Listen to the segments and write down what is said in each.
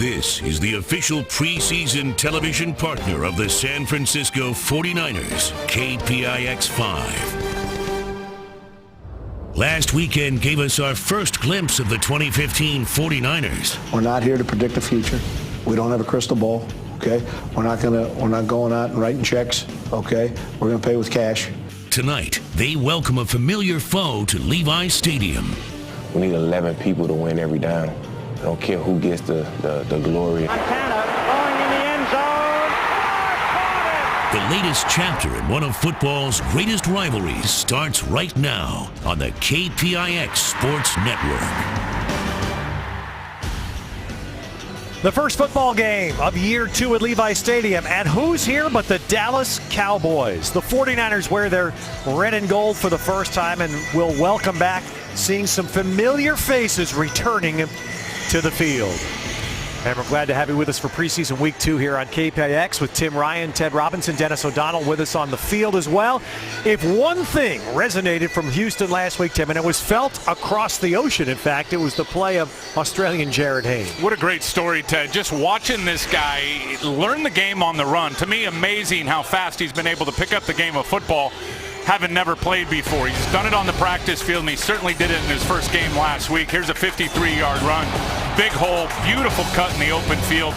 This is the official preseason television partner of the San Francisco 49ers, KPIX 5. Last weekend gave us our first glimpse of the 2015 49ers. We're not here to predict the future. We don't have a crystal ball, okay? We're not going out and writing checks, okay? We're going to pay with cash. Tonight, they welcome a familiar foe to Levi's Stadium. We need 11 people to win every down. I don't care who gets the glory. Montana going in the end zone. The latest chapter in one of football's greatest rivalries starts right now on the KPIX Sports Network. The first football game of year 2 at Levi's Stadium, and who's here but the Dallas Cowboys? The 49ers wear their red and gold for the first time and will welcome back seeing some familiar faces returning to the field. And we're glad to have you with us for preseason week 2 here on KPIX with Tim Ryan, Ted Robinson, Dennis O'Donnell with us on the field as well. If one thing resonated from Houston last week, Tim, and it was felt across the ocean, in fact, it was the play of Australian Jared Haynes. What a great story, Ted. Just watching this guy learn the game on the run. To me, amazing how fast he's been able to pick up the game of football, having never played before. He's done it on the practice field, and he certainly did it in his first game last week. Here's a 53-yard run. Big hole, beautiful cut in the open field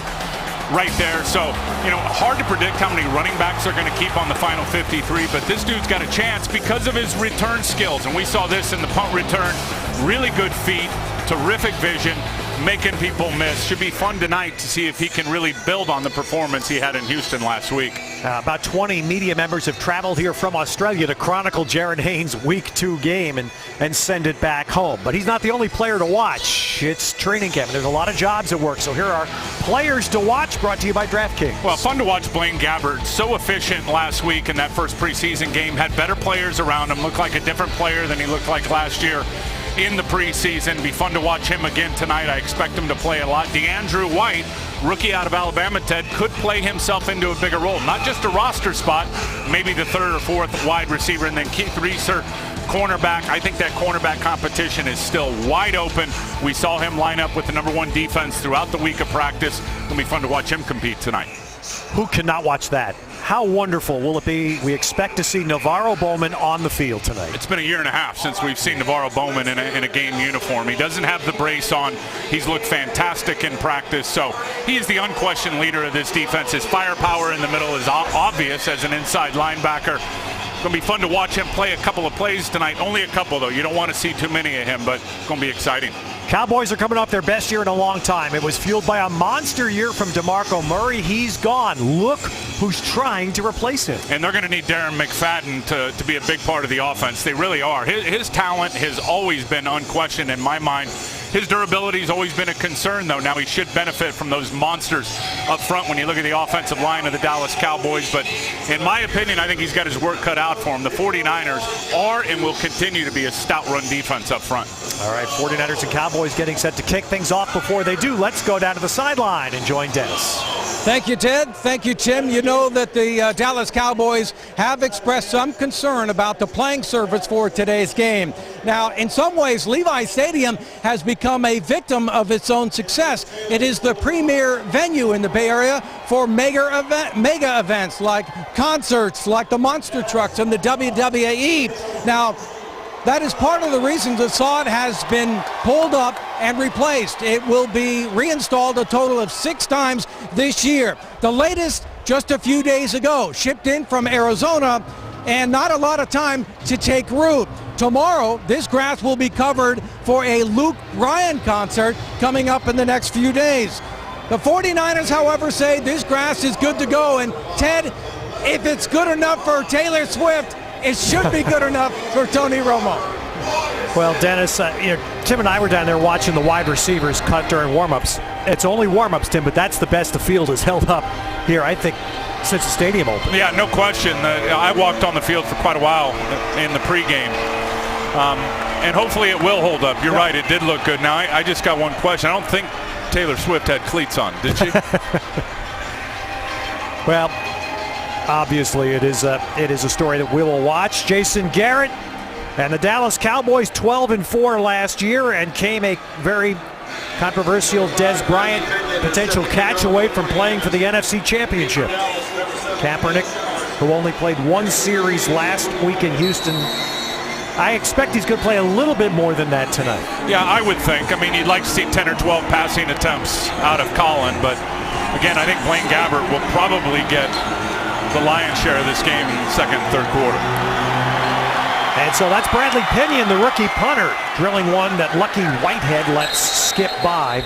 right there. So, hard to predict how many running backs are going to keep on the final 53, but this dude's got a chance because of his return skills. And we saw this in the punt return. Really good feet, terrific vision, making people miss. Should be fun tonight to see if he can really build on the performance he had in Houston last week. About 20 media members have traveled here from Australia to chronicle Jared Haynes' week 2 game and send it back home. But he's not the only player to watch. It's training camp, and there's a lot of jobs at work. So here are players to watch, brought to you by DraftKings. Well, fun to watch Blaine Gabbert. So efficient last week in that first preseason game. Had better players around him. Looked like a different player than he looked like last year in the preseason. Be fun to watch him again tonight. I expect him to play a lot. DeAndrew White, rookie out of Alabama, Ted, could play himself into a bigger role. Not just a roster spot, maybe the 3rd or 4th wide receiver. And then Keith Reeser, cornerback. I think that cornerback competition is still wide open. We saw him line up with the #1 defense throughout the week of practice. It'll be fun to watch him compete tonight. Who cannot watch that? How wonderful will it be? We expect to see Navarro Bowman on the field tonight. It's been a year and a half since we've seen Navarro Bowman in a game uniform. He doesn't have the brace on. He's looked fantastic in practice. So he is the unquestioned leader of this defense. His firepower in the middle is obvious as an inside linebacker. It's going to be fun to watch him play a couple of plays tonight. Only a couple, though. You don't want to see too many of him, but it's going to be exciting. Cowboys are coming off their best year in a long time. It was fueled by a monster year from DeMarco Murray. He's gone. Look who's trying to replace him. And they're going to need Darren McFadden to be a big part of the offense. They really are. His talent has always been unquestioned in my mind. His durability has always been a concern, though. Now he should benefit from those monsters up front when you look at the offensive line of the Dallas Cowboys. But in my opinion, I think he's got his work cut out for him. The 49ers are and will continue to be a stout run defense up front. All right, 49ers and Cowboys getting set to kick things off. Before they do, let's go down to the sideline and join Dennis. Thank you, Ted. Thank you, Tim. You know that the Dallas Cowboys have expressed some concern about the playing surface for today's game. Now, in some ways, Levi's Stadium has become a victim of its own success. It is the premier venue in the Bay Area for mega events like concerts, like the Monster Trucks and the WWE. Now, that is part of the reason the sod has been pulled up and replaced. It will be reinstalled a total of 6 times this year. The latest just a few days ago, shipped in from Arizona, and not a lot of time to take root. Tomorrow, this grass will be covered for a Luke Bryan concert coming up in the next few days. The 49ers, however, say this grass is good to go. And Ted, if it's good enough for Taylor Swift, it should be good enough for Tony Romo. Well, Dennis, Tim and I were down there watching the wide receivers cut during warm-ups. It's only warm-ups, Tim, but that's the best the field has held up here, I think, since the stadium opened. Yeah, no question. I walked on the field for quite a while in the pregame, and hopefully it will hold up. You're right, it did look good. Now, I just got one question. I don't think Taylor Swift had cleats on, did she? Well, obviously it is a story that we will watch. Jason Garrett and the Dallas Cowboys 12-4 last year and came a very controversial Des Bryant potential catch away from playing for the NFC Championship. Kaepernick, who only played one series last week in Houston, I expect he's going to play a little bit more than that tonight. Yeah, I would think. I mean, you'd like to see 10 or 12 passing attempts out of Colin, but again, I think Blaine Gabbert will probably get the lion's share of this game in the second and third quarter. And so that's Bradley Pinion, the rookie punter, drilling one that Lucky Whitehead lets skip by,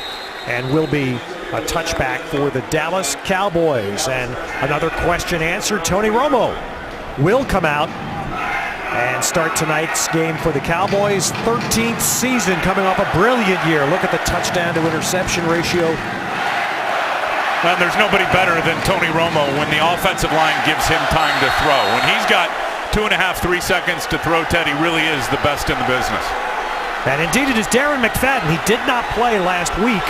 and will be a touchback for the Dallas Cowboys. And another question answered. Tony Romo will come out and start tonight's game for the Cowboys. 13th season, coming off a brilliant year. Look at the touchdown to interception ratio. And there's nobody better than Tony Romo when the offensive line gives him time to throw. When he's got 2.5, 3 seconds to throw, Ted, he really is the best in the business. And indeed it is Darren McFadden. He did not play last week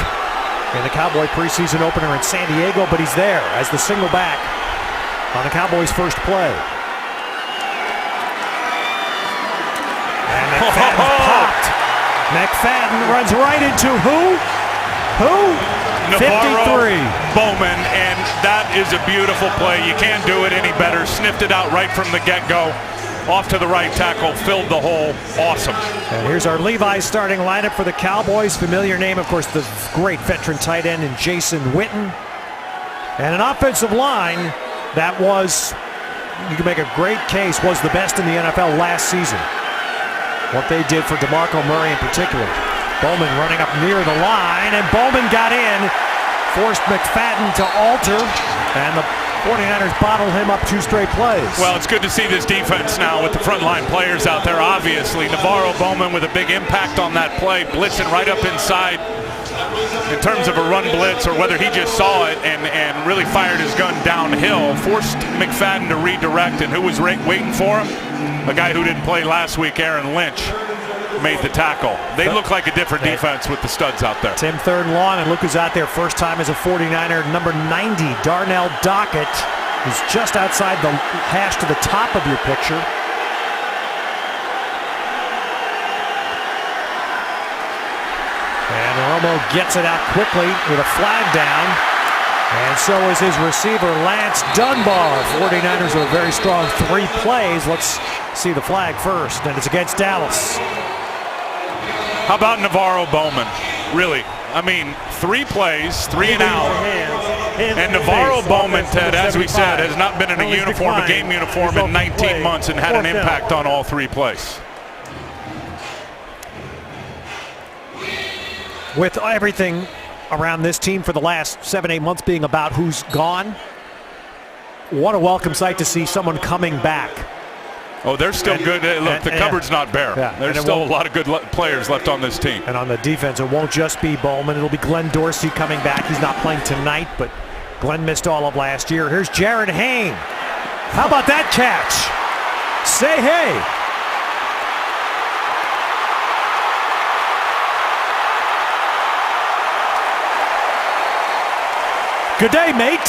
in the Cowboy preseason opener in San Diego, but he's there as the single back on the Cowboys' first play. And McFadden popped. McFadden runs right into who? Navarro 53. Bowman, and that is a beautiful play. You can't do it any better. Sniffed it out right from the get-go. Off to the right tackle, filled the hole. Awesome. And here's our Levi's starting lineup for the Cowboys. Familiar name, of course, the great veteran tight end in Jason Witten. And an offensive line that was, you can make a great case, was the best in the NFL last season. What they did for DeMarco Murray in particular. Bowman running up near the line, and Bowman got in, forced McFadden to alter, and the 49ers bottled him up 2 straight plays. Well, it's good to see this defense now with the frontline players out there, obviously. Navarro Bowman with a big impact on that play, blitzing right up inside in terms of a run blitz, or whether he just saw it and really fired his gun downhill, forced McFadden to redirect, and who was waiting for him? A guy who didn't play last week, Aaron Lynch, made the tackle. They look like a different defense with the studs out there. Tim, third and long, and look who's out there first time as a 49er, number 90, Darnell Dockett, who's just outside the hash to the top of your picture. And Romo gets it out quickly with a flag down. And so is his receiver, Lance Dunbar. 49ers are a very strong 3 plays. Let's see the flag first, and it's against Dallas. How about Navarro Bowman? Really, I mean, 3 plays, 3 and out. And Navarro Bowman, Ted, as we said, has not been in a uniform, a game uniform in 19 months and had an impact on all 3 plays. With everything around this team for the last 7-8 months being about who's gone, what a welcome sight to see someone coming back. Oh, they're still good. Look, the cupboard's not bare. Yeah, There's still a lot of good players left on this team. And on the defense, it won't just be Bowman. It'll be Glenn Dorsey coming back. He's not playing tonight, but Glenn missed all of last year. Here's Jared Hayne. How about that catch? Say hey. Good day, mate.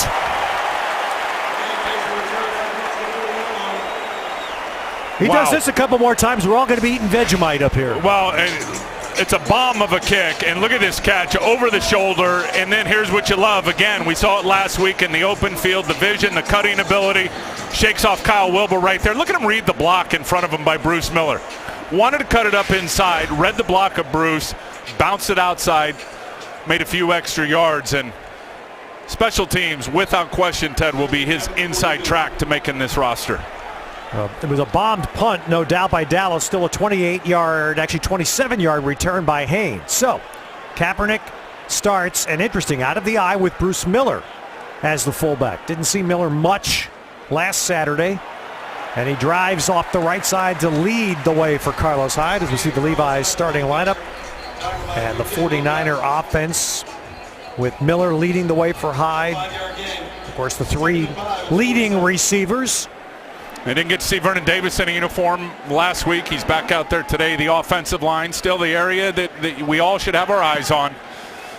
He does this a couple more times. We're all going to be eating Vegemite up here. Well, it's a bomb of a kick, and look at this catch over the shoulder, and then here's what you love. Again, we saw it last week in the open field, the vision, the cutting ability, shakes off Kyle Wilbur right there. Look at him read the block in front of him by Bruce Miller. Wanted to cut it up inside, read the block of Bruce, bounced it outside, made a few extra yards, and special teams, without question, Ted, will be his inside track to making this roster. It was a bombed punt, no doubt, by Dallas. Still a 28-yard, actually 27-yard return by Haynes. So, Kaepernick starts, and interesting, out of the eye with Bruce Miller as the fullback. Didn't see Miller much last Saturday. And he drives off the right side to lead the way for Carlos Hyde as we see the Levi's starting lineup. And the 49er offense with Miller leading the way for Hyde. Of course, the 3 leading receivers. They didn't get to see Vernon Davis in a uniform last week. He's back out there today. The offensive line, still the area that we all should have our eyes on.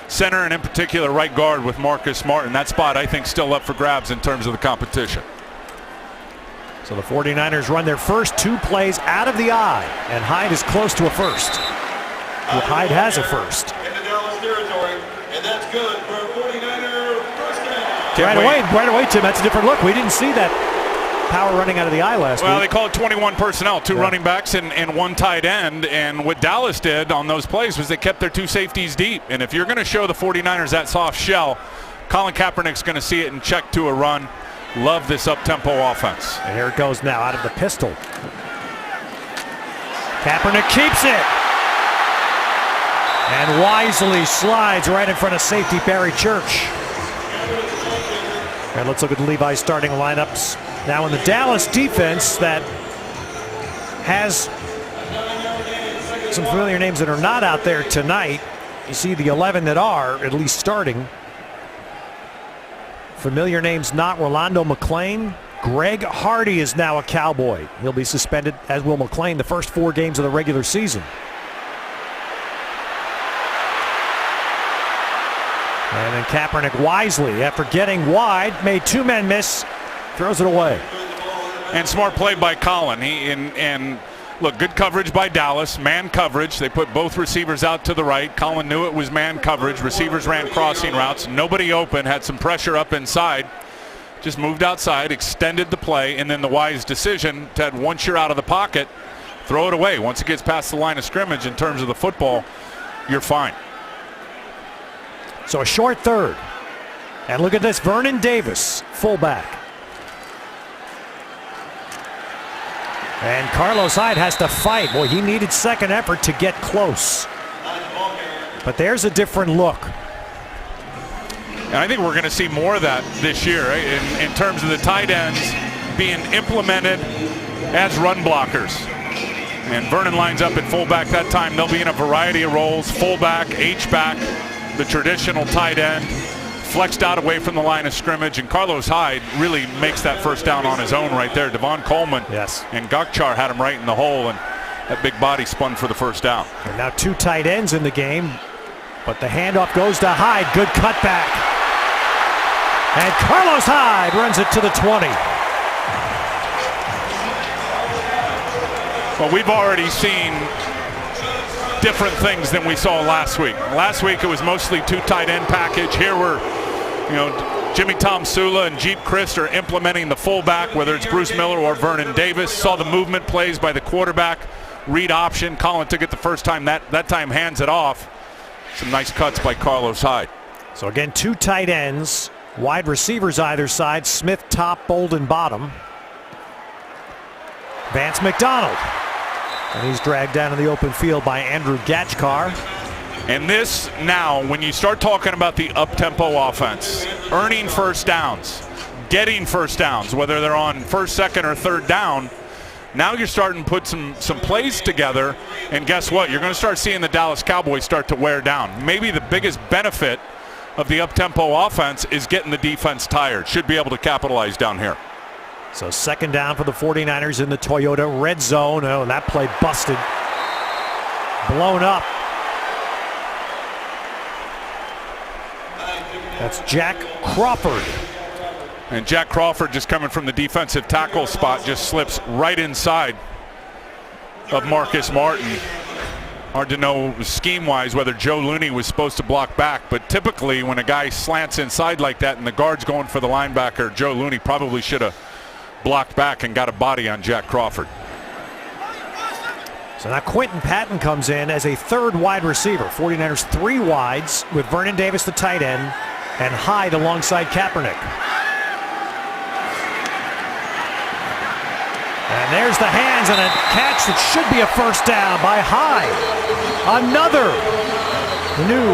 Center, and in particular right guard with Marcus Martin. That spot, I think, still up for grabs in terms of the competition. So the 49ers run their first 2 plays out of the eye, and Hyde is close to a first. Well, Hyde has a first. And that's good for a 49er first down. Right away, Tim, that's a different look. We didn't see that power running out of the eye last week. Well, they call it 21 personnel, two running backs and one tight end. And what Dallas did on those plays was they kept their two safeties deep. And if you're going to show the 49ers that soft shell, Colin Kaepernick's going to see it and check to a run. Love this up-tempo offense. And here it goes now out of the pistol. Kaepernick keeps it. And wisely slides right in front of safety Barry Church. And let's look at the Levi's starting lineups. Now in the Dallas defense that has some familiar names that are not out there tonight. You see the 11 that are at least starting. Familiar names not. Rolando McClain. Greg Hardy is now a Cowboy. He'll be suspended, as will McClain, the first 4 games of the regular season. And then Kaepernick wisely, after getting wide, made 2 men miss, throws it away. And smart play by Colin. And look, good coverage by Dallas, man coverage. They put both receivers out to the right. Colin knew it was man coverage. Receivers ran crossing routes. Nobody open, had some pressure up inside. Just moved outside, extended the play, and then the wise decision to, once you're out of the pocket, throw it away. Once it gets past the line of scrimmage in terms of the football, you're fine. So a short third. And look at this, Vernon Davis, fullback. And Carlos Hyde has to fight. Boy, he needed second effort to get close. But there's a different look. And I think we're going to see more of that this year, right? In terms of the tight ends being implemented as run blockers. And Vernon lines up at fullback that time. They'll be in a variety of roles, fullback, H-back, the traditional tight end, flexed out away from the line of scrimmage. And Carlos Hyde really makes that first down on his own right there. Devon Coleman and Gokchar had him right in the hole, and that big body spun for the first down. And now 2 tight ends in the game, but the handoff goes to Hyde. Good cutback. And Carlos Hyde runs it to the 20. Well, we've already seen different things than we saw last week. Last week it was mostly 2 tight end package. Here we're, Jimmy Tom Sula and Jeep Christ are implementing the fullback, whether it's Bruce Miller or Vernon Davis. Saw the movement plays by the quarterback, read option. Colin took it the first time. That time hands it off. Some nice cuts by Carlos Hyde. So again, 2 tight ends. Wide receivers either side. Smith top, Bolden bottom. Vance McDonald. And he's dragged down in the open field by Andrew Gachkar. And this now, when you start talking about the up-tempo offense, earning first downs, getting first downs, whether they're on first, second, or third down, now you're starting to put some plays together. And guess what? You're going to start seeing the Dallas Cowboys start to wear down. Maybe the biggest benefit of the up-tempo offense is getting the defense tired. Should be able to capitalize down here. So second down for the 49ers in the Toyota red zone. Oh, and that play busted. Blown up. That's Jack Crawford. And Jack Crawford, just coming from the defensive tackle spot, just slips right inside of Marcus Martin. Hard to know scheme-wise whether Joe Looney was supposed to block back, but typically when a guy slants inside like that and the guard's going for the linebacker, Joe Looney probably should have blocked back and got a body on Jack Crawford. So now Quentin Patton comes in as a third wide receiver. 49ers 3 wides with Vernon Davis the tight end and Hyde alongside Kaepernick. And there's the hands and a catch that should be a first down by Hyde. Another new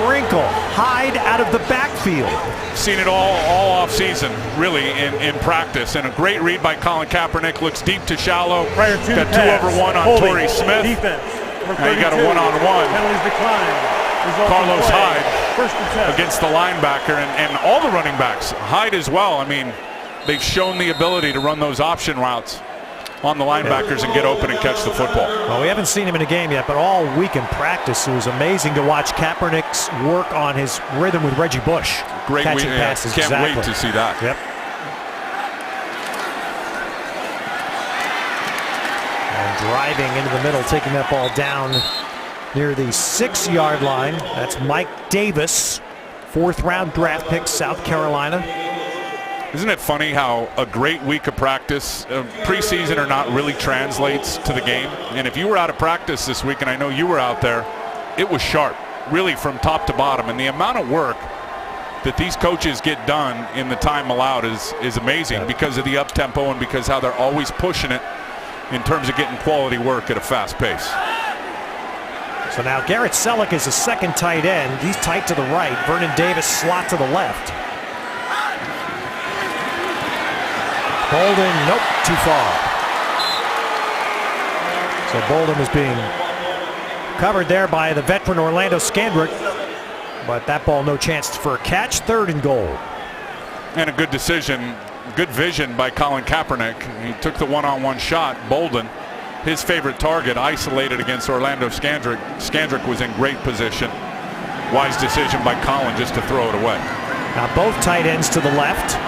wrinkle. Hyde out of the backfield. Seen it all off season, really, in practice. And a great read by Colin Kaepernick. Looks deep to shallow. Got 2-over-1 on Torrey Smith. Defense. Now you got a one-on-one. Penalties declined. Carlos Hyde First and 10. against the linebacker and all the running backs. Hyde as well. I mean, they've shown the ability to run those option routes on the linebackers and get open and catch the football. Well, we haven't seen him in a game yet, but all week in practice, it was amazing to watch Kaepernick's work on his rhythm with Reggie Bush. Great catching passes. Can't wait to see that. Yep. And driving into the middle, taking that ball down near the 6-yard line. That's Mike Davis, 4th-round draft pick, South Carolina. Isn't it funny how a great week of practice, preseason or not, really translates to the game? And if you were out of practice this week, and I know you were out there, it was sharp, really from top to bottom. And the amount of work that these coaches get done in the time allowed is amazing because of the up-tempo and because how they're always pushing it in terms of getting quality work at a fast pace. So now Garrett Selleck is a second tight end. He's tight to the right. Vernon Davis slot to the left. Bolden, nope, too far. So Bolden was being covered there by the veteran Orlando Scandrick, but that ball no chance for a catch. 3rd and goal. And a good decision, good vision by Colin Kaepernick. He took the one-on-one shot. Bolden, his favorite target, isolated against Orlando Scandrick. Scandrick was in great position. Wise decision by Colin just to throw it away. Now both tight ends to the left.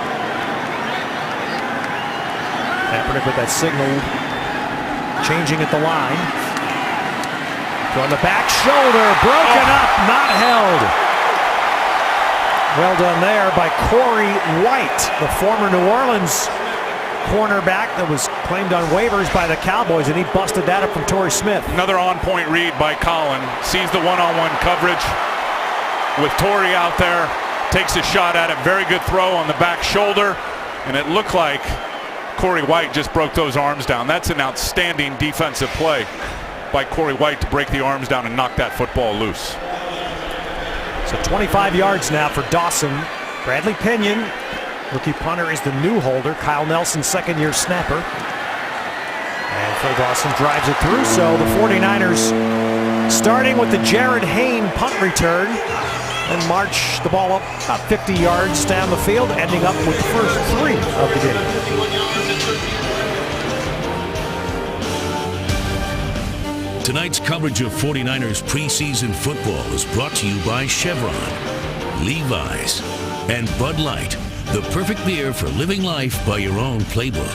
Kaepernick with that signal, changing at the line. From the back shoulder, broken up, not held. Well done there by Corey White, the former New Orleans cornerback that was claimed on waivers by the Cowboys, and he busted that up from Torrey Smith. Another on-point read by Colin. Sees the one-on-one coverage with Torrey out there, takes a shot at it. Very good throw on the back shoulder, and it looked like Corey White just broke those arms down. That's an outstanding defensive play by Corey White to break the arms down and knock that football loose. So 25 yards now for Dawson. Bradley Pinion, rookie punter, is the new holder. Kyle Nelson, 2nd-year snapper. And Phil Dawson drives it through. So the 49ers starting with the Jared Hayne punt return and march the ball up about 50 yards down the field, ending up with the first 3 of the game. Tonight's coverage of 49ers preseason football is brought to you by Chevron, Levi's, and Bud Light, the perfect beer for living life by your own playbook.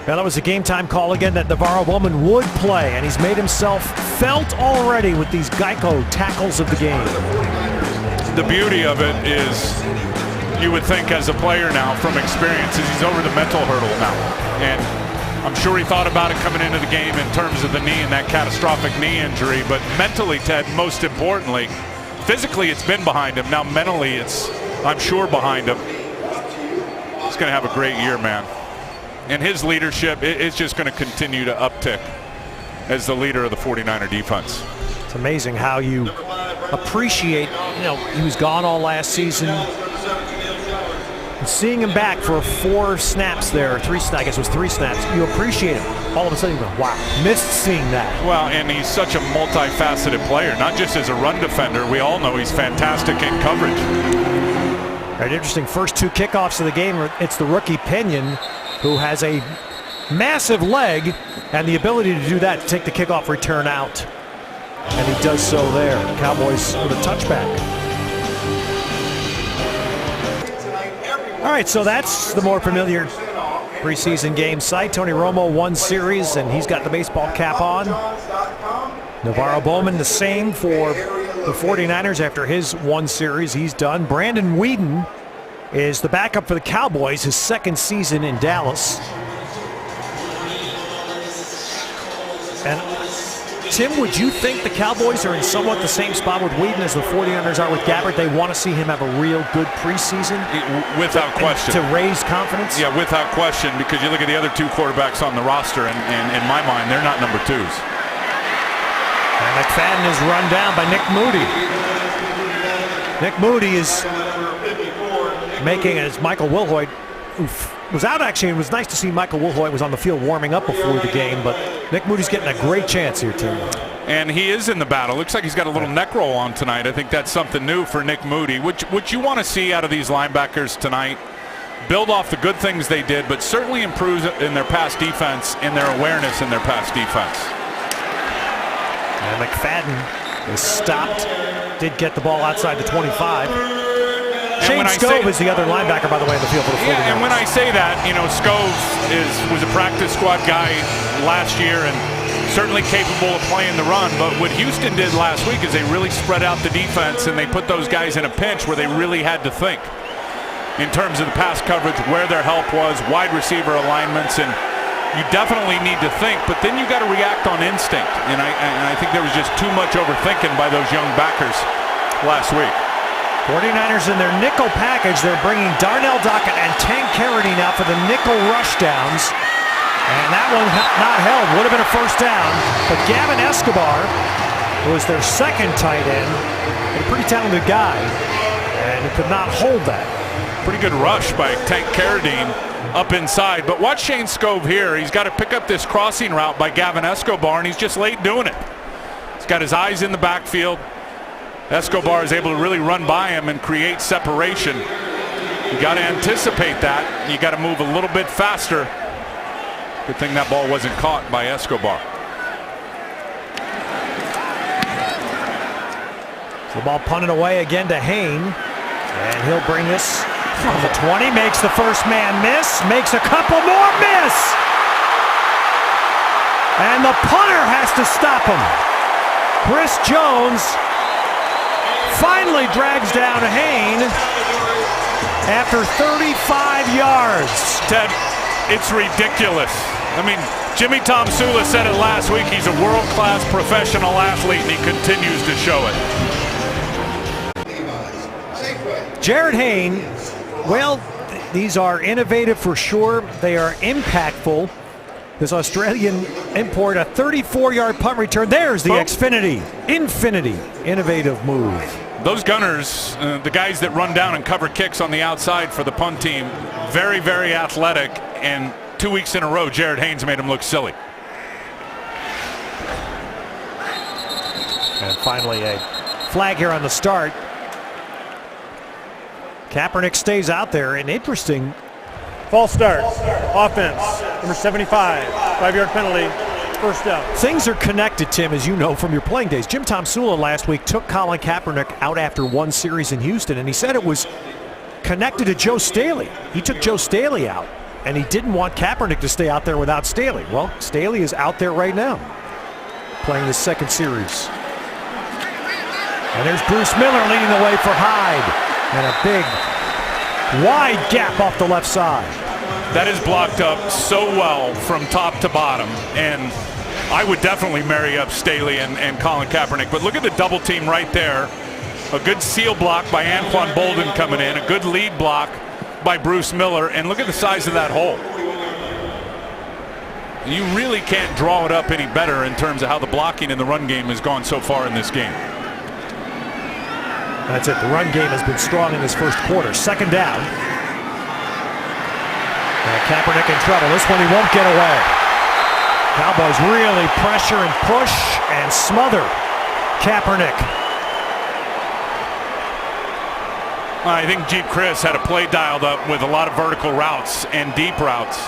Well, it was a game-time call again that Navarro Bowman would play, and he's made himself felt already with these Geico tackles of the game. The beauty of it is, you would think as a player now from experience, is he's over the mental hurdle now. And I'm sure he thought about it coming into the game in terms of the knee and that catastrophic knee injury. But mentally, Ted, most importantly, physically it's been behind him. Now mentally it's, I'm sure, behind him. He's going to have a great year, man. And his leadership is just going to continue to uptick as the leader of the 49er defense. It's amazing how you appreciate, he was gone all last season. And seeing him back for 4 snaps there, 3 snaps, I guess it was 3 snaps, you appreciate him. All of a sudden you go, wow, missed seeing that. Well, and he's such a multifaceted player, not just as a run defender. We all know he's fantastic in coverage. Right, interesting first 2 kickoffs of the game. It's the rookie Pinion, who has a massive leg and the ability to do that, to take the kickoff return out. And he does so there. Cowboys with a touchback. All right, so that's the more familiar preseason game site. Tony Romo, 1 series, and he's got the baseball cap on. Navarro Bowman, the same for the 49ers after his 1 series. He's done. Brandon Weeden is the backup for the Cowboys, his 2nd season in Dallas. And Tim, would you think the Cowboys are in somewhat the same spot with Weeden as the 49ers are with Gabbert? They want to see him have a real good preseason? Without question. To raise confidence? Yeah, without question, because you look at the other 2 quarterbacks on the roster, and in my mind, they're not number 2s. And McFadden is run down by Nick Moody. Nick Moody is making it as Michael Wilhoit, who was out actually. It was nice to see Michael Wilhoit was on the field warming up before the game, but Nick Moody's getting a great chance here, Tim. And he is in the battle. Looks like he's got a little neck roll on tonight. I think that's something new for Nick Moody, which you want to see out of these linebackers tonight. Build off the good things they did, but certainly improve in their pass defense and their awareness in their pass defense. And McFadden is stopped. Did get the ball outside the 25. Shane Scove is the other linebacker, by the way, in the field for the 49ers. Yeah, and when I say that, Scove was a practice squad guy last year and certainly capable of playing the run. But what Houston did last week is they really spread out the defense and they put those guys in a pinch where they really had to think in terms of the pass coverage, where their help was, wide receiver alignments, and you definitely need to think, but then you got to react on instinct. And I think there was just too much overthinking by those young backers last week. 49ers in their nickel package, they're bringing Darnell Dockett and Tank Carradine out for the nickel rush downs. And that one not held, would have been a first down. But Gavin Escobar, who was their second tight end, a pretty talented guy, and he could not hold that. Pretty good rush by Tank Carradine up inside. But watch Shane Scove here. He's got to pick up this crossing route by Gavin Escobar, and he's just late doing it. He's got his eyes in the backfield. Escobar is able to really run by him and create separation. You got to anticipate that. You got to move a little bit faster. Good thing that ball wasn't caught by Escobar. The ball punted away again to Hain, and he'll bring this from the 20, makes the first man miss, makes a couple more miss, and the punter has to stop him. Chris Jones finally drags down Hain after 35 yards. Ted, it's ridiculous. I mean, Jimmy Tomsula said it last week. He's a world-class professional athlete, and he continues to show it. Jared Hain, well, these are innovative for sure. They are impactful. This Australian import, a 34-yard punt return. There's the Xfinity, Infinity, innovative move. Those gunners, the guys that run down and cover kicks on the outside for the punt team, very, very athletic, and 2 weeks in a row, Jared Hain's made him look silly. And finally, a flag here on the start. Kaepernick stays out there, and interesting. False start. Offense. Number 75. 5-yard penalty. First down. Things are connected, Tim, as you know from your playing days. Jim Tomsula last week took Colin Kaepernick out after one series in Houston, and he said it was connected to Joe Staley. He took Joe Staley out, and he didn't want Kaepernick to stay out there without Staley. Well, Staley is out there right now, playing the second series. And there's Bruce Miller leading the way for Hyde. And a big, wide gap off the left side. That is blocked up so well from top to bottom. And I would definitely marry up Staley and Colin Kaepernick. But look at the double team right there. A good seal block by Anquan Bolden coming in. A good lead block by Bruce Miller. And look at the size of that hole. You really can't draw it up any better in terms of how the blocking in the run game has gone so far in this game. That's it. The run game has been strong in this first quarter. Second down. Kaepernick in trouble. This one he won't get away. Cowboys really pressure and push and smother Kaepernick. I think Jeep Chris had a play dialed up with a lot of vertical routes and deep routes.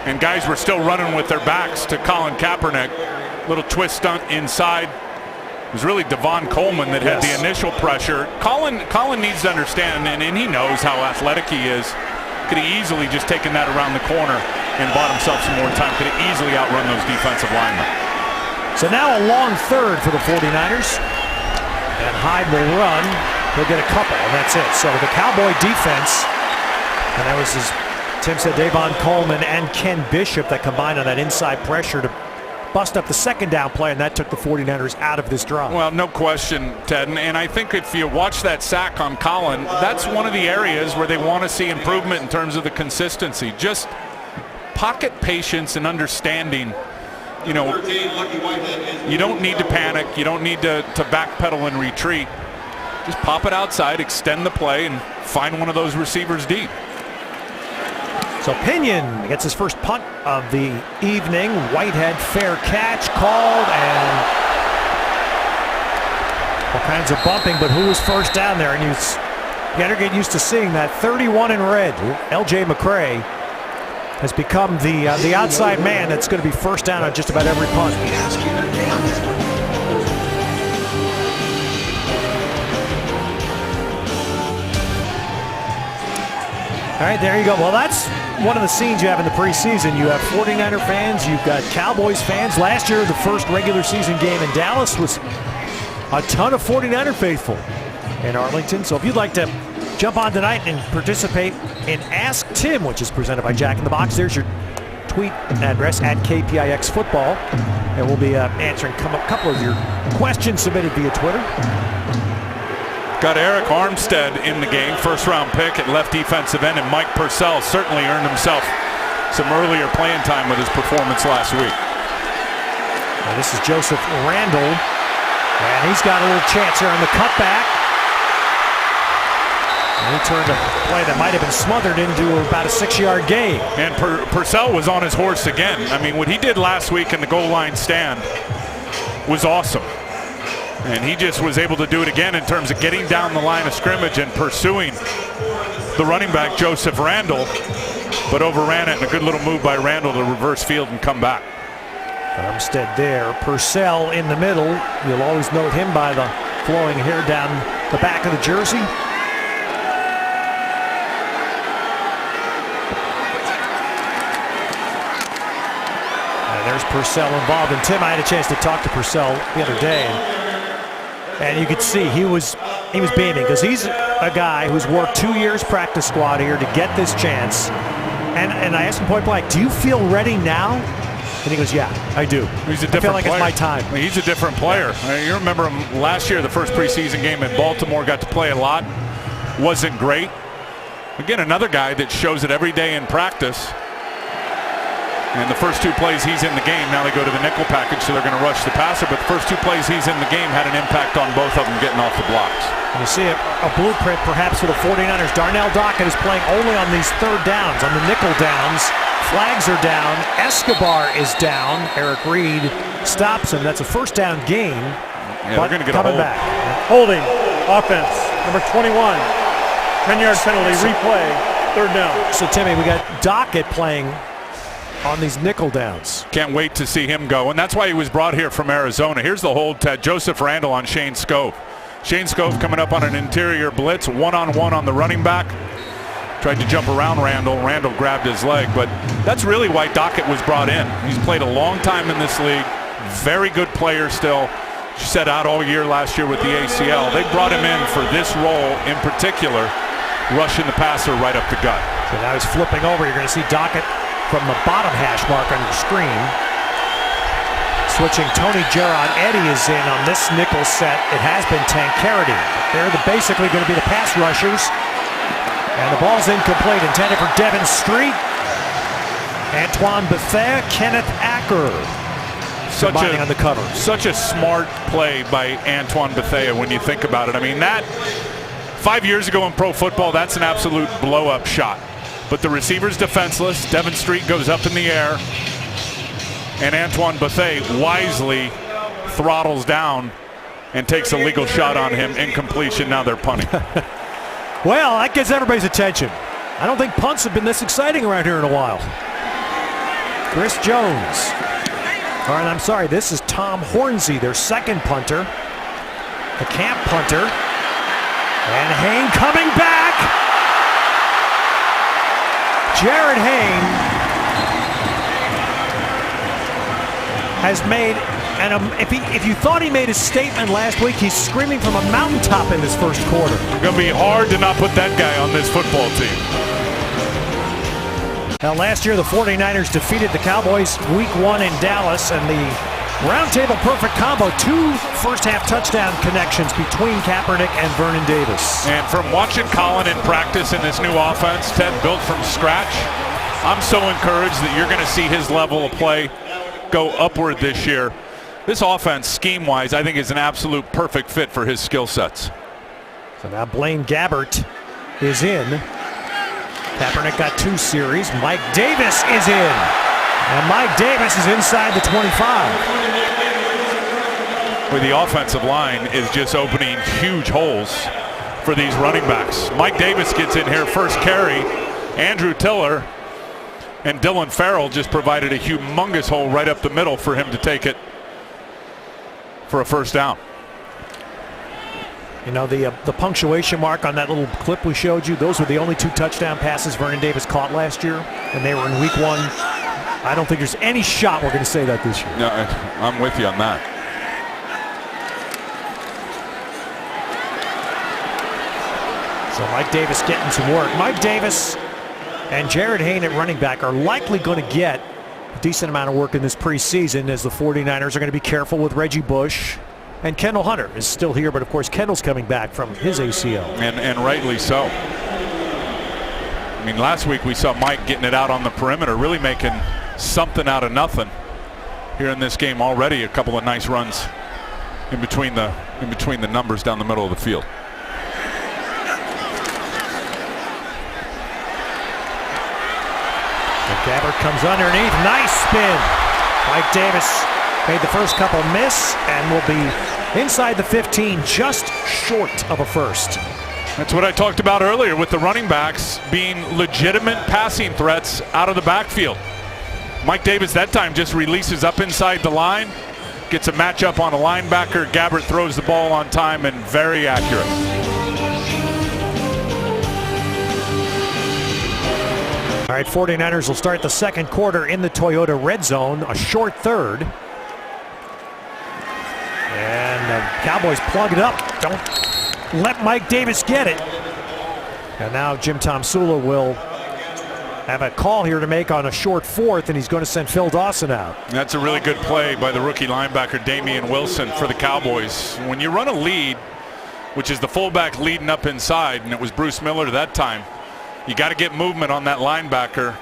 And guys were still running with their backs to Colin Kaepernick. Little twist stunt inside. It was really Devon Coleman that had the initial pressure. Colin needs to understand, and he knows how athletic he is. Could have easily just taken that around the corner and bought himself some more time. Could have easily outrun those defensive linemen. So now a long third for the 49ers. And Hyde will run. He'll get a couple, and that's it. So the Cowboy defense, and that was, as Tim said, Devon Coleman and Ken Bishop that combined on that inside pressure to bust up the second down play, and that took the 49ers out of this drive. Well, no question, Ted. And I think if you watch that sack on Colin, that's one of the areas where they want to see improvement in terms of the consistency. Just pocket patience and understanding. You know, you don't need to panic. You don't need to backpedal and retreat. Just pop it outside, extend the play, and find one of those receivers deep. So Pinion gets his first punt of the evening. Whitehead, fair catch called, and all kinds of bumping, but who was first down there? And you gotta get used to seeing that 31 in red. L.J. McCray has become the outside man that's going to be first down on just about every punt. All right, there you go. Well, that's one of the scenes you have in the preseason. You have 49er fans, you've got Cowboys fans. Last year, the first regular season game in Dallas was a ton of 49er faithful in Arlington. So if you'd like to jump on tonight and participate in Ask Tim, which is presented by Jack in the Box, there's your tweet address at KPIX Football. And we'll be answering a couple of your questions submitted via Twitter. Got Eric Armstead in the game, first-round pick at left defensive end, and Mike Purcell certainly earned himself some earlier playing time with his performance last week. Now this is Joseph Randall, and he's got a little chance here on the cutback. And he turned a play that might have been smothered into about a 6-yard gain. And Purcell was on his horse again. I mean, what he did last week in the goal line stand was awesome. And he just was able to do it again in terms of getting down the line of scrimmage and pursuing the running back, Joseph Randall, but overran it, and a good little move by Randall to reverse field and come back. Armstead there, Purcell in the middle. You'll always note him by the flowing hair down the back of the jersey. And there's Purcell involved. And Tim, I had a chance to talk to Purcell the other day. And you could see he was beaming because he's a guy who's worked 2 years practice squad here to get this chance. And I asked him point blank, do you feel ready now? And he goes, yeah, I do. He's a different I feel like player. It's my time. He's a different player. You remember him last year, the first preseason game in Baltimore, got to play a lot. Wasn't great. Again, another guy that shows it every day in practice. And the first 2 plays he's in the game, now they go to the nickel package, so they're going to rush the passer. But the first 2 plays he's in the game had an impact on both of them getting off the blocks. And you see a blueprint perhaps for the 49ers. Darnell Dockett is playing only on these third downs, on the nickel downs. Flags are down. Escobar is down. Eric Reed stops him. That's a first down gain. Yeah, they're going to get coming a hold. back. Holding, offense, number 21. 10-yard penalty, replay, third down. So, Timmy, we got Dockett playing on these nickel downs. Can't wait to see him go. And that's why he was brought here from Arizona. Here's the hold, Ted. Joseph Randall on Shane Scove. Shane Scove coming up on an interior blitz, one-on-one on the running back. Tried to jump around Randall. Randall grabbed his leg, but that's really why Dockett was brought in. He's played a long time in this league. Very good player still. Set out all year last year with the ACL. They brought him in for this role in particular, rushing the passer right up the gut. So now he's flipping over. You're going to see Dockett from the bottom hash mark on your screen. Switching Tony Gerard. Eddie is in on this nickel set. It has been Tank Carradine. They're basically going to be the pass rushers. And the ball's incomplete, intended for Devin Street. Antoine Bethea, Kenneth Acker. On the cover. Such a smart play by Antoine Bethea when you think about it. I mean, that 5 years ago in pro football, that's an absolute blow-up shot. But the receiver's defenseless. Devin Street goes up in the air. And Antoine Bethea wisely throttles down and takes a legal shot on him. Incompletion. Now they're punting. Well, that gets everybody's attention. I don't think punts have been this exciting around here in a while. Chris Jones. All right, I'm sorry, this is Tom Hornsey, their second punter. The camp punter. And Hain coming back. Jared Hain has made, and if you thought he made a statement last week, he's screaming from a mountaintop in this first quarter. It's going to be hard to not put that guy on this football team. Now, last year, the 49ers defeated the Cowboys week 1 in Dallas, and the roundtable perfect combo, 2 first-half touchdown connections between Kaepernick and Vernon Davis. And from watching Colin in practice in this new offense, Ted, built from scratch, I'm so encouraged that you're going to see his level of play go upward this year. This offense, scheme-wise, I think is an absolute perfect fit for his skill sets. So now Blaine Gabbert is in. Kaepernick got 2 series. Mike Davis is in. And Mike Davis is inside the 25. Where the offensive line is just opening huge holes for these running backs. Mike Davis gets in here, first carry. Andrew Tiller and Dylan Farrell just provided a humongous hole right up the middle for him to take it for a first down. You know, the punctuation mark on that little clip we showed you, those were the only 2 touchdown passes Vernon Davis caught last year, and they were in week 1. I don't think there's any shot we're going to say that this year. No, I'm with you on that. So Mike Davis getting some work. Mike Davis and Jared Hayne at running back are likely going to get a decent amount of work in this preseason, as the 49ers are going to be careful with Reggie Bush. And Kendall Hunter is still here, but of course Kendall's coming back from his ACL. And rightly so. I mean, last week we saw Mike getting it out on the perimeter, really making something out of nothing. Here in this game already, a couple of nice runs in between the numbers down the middle of the field. Gabbert comes underneath, nice spin. Mike Davis made the first couple miss and will be inside the 15, just short of a first. That's what I talked about earlier with the running backs being legitimate passing threats out of the backfield. Mike Davis that time just releases up inside the line, gets a matchup on a linebacker. Gabbert throws the ball on time and very accurate. All right, 49ers will start the second quarter in the Toyota red zone, a short third. And the Cowboys plug it up. Don't let Mike Davis get it. And now Jim Tomsula will have a call here to make on a short fourth, and he's going to send Phil Dawson out. That's a really good play by the rookie linebacker Damian Wilson for the Cowboys. When you run a lead, which is the fullback leading up inside, and it was Bruce Miller that time, you got to get movement on that linebacker.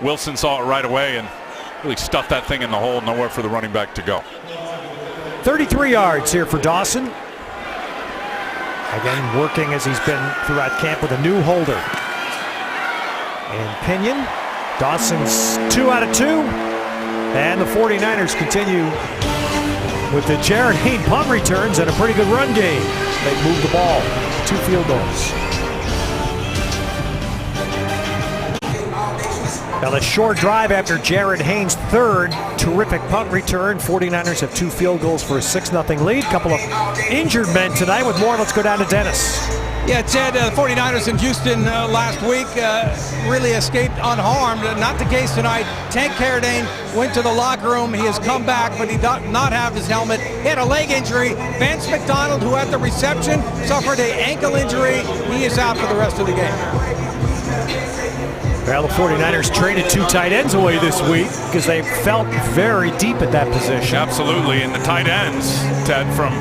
Wilson saw it right away and really stuffed that thing in the hole. Nowhere for the running back to go. 33 yards here for Dawson. Again, working as he's been throughout camp with a new holder. And Pinion. Dawson's 2 out of 2. And the 49ers continue with the Jared Hayne punt returns and a pretty good run game. They move the ball. 2 field goals. Now the short drive after Jared Hayne's third terrific punt return. 49ers have 2 field goals for a 6-0 lead. Couple of injured men tonight. With more, let's go down to Dennis. Yeah, Ted, the 49ers in Houston last week really escaped unharmed. Not the case tonight. Tank Carradine went to the locker room. He has come back, but he does not have his helmet. He had a leg injury. Vance McDonald, who at the reception suffered an ankle injury. He is out for the rest of the game. Well, the 49ers traded 2 tight ends away this week because they felt very deep at that position. Absolutely, and the tight ends, Ted, from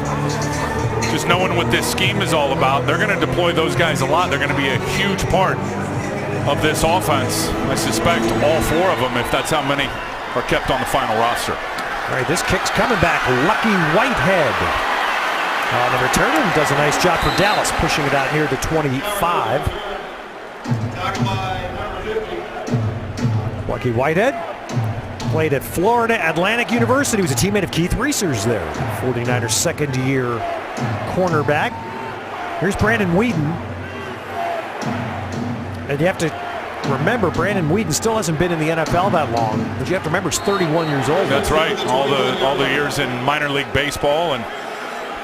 just knowing what this scheme is all about, they're going to deploy those guys a lot. They're going to be a huge part of this offense. I suspect all 4 of them, if that's how many are kept on the final roster. All right, this kick's coming back. Lucky Whitehead on the return, and does a nice job for Dallas, pushing it out near the 25. Lucky Whitehead played at Florida Atlantic University. He was a teammate of Keith Reeser's there. 49ers second-year cornerback. Here's Brandon Whedon. And you have to remember, Brandon Whedon still hasn't been in the NFL that long, but you have to remember he's 31 years old. That's right. All the years in minor league baseball, and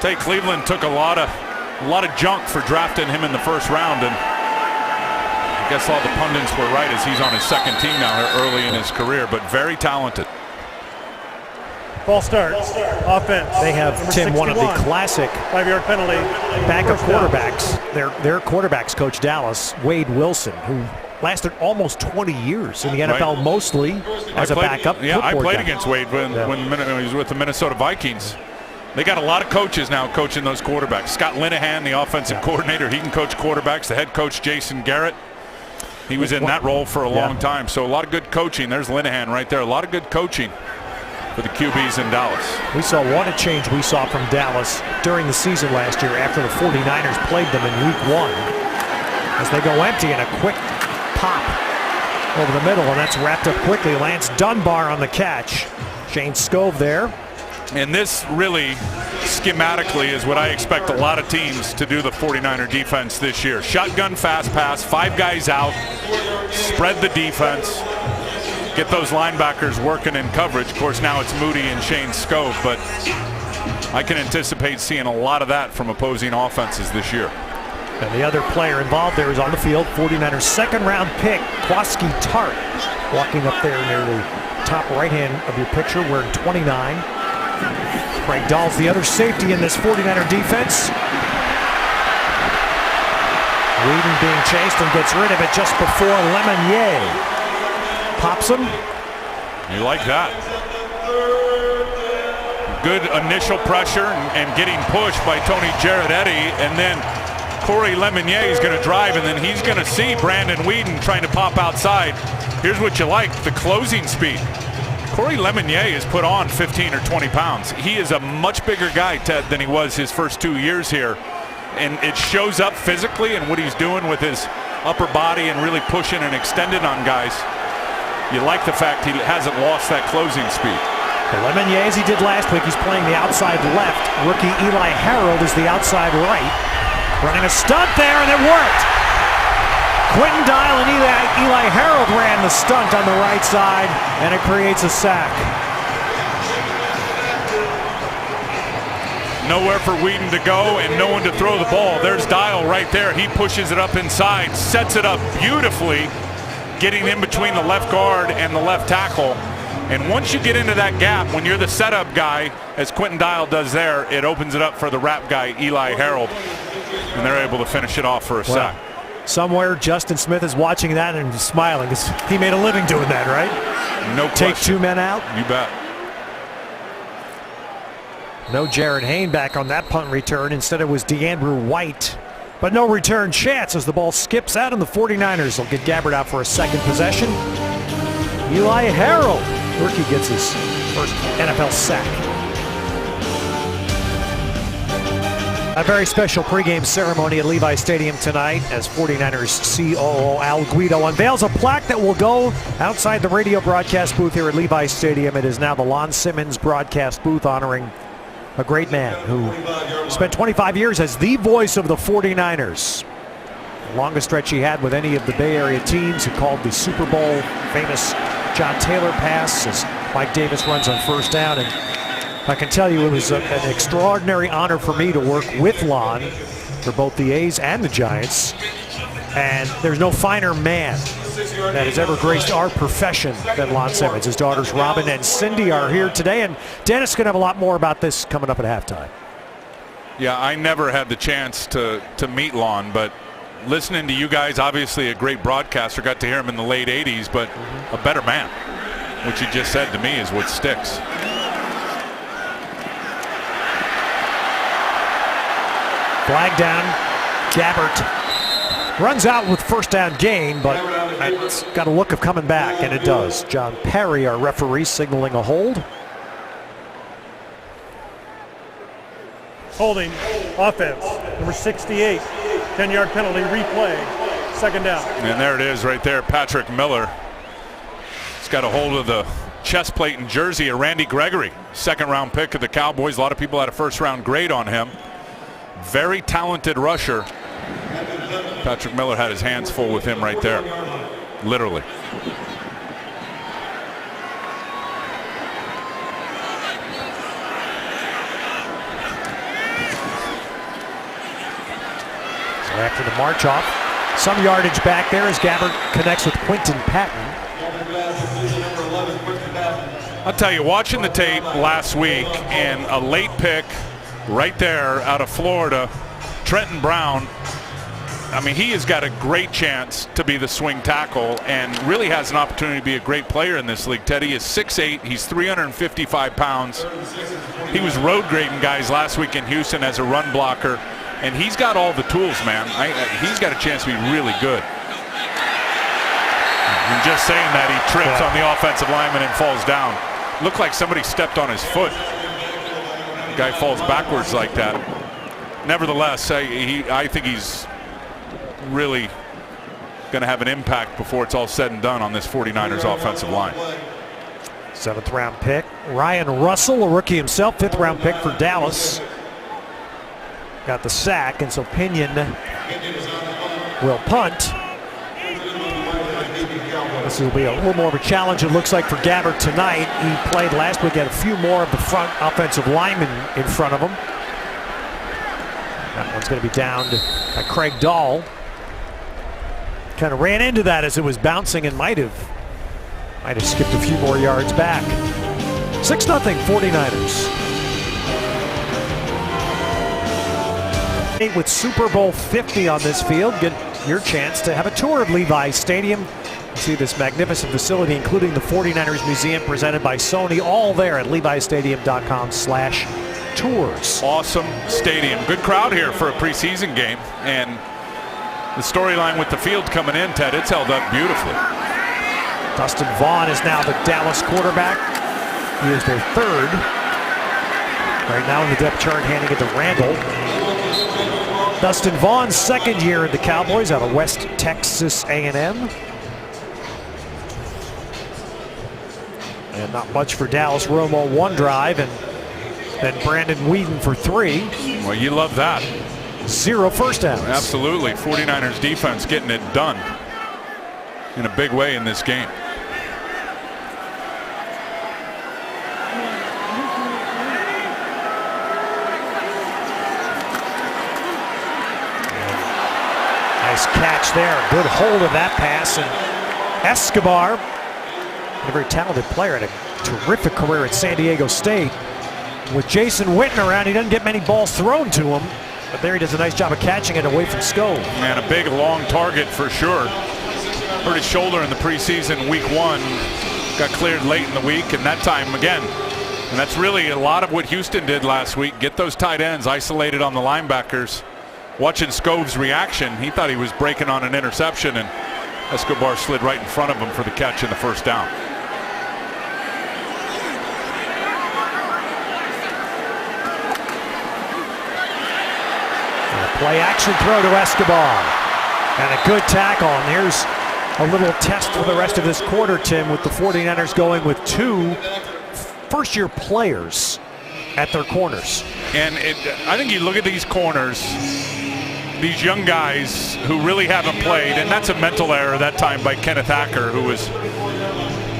Tate Cleveland took a lot of junk for drafting him in the first round, and I guess all the pundits were right as he's on his second team now here early in his career, but very talented. False start. Offense. They have, Tim, 61. one of the classic 5-yard penalty. backup quarterbacks. Their quarterbacks coach Dallas, Wade Wilson, who lasted almost 20 years in the NFL, right, mostly as a backup. Yeah, I played guy against Wade when he was with the Minnesota Vikings. They got a lot of coaches now coaching those quarterbacks. Scott Linehan, the offensive coordinator, he can coach quarterbacks. The head coach, Jason Garrett, he was in that role for a long time. So a lot of good coaching. There's Linehan right there. A lot of good coaching for the QBs in Dallas. We saw what a change we saw from Dallas during the season last year after the 49ers played them in week 1. As they go empty and a quick pop over the middle, and that's wrapped up quickly. Lance Dunbar on the catch. Shane Scove there. And this really, schematically, is what I expect a lot of teams to do the 49er defense this year. Shotgun fast pass, 5 guys out, spread the defense, get those linebackers working in coverage. Of course, now it's Moody and Shane Scove, but I can anticipate seeing a lot of that from opposing offenses this year. And the other player involved there is on the field, 49ers second-round pick, Kwaski Tart, walking up there near the top right-hand of your picture, wearing 29. Craig Dahl's the other safety in this 49er defense. Whedon being chased and gets rid of it just before Lemonnier pops him. You like that. Good initial pressure and getting pushed by Tony Giardetti, and then Corey Lemonnier is going to drive, and then he's going to see Brandon Whedon trying to pop outside. Here's what you like, the closing speed. Corey Lemonnier has put on 15 or 20 pounds. He is a much bigger guy, Ted, than he was his first 2 years here. And it shows up physically and what he's doing with his upper body and really pushing and extending on guys. You like the fact he hasn't lost that closing speed. Lemonnier, as he did last week, he's playing the outside left. Rookie Eli Harold is the outside right. Running a stunt there, and it worked. Quentin Dial and Eli Harold ran the stunt on the right side, and it creates a sack. Nowhere for Whedon to go and no one to throw the ball. There's Dial right there. He pushes it up inside, sets it up beautifully, getting in between the left guard and the left tackle. And once you get into that gap, when you're the setup guy, as Quentin Dial does there, it opens it up for the wrap guy, Eli Harold. And they're able to finish it off for a sack. Somewhere Justin Smith is watching that and smiling because he made a living doing that, right? No question. Take two men out. You bet. No Jared Hayne back on that punt return. Instead it was DeAndrew White. But no return chance as the ball skips out, and the 49ers will get Gabbert out for a second possession. Eli Harold, rookie, gets his first NFL sack. A very special pregame ceremony at Levi Stadium tonight as 49ers COO Al Guido unveils a plaque that will go outside the radio broadcast booth here at Levi Stadium. It is now the Lon Simmons broadcast booth, honoring a great man who spent 25 years as the voice of the 49ers. The longest stretch he had with any of the Bay Area teams. He called the Super Bowl famous John Taylor pass as Mike Davis runs on first down. And I can tell you it was an extraordinary honor for me to work with Lon for both the A's and the Giants. And there's no finer man that has ever graced our profession than Lon Simmons. His daughters Robin and Cindy are here today, and Dennis can have a lot more about this coming up at halftime. Yeah, I never had the chance to meet Lon, but listening to you guys, obviously a great broadcaster, got to hear him in the late 80s, but a better man, which he just said to me is what sticks. Flag down. Gabbert runs out with first down gain, but it's got a look of coming back, and it does. John Perry, our referee, signaling a hold. Holding, offense, number 68, 10-yard penalty, replay, second down. And there it is right there, Patrick Miller. He's got a hold of the chest plate and jersey of Randy Gregory, second-round pick of the Cowboys. A lot of people had a first-round grade on him. Very talented rusher. Patrick Miller had his hands full with him right there, literally. So after the march off, some yardage back there as Gabbert connects with Quinton Patton. I'll tell you, watching the tape last week and a late pick right there out of Florida, Trenton Brown, I mean, he has got a great chance to be the swing tackle and really has an opportunity to be a great player in this league. Teddy is 6'8", he's 355 pounds. He was road grading guys last week in Houston as a run blocker, and he's got all the tools, man. He's got a chance to be really good. And just saying that, he trips on the offensive lineman and falls down. Looked like somebody stepped on his foot. The guy falls backwards like that. Nevertheless, I think he's really going to have an impact before it's all said and done on this 49ers offensive line. 7th-round pick, Ryan Russell, a rookie himself, 5th-round pick for Dallas. Got the sack, and so Pinion will punt. This will be a little more of a challenge, it looks like, for Gabbert tonight. He played last week, had a few more of the front offensive linemen in front of him. That one's going to be downed by Craig Dahl. Kind of ran into that as it was bouncing and might have skipped a few more yards back. 6-0 49ers. With Super Bowl 50 on this field, get your chance to have a tour of Levi Stadium. See this magnificent facility, including the 49ers Museum presented by Sony, all there at levistadium.com/tours. Awesome stadium. Good crowd here for a preseason game. And the storyline with the field coming in, Ted, it's held up beautifully. Dustin Vaughn is now the Dallas quarterback. He is their third. Right now in the depth chart, handing it to Randall. Dustin Vaughn's second year at the Cowboys out of West Texas A&M. And not much for Dallas. Romo one drive, and then Brandon Whedon for 3. Well, you love that. 0 first downs. Absolutely. 49ers defense getting it done in a big way in this game. Nice catch there. Good hold of that pass. And Escobar, a very talented player, had a terrific career at San Diego State. With Jason Witten around, he doesn't get many balls thrown to him. But there he does a nice job of catching it away from Scove. And a big, long target for sure. Hurt his shoulder in the preseason week 1. Got cleared late in the week, and that time again. And that's really a lot of what Houston did last week. Get those tight ends isolated on the linebackers. Watching Scove's reaction, he thought he was breaking on an interception, and Escobar slid right in front of him for the catch in the first down. And a play action throw to Escobar. And a good tackle. And here's a little test for the rest of this quarter, Tim, with the 49ers going with 2 first-year players at their corners. And I think you look at these corners, these young guys who really haven't played, and that's a mental error that time by Kenneth Acker, who was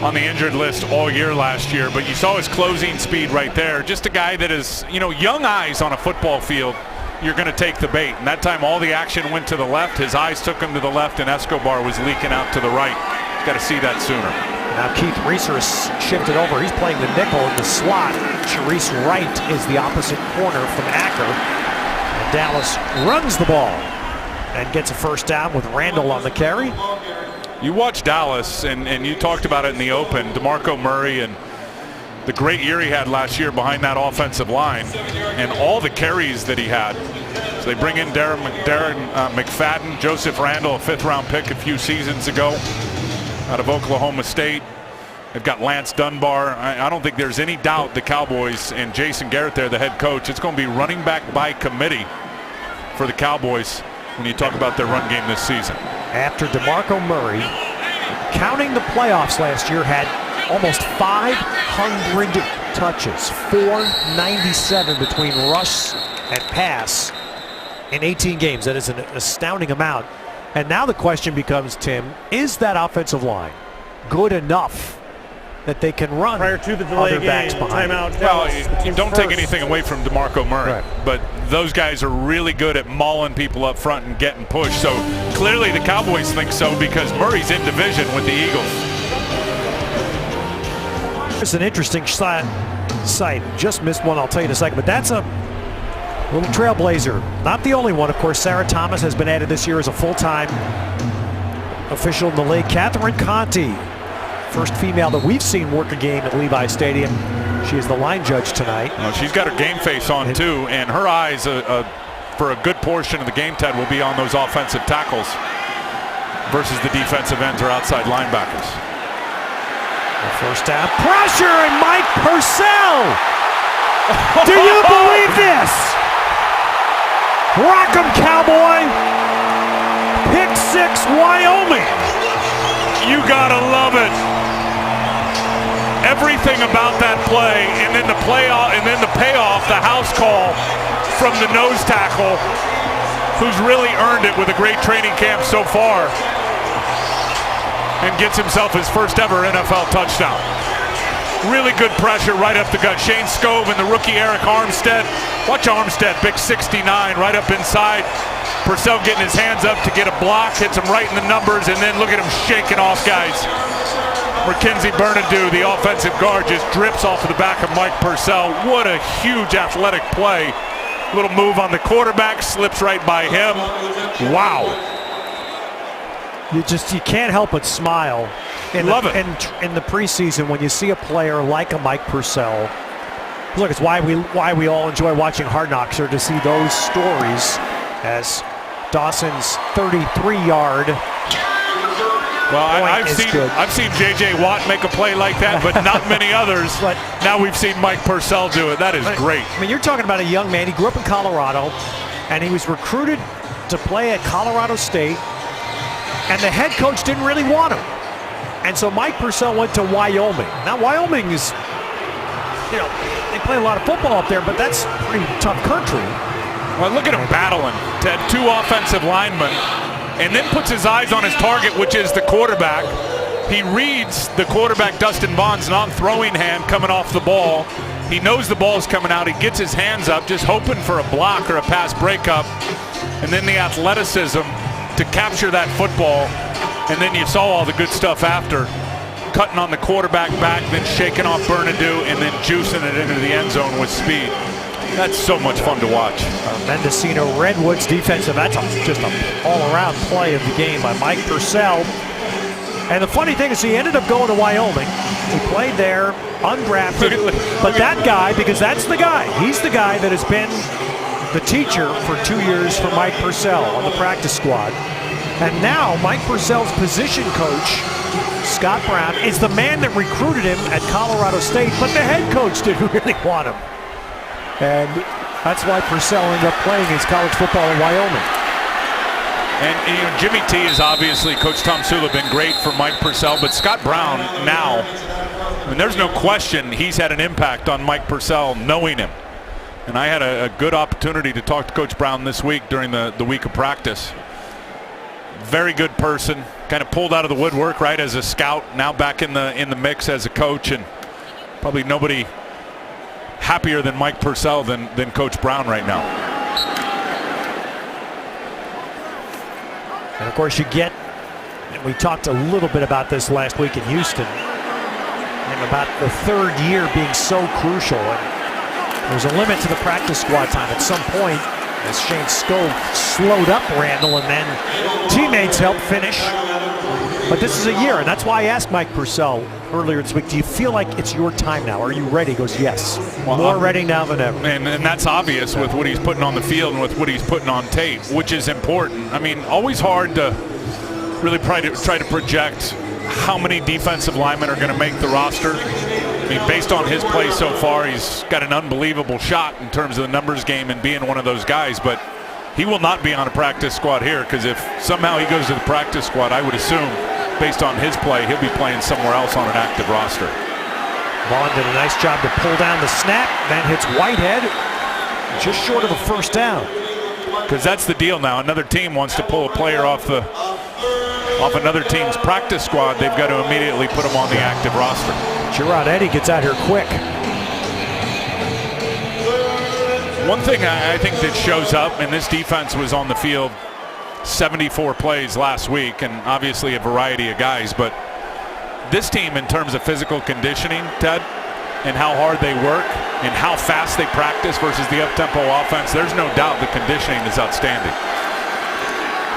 on the injured list all year last year. But you saw his closing speed right there. Just a guy that is, you know, young eyes on a football field, you're going to take the bait. And that time all the action went to the left. His eyes took him to the left, and Escobar was leaking out to the right. Got to see that sooner. Now Keith Reeser has shifted over. He's playing the nickel in the slot. Sharice Wright is the opposite corner from Acker. And Dallas runs the ball and gets a first down with Randall on the carry. You watch Dallas, and you talked about it in the open, DeMarco Murray and the great year he had last year behind that offensive line and all the carries that he had. So they bring in Darren McFadden, Joseph Randall, a 5th-round pick a few seasons ago out of Oklahoma State. They've got Lance Dunbar. I don't think there's any doubt the Cowboys and Jason Garrett there, the head coach, it's going to be running back by committee for the Cowboys when you talk about their run game this season. After DeMarco Murray, counting the playoffs last year, had almost 500 touches, 497 between rush and pass in 18 games. That is an astounding amount. And now the question becomes, Tim, is that offensive line good enough that they can run prior to the delay other backs game, behind? timeout. Well, you don't take anything away from DeMarco Murray, right, but those guys are really good at mauling people up front and getting pushed. So clearly the Cowboys think so because Murray's in division with the Eagles. It's an interesting sight. Just missed one, I'll tell you in a second, but that's a little trailblazer. Not the only one, of course. Sarah Thomas has been added this year as a full-time official in the league. Catherine Conti, first female that we've seen work a game at Levi Stadium. She is the line judge tonight. Well, she's got her game face on too, and her eyes for a good portion of the game, Ted, will be on those offensive tackles versus the defensive ends or outside linebackers. The first down, pressure, and Mike Purcell! Do you believe this? Rock 'em, Cowboy! Pick 6, Wyoming! You gotta love it. Everything about that play, and then the payoff, the house call from the nose tackle, who's really earned it with a great training camp so far. and gets himself his first ever NFL touchdown. Really good pressure right up the gut. Shane Scove and the rookie Eric Armstead. Watch Armstead, big 69, right up inside. Purcell getting his hands up to get a block, hits him right in the numbers, and then look at him shaking off guys. Mackenzie Bernadou, the offensive guard, just drips off of the back of Mike Purcell. What a huge athletic play. Little move on the quarterback, slips right by him. Wow. You can't help but smile. Love it. In the preseason, when you see a player like a Mike Purcell, look, it's why we all enjoy watching Hard Knocks, or to see those stories, as Dawson's 33-yard. Well, I've seen J.J. Watt make a play like that, but not many others. But now we've seen Mike Purcell do it. That is great. I mean, you're talking about a young man. He grew up in Colorado, and he was recruited to play at Colorado State, and the head coach didn't really want him. And so Mike Purcell went to Wyoming. Now, Wyoming is, they play a lot of football up there, but that's pretty tough country. Well, look at him battling. Ted, 2 offensive linemen, and then puts his eyes on his target, which is the quarterback. He reads the quarterback, Dustin Vaughn's non-throwing hand coming off the ball. He knows the ball's coming out. He gets his hands up, just hoping for a block or a pass breakup. And then the athleticism to capture that football. And then you saw all the good stuff after. Cutting on the quarterback back, then shaking off Bernadou, and then juicing it into the end zone with speed. That's so much fun to watch. Mendocino Redwoods defensive. That's just an all-around play of the game by Mike Purcell. And the funny thing is he ended up going to Wyoming. He played there, undrafted. But that guy, because that's the guy. He's the guy that has been the teacher for 2 years for Mike Purcell on the practice squad. And now Mike Purcell's position coach, Scott Brown, is the man that recruited him at Colorado State, but the head coach didn't really want him. And that's why Purcell ended up playing his college football in Wyoming. And Jimmy T is obviously, Coach Tom Sula, been great for Mike Purcell, but Scott Brown now, and there's no question he's had an impact on Mike Purcell knowing him. And I had a good opportunity to talk to Coach Brown this week during the week of practice. Very good person, kind of pulled out of the woodwork, right, as a scout, now back in the mix as a coach, and probably nobody happier than Mike Purcell than Coach Brown right now. And of course you get, and we talked a little bit about this last week in Houston, and about the third year being so crucial. And there's a limit to the practice squad time at some point, as Shane Scove slowed up Randall, and then teammates helped finish. But this is a year, and that's why I asked Mike Purcell earlier this week, do you feel like it's your time now? Are you ready? He goes, yes. Well, more ready now than ever. And that's obvious with what he's putting on the field and with what he's putting on tape, which is important. I mean, always hard to really try to project how many defensive linemen are going to make the roster. I mean, based on his play so far, he's got an unbelievable shot in terms of the numbers game and being one of those guys, but he will not be on a practice squad here, because if somehow he goes to the practice squad, I would assume, based on his play, he'll be playing somewhere else on an active roster. Vaughn did a nice job to pull down the snap, then hits Whitehead just short of a first down. Because that's the deal now. Another team wants to pull a player off another team's practice squad, they've got to immediately put him on the active roster. Gerard Eddy gets out here quick. One thing I think that shows up, and this defense was on the field 74 plays last week, and obviously a variety of guys, but this team, in terms of physical conditioning, Ted, and how hard they work and how fast they practice versus the up-tempo offense, there's no doubt the conditioning is outstanding.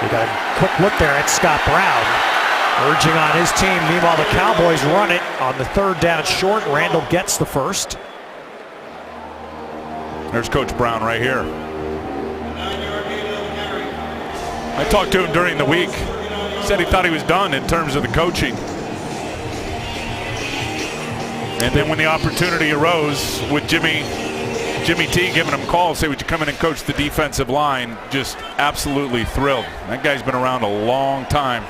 We got a quick look there at Scott Brown, urging on his team. Meanwhile, the Cowboys run it on the third down short. Randall gets the first. There's Coach Brown right here. I talked to him during the week. Said he thought he was done in terms of the coaching. And then when the opportunity arose with Jimmy T giving him calls, say, would you come in and coach the defensive line, just absolutely thrilled. That guy's been around a long time.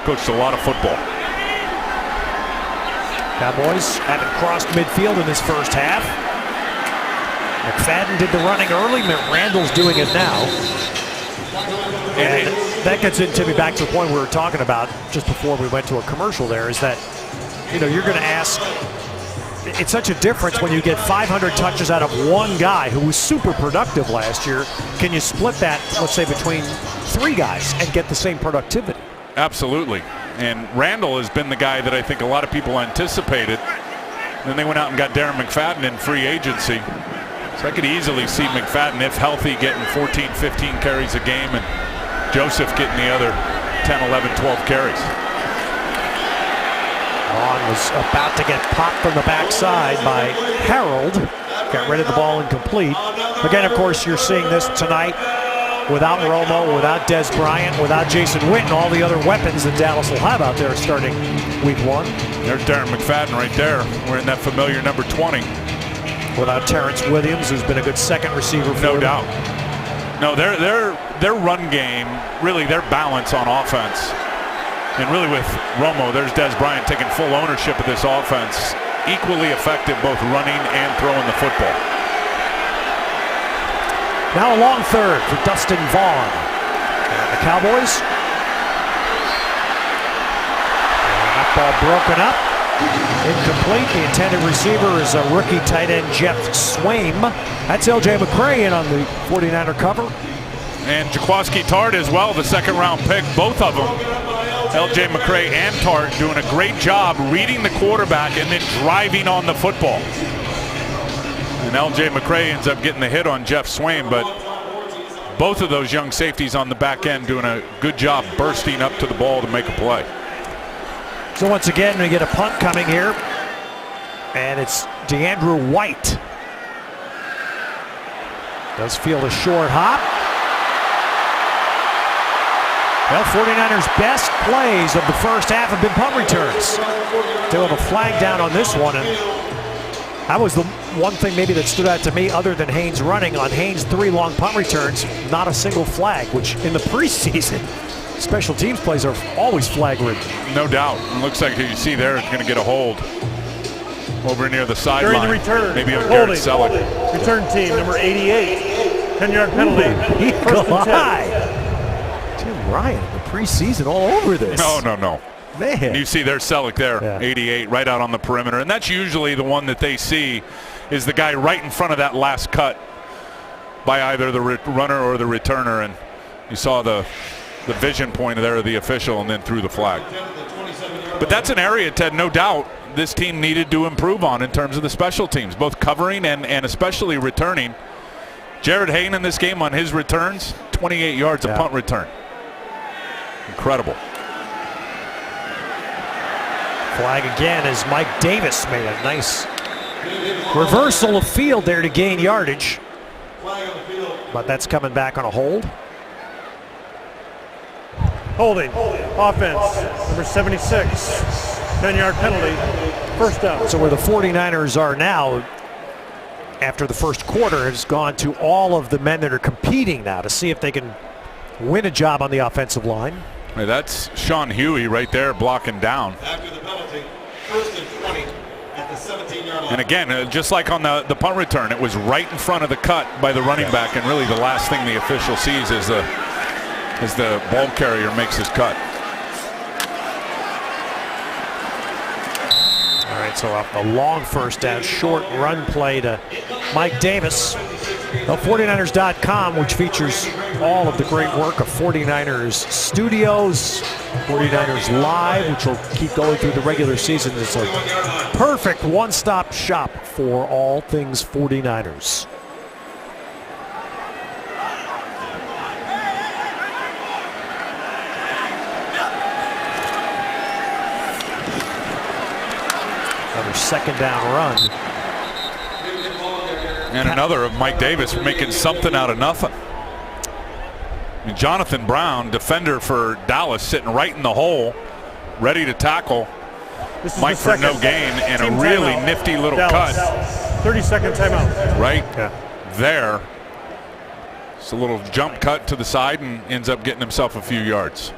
Coached a lot of football. Cowboys haven't crossed midfield in this first half. McFadden did the running early. Randall's doing it now. And that gets into me back to the point we were talking about just before we went to a commercial there, is that, you're going to ask, it's such a difference when you get 500 touches out of one guy who was super productive last year. Can you split that, let's say, between 3 guys and get the same productivity? Absolutely. And Randall has been the guy that I think a lot of people anticipated. Then they went out and got Darren McFadden in free agency. So I could easily see McFadden, if healthy, getting 14, 15 carries a game, and Joseph getting the other 10, 11, 12 carries. Vaughn was about to get popped from the backside by Harold. Got rid of the ball incomplete. Again, of course, you're seeing this tonight without Romo, without Des Bryant, without Jason Witten, all the other weapons that Dallas will have out there starting week 1. There's Darren McFadden right there, wearing that familiar number 20. Without Terrence Williams, who's been a good second receiver for No them. doubt. No, their run game, really their balance on offense. And really with Romo, there's Des Bryant taking full ownership of this offense. Equally effective both running and throwing the football. Now a long third for Dustin Vaughn. And the Cowboys. And that ball broken up. Incomplete. The intended receiver is a rookie tight end, Jeff Swaim. That's L.J. McCray in on the 49er cover. And Jaquaski Tart as well, the second-round pick, both of them. L.J. McCray and Tart doing a great job reading the quarterback and then driving on the football. And L.J. McCray ends up getting the hit on Jeff Swaim, but both of those young safeties on the back end doing a good job bursting up to the ball to make a play. So once again, we get a punt coming here, and it's DeAndrew White. Does field a short hop. Well, 49ers' best plays of the first half have been punt returns. They'll have a flag down on this one, and that was the one thing maybe that stood out to me other than Haynes running. On Haynes' 3 long punt returns, not a single flag, which in the preseason, special teams plays are always flag ridden. No doubt. It looks like you see there, it's going to get a hold over near the sideline. During the return, maybe a Garrett Selleck. Return team, number 88, 10-yard penalty. He collide. Tim Ryan in the preseason all over this. No. Man. You see there's Selleck there, Yeah. 88, right out on the perimeter. And that's usually the one that they see is the guy right in front of that last cut by either the runner or the returner. And you saw the vision point there of the official and then threw the flag. But that's an area, Ted, no doubt, this team needed to improve on in terms of the special teams, both covering and especially returning. Jared Hayne in this game on his returns, 28 yards a punt return. Incredible. Flag again as Mike Davis made a nice reversal of field there to gain yardage. But that's coming back on a hold. Holding. Offense, number 76. 10-yard penalty. First down. So where the 49ers are now, after the first quarter, has gone to all of the men that are competing now to see if they can win a job on the offensive line. Hey, that's Sean Huey right there blocking down. After the penalty, 1st and 20 at the 17-yard line. And again, just like on the punt return, it was right in front of the cut by the running back, and really the last thing the official sees is the ball carrier makes his cut. All right, so off the long first down, short run play to Mike Davis. Well, 49ers.com, which features all of the great work of 49ers Studios, 49ers Live, which will keep going through the regular season. It's a perfect one-stop shop for all things 49ers. Another second down run. And another of Mike Davis making something out of nothing. I mean, Jonathan Brown, defender for Dallas, sitting right in the hole, ready to tackle Mike for no gain, and a really nifty little cut. 30-second timeout. Right there. It's a little jump cut to the side and ends up getting himself a few yards.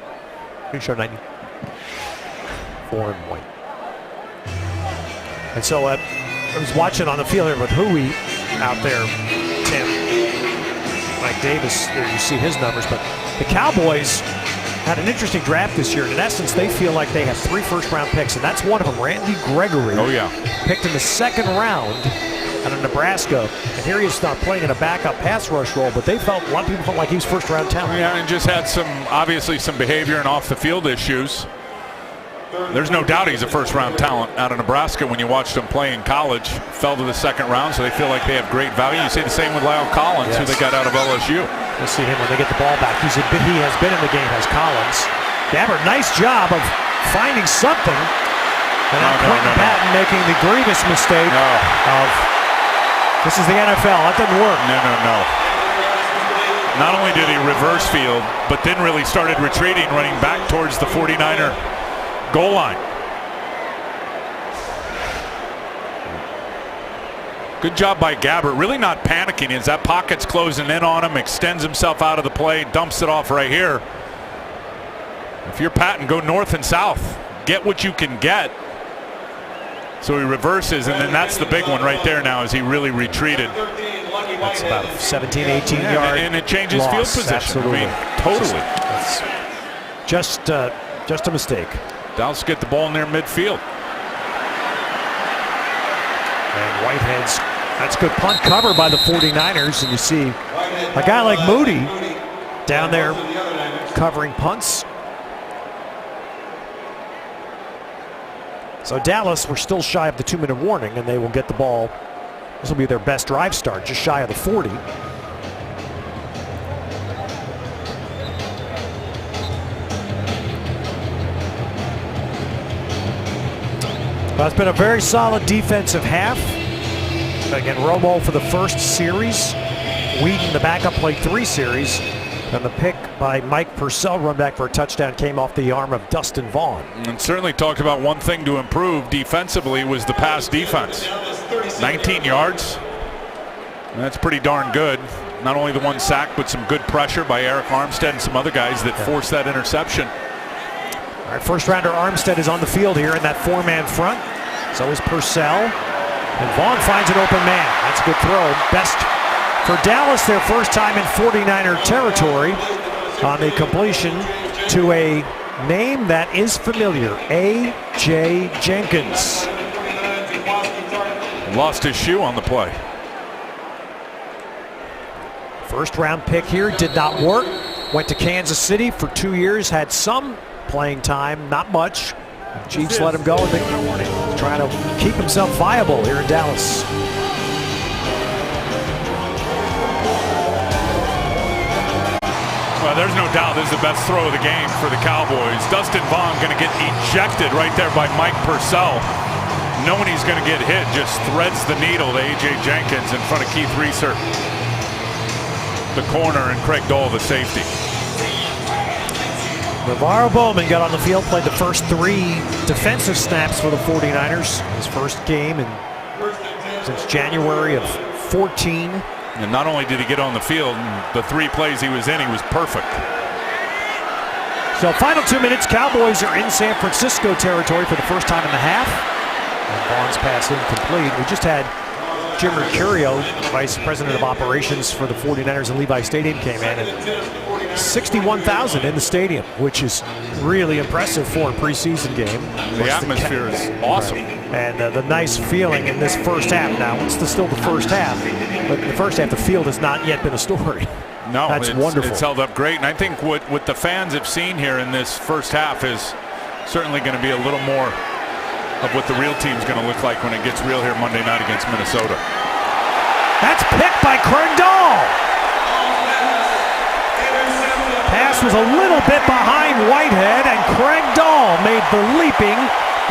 Pretty sure 90. 4 and 1. And so I was watching on the field here with Huey out there, Tim. Mike Davis, there you see his numbers, but the Cowboys had an interesting draft this year. In essence, they feel like they have 3 first-round picks, and that's one of them. Randy Gregory, picked in the 2nd round out of Nebraska, and here he is not playing in a backup pass rush role, but a lot of people felt like he was first-round talent. Yeah, and just had obviously some behavior and off-the-field issues. There's no doubt he's a first-round talent out of Nebraska. When you watched him play in college, fell to the 2nd round, so they feel like they have great value. You say the same with Lyle Collins, who they got out of LSU. We'll see him when they get the ball back. He has been in the game as Collins. Gabbert, nice job of finding something. And now Quentin Patton making the grievous mistake of, this is the NFL, that doesn't work. No. Not only did he reverse field, but then really started retreating, running back towards the 49er goal line. Good job by Gabbert, really not panicking as that pocket's closing in on him, extends himself out of the play, dumps it off right here. If you're Patton, go north and south. Get what you can get. So he reverses, and then that's the big one right there now as he really retreated. That's about a 17, 18 yard and it changes loss. field position. Absolutely. I mean, totally. Just a mistake. Dallas get the ball near midfield. And Whitehead's, that's good punt cover by the 49ers. And you see a guy like Moody down there covering punts. So Dallas, we're still shy of the 2-minute warning, and they will get the ball. This will be their best drive start, just shy of the 40. Well, it's been a very solid defensive half. Again, Romo for the first series. Whedon, the backup, played 3 series. And the pick by Mike Purcell, run back for a touchdown, came off the arm of Dustin Vaughn. And certainly talked about one thing to improve defensively was the pass defense. 19 yards. And that's pretty darn good. Not only the 1 sack, but some good pressure by Eric Armstead and some other guys that forced that interception. All right, first rounder Armstead is on the field here in that 4-man front. So is Purcell. And Vaughn finds an open man. That's a good throw. Best for Dallas, their first time in 49er territory on the completion to a name that is familiar, A.J. Jenkins. Lost his shoe on the play. First round pick here, did not work. Went to Kansas City for 2 years, had some playing time, not much. Chiefs let him go, and he's trying to keep himself viable here in Dallas. Well, there's no doubt this is the best throw of the game for the Cowboys. Dustin Vaughn going to get ejected right there by Mike Purcell. Knowing he's going to get hit, just threads the needle to A.J. Jenkins in front of Keith Reeser, the corner, and Craig Dole, the safety. Navarro Bowman got on the field, played the first 3 defensive snaps for the 49ers. His first game since January of 14. And not only did he get on the field, the 3 plays he was in, he was perfect. So final 2 minutes, Cowboys are in San Francisco territory for the first time in the half. And Vaughn's pass incomplete. We just had Jim Mercurio, Vice President of Operations for the 49ers in Levi Stadium, came in, and 61,000 in the stadium, which is really impressive for a preseason game. The atmosphere is awesome. And the nice feeling in this first half. Now, it's still the first half, but in the first half, the field has not yet been a story. No, that's wonderful. It's held up great, and I think what the fans have seen here in this first half is certainly going to be a little more of what the real team's going to look like when it gets real here Monday night against Minnesota. That's picked by Craig Dole. Pass was a little bit behind Whitehead, and Craig Dole made the leaping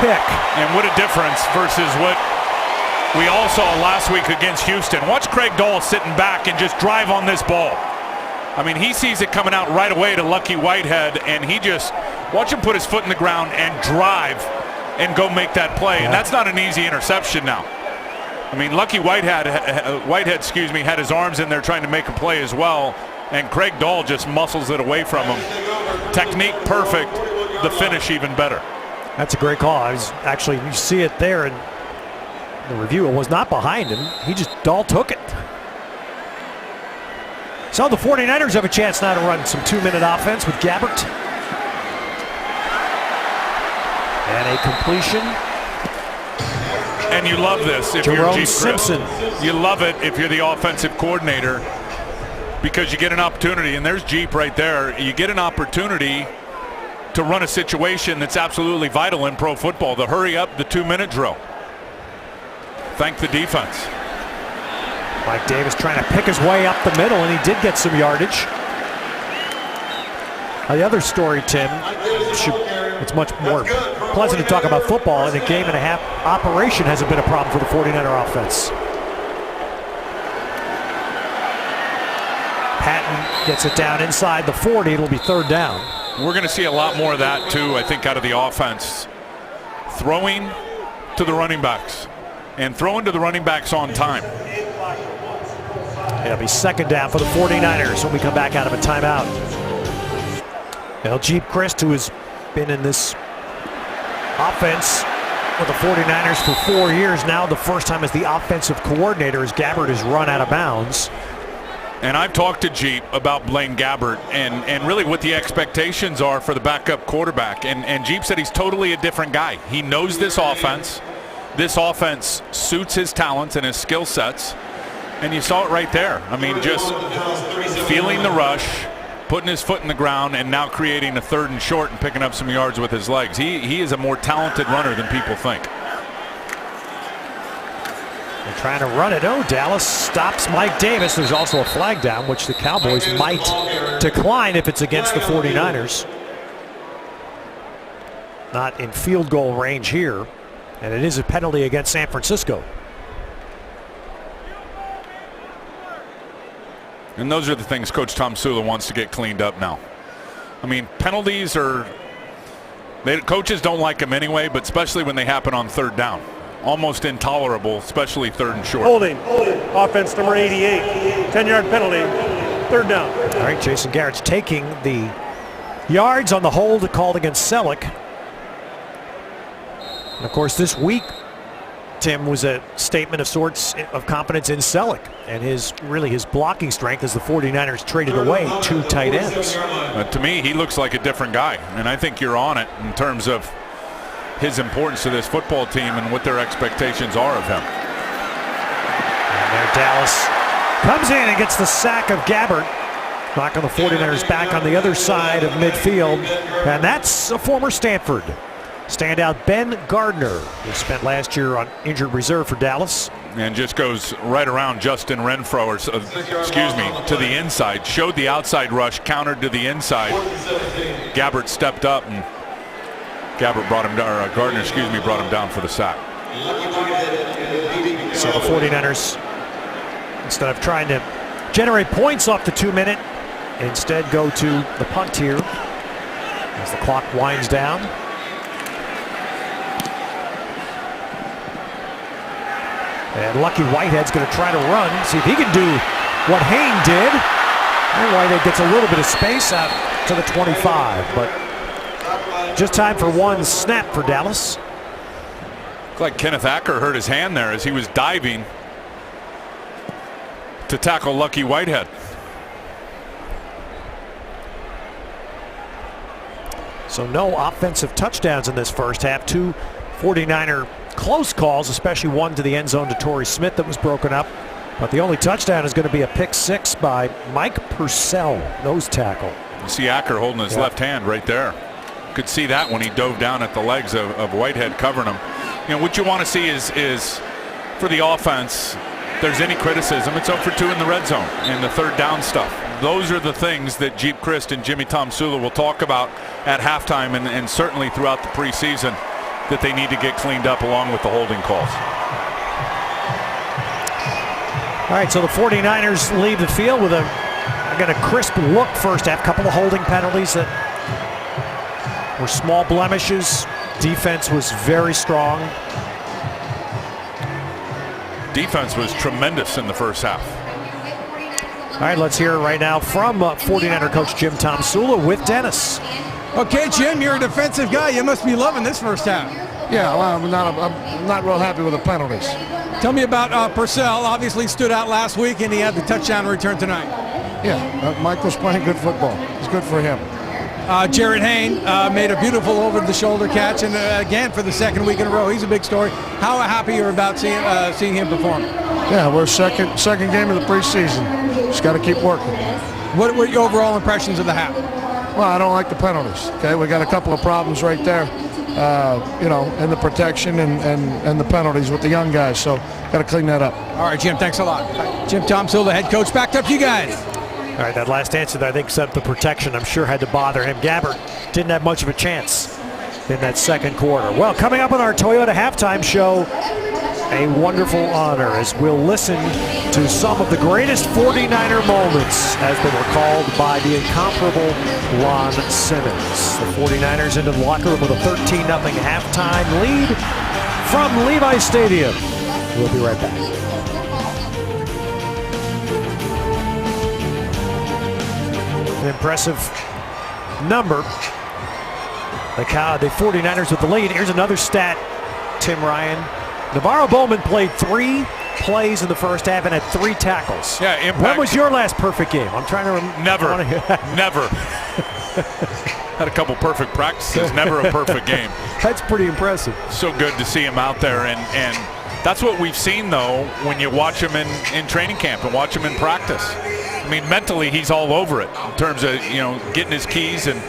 pick. And what a difference versus what we all saw last week against Houston. Watch Craig Dole sitting back and just drive on this ball. I mean, he sees it coming out right away to Lucky Whitehead, and he just, watch him put his foot in the ground and drive and go make that play. And that's not an easy interception now. I mean, Lucky Whitehead, had his arms in there trying to make a play as well, and Craig Dole just muscles it away from him. Technique perfect, the finish even better. That's a great call. You see it there in the review. It was not behind him. Dole took it. So the 49ers have a chance now to run some 2-minute offense with Gabbert. And a completion. And you love this if Jerome you're Jeep Simpson. Chris. You love it if you're the offensive coordinator because you get an opportunity, and there's Jeep right there. You get an opportunity to run a situation that's absolutely vital in pro football, the hurry up, the 2-minute drill. Thank the defense. Mike Davis trying to pick his way up the middle, and he did get some yardage. The other story, Tim, it's much more pleasant to talk about football. In a game and a half, operation hasn't been a problem for the 49er offense. Patton gets it down inside the 40. It'll be 3rd down. We're going to see a lot more of that, too, I think, out of the offense. Throwing to the running backs and throwing to the running backs on time. It'll be 2nd down for the 49ers when we come back out of a timeout. Jeep Christ, who has been in this offense with the 49ers for 4 years now, the first time as the offensive coordinator as Gabbert has run out of bounds. And I've talked to Jeep about Blaine Gabbert and really what the expectations are for the backup quarterback. And Jeep said he's totally a different guy. He knows this offense. This offense suits his talents and his skill sets. And you saw it right there. I mean, just feeling the rush, putting his foot in the ground, and now creating a 3rd and short and picking up some yards with his legs. He is a more talented runner than people think. They're trying to run it. Oh, Dallas stops Mike Davis. There's also a flag down, which the Cowboys might decline if it's against the 49ers. Not in field goal range here. And it is a penalty against San Francisco. And those are the things Coach Tom Sula wants to get cleaned up now. I mean, penalties are, coaches don't like them anyway, but especially when they happen on 3rd down. Almost intolerable, especially 3rd and short. Holding. Offense number 88. 10-yard penalty. 3rd down. All right, Jason Garrett's taking the yards on the hold called against Selleck. And of course, this week, Tim, was a statement of sorts of confidence in Selleck and his blocking strength as the 49ers traded away 2 tight ends. To me, he looks like a different guy, and I think you're on it in terms of his importance to this football team and what their expectations are of him. And there Dallas comes in and gets the sack of Gabbert, knocking the 49ers back on the other side of midfield, and that's a former Stanford standout, Ben Gardner, who spent last year on injured reserve for Dallas. And just goes right around Justin Renfro, to the inside. Showed the outside rush, countered to the inside. Gabbert stepped up, and Gardner, brought him down for the sack. So the 49ers, instead of trying to generate points off the 2-minute, instead go to the punt here as the clock winds down. And Lucky Whitehead's going to try to run, see if he can do what Hayne did. And Whitehead gets a little bit of space out to the 25, but just time for one snap for Dallas. Looked like Kenneth Acker hurt his hand there as he was diving to tackle Lucky Whitehead. So no offensive touchdowns in this first half. 2 49er close calls, especially one to the end zone to Torrey Smith that was broken up. But the only touchdown is going to be a pick 6 by Mike Purcell, nose tackle. You see Acker holding his left hand right there. Could see that when he dove down at the legs of Whitehead covering him. You know, what you want to see is for the offense, if there's any criticism, it's 0 for 2 in the red zone and the 3rd down stuff. Those are the things that Jeep Christ and Jimmy Tom Sula will talk about at halftime and certainly throughout the preseason, that they need to get cleaned up along with the holding calls. All right, so the 49ers leave the field with a crisp look first half. Couple of holding penalties that were small blemishes. Defense was very strong. Defense was tremendous in the first half. All right, let's hear it right now from 49er coach Jim Tom Sula with Dennis. Okay, Jim, you're a defensive guy. You must be loving this first half. Yeah, well, I'm not real happy with the penalties. Tell me about Purcell. Obviously stood out last week, and he had the touchdown return tonight. Yeah, Michael's playing good football. It's good for him. Jared Hayne made a beautiful over-the-shoulder catch, and again for the second week in a row, he's a big story. How happy you're about seeing him perform? Yeah, we're second game of the preseason. Just got to keep working. What were your overall impressions of the half? Well, I don't like the penalties. Okay, we got a couple of problems right there. In the protection and the penalties with the young guys. So got to clean that up. All right, Jim, thanks a lot. Jim Tomsula, the head coach, back up to you guys. All right, that last answer that I think set up the protection, I'm sure had to bother him. Gabbert didn't have much of a chance in that second quarter. Well, coming up on our Toyota halftime show, a wonderful honor as we'll listen to some of the greatest 49er moments as they were called by the incomparable Ron Simmons. The 49ers into the locker room with a 13-0 halftime lead from Levi Stadium. We'll be right back. An impressive number. The 49ers with the lead. Here's another stat, Tim Ryan. Navarro Bowman played 3 plays in the first half and had 3 tackles. Yeah, impact. When was your last perfect game? I'm trying to remember. Never. Had a couple perfect practices, never a perfect game. That's pretty impressive. So good to see him out there, and that's what we've seen, though, when you watch him in training camp and watch him in practice. I mean, mentally, he's all over it in terms of, getting his keys and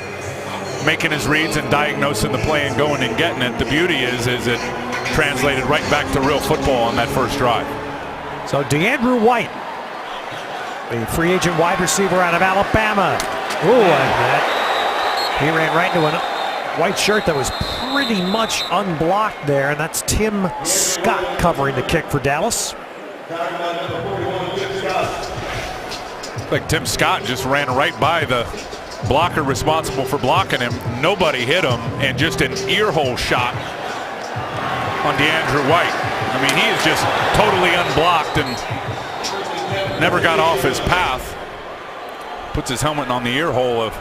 making his reads and diagnosing the play and going and getting it. The beauty is it translated right back to real football on that first drive. So DeAndrew White, the free agent wide receiver out of Alabama. Ooh, like that. He ran right into a white shirt that was pretty much unblocked there, and that's Tim Scott covering the kick for Dallas. Like Tim Scott just ran right by the blocker responsible for blocking him. Nobody hit him, and just an earhole shot on DeAndrew White. I mean, he is just totally unblocked and never got off his path. Puts his helmet on the earhole of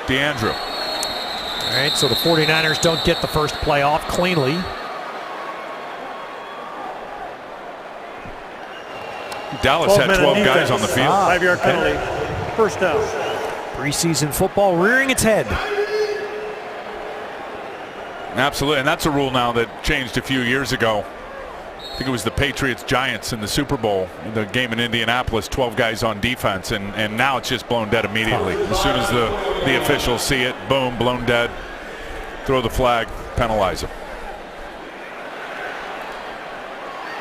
DeAndrew. All right, so the 49ers don't get the first play off cleanly. Dallas had 12 guys on the field. 5-yard penalty. First down. Preseason football rearing its head. Absolutely, and that's a rule now that changed a few years ago. I think it was the Patriots-Giants in the Super Bowl, the game in Indianapolis, 12 guys on defense, and now it's just blown dead immediately. As soon as the officials see it, boom, blown dead, throw the flag, penalize them.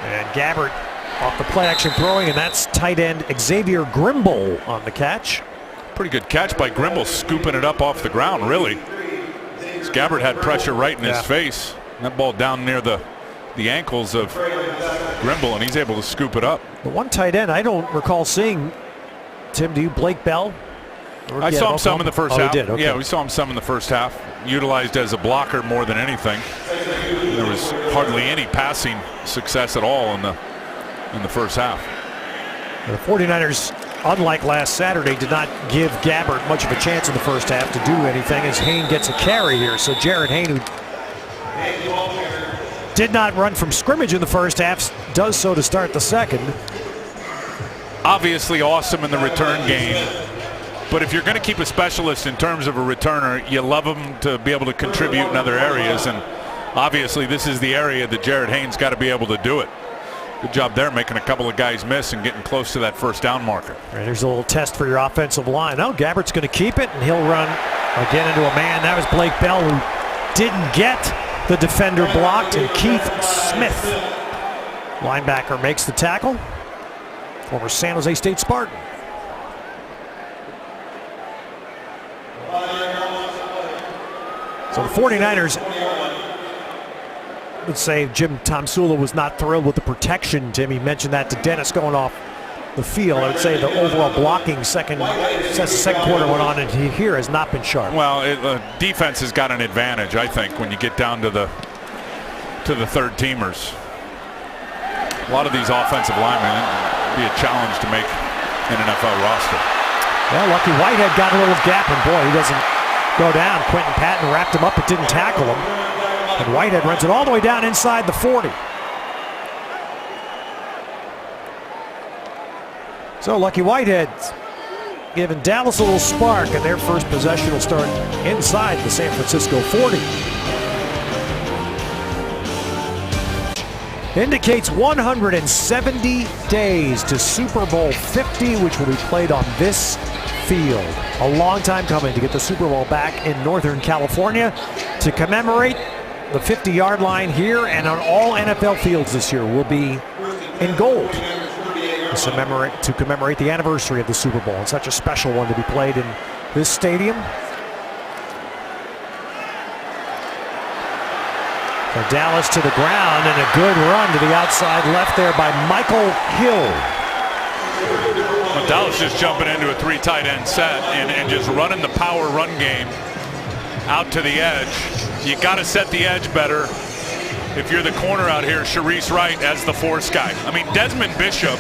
And Gabbert off the play action throwing, and that's tight end Xavier Grimble on the catch. Pretty good catch by Grimble, scooping it up off the ground, really. Gabbert had pressure right in his face. That ball down near the ankles of Grimble, and he's able to scoop it up. The one tight end I don't recall seeing, Tim, do you, Blake Bell? I saw him some in the first half. You did? Okay. Yeah, we saw him some in the first half. Utilized as a blocker more than anything. There was hardly any passing success at all in the first half. The 49ers, unlike last Saturday, did not give Gabbert much of a chance in the first half to do anything as Hayne gets a carry here. So Jared Hayne, who did not run from scrimmage in the first half, does so to start the second. Obviously awesome in the return game. But if you're going to keep a specialist in terms of a returner, you love him to be able to contribute in other areas. And obviously this is the area that Jared Hayne's got to be able to do it. Good job there, making a couple of guys miss and getting close to that first down marker. All right, here's a little test for your offensive line. Oh, Gabbert's going to keep it, and he'll run again into a man. That was Blake Bell, who didn't get the defender blocked, and Keith Smith, linebacker, makes the tackle. Former San Jose State Spartan. So the 49ers, let's say Jim Tomsula was not thrilled with the protection, Tim. He mentioned that to Dennis going off the field. I would say the overall blocking second quarter went on, and here has not been sharp. Well, defense has got an advantage, I think, when you get down to the third teamers. A lot of these offensive linemen be a challenge to make an NFL roster. Well, Lucky Whitehead got a little gap, and boy, he doesn't go down. Quentin Patton wrapped him up but didn't tackle him. And Whitehead runs it all the way down inside the 40. So Lucky Whitehead giving Dallas a little spark, and their first possession will start inside the San Francisco 40. Indicates 170 days to Super Bowl 50, which will be played on this field. A long time coming to get the Super Bowl back in Northern California. To commemorate the 50-yard line here and on all NFL fields this year will be in gold. To commemorate the anniversary of the Super Bowl, and such a special one to be played in this stadium. For Dallas to the ground, and a good run to the outside left there by Michael Hill. Well, Dallas just jumping into a 3 tight end set and just running the power run game out to the edge. You got to set the edge better if you're the corner out here. Sharice Wright as the force guy. I mean, Desmond Bishop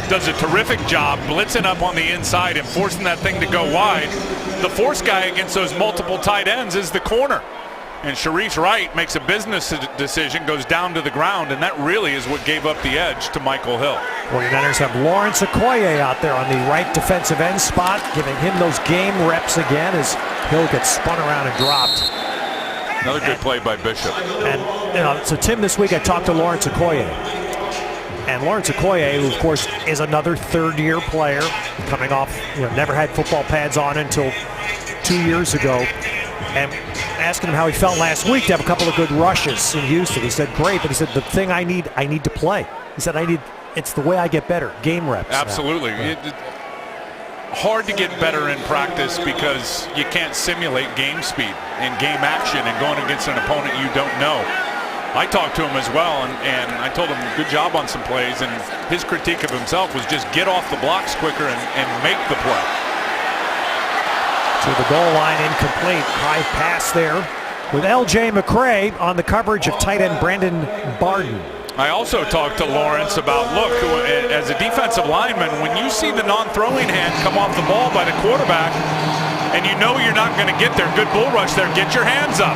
does a terrific job blitzing up on the inside and forcing that thing to go wide. The force guy against those multiple tight ends is the corner. And Sharice Wright makes a business decision, goes down to the ground, and that really is what gave up the edge to Michael Hill. 49ers have Lawrence Okoye out there on the right defensive end spot, giving him those game reps again as Hill gets spun around and dropped. Another good play by Bishop. And so Tim, this week I talked to Lawrence Okoye. And Lawrence Okoye, who of course is another third-year player, coming off, never had football pads on until 2 years ago. And asking him how he felt last week to have a couple of good rushes in Houston. He said, great, but he said, the thing I need to play. He said, it's the way I get better, game reps. Absolutely. Hard to get better in practice because you can't simulate game speed and game action and going against an opponent you don't know. I talked to him as well, and I told him good job on some plays, and his critique of himself was just get off the blocks quicker and make the play. To the goal line, incomplete. High pass there with L.J. McCray on the coverage of tight end Brandon Barden. I also talked to Lawrence about, look, as a defensive lineman, when you see the non-throwing hand come off the ball by the quarterback and you know you're not going to get there, good bull rush there, get your hands up.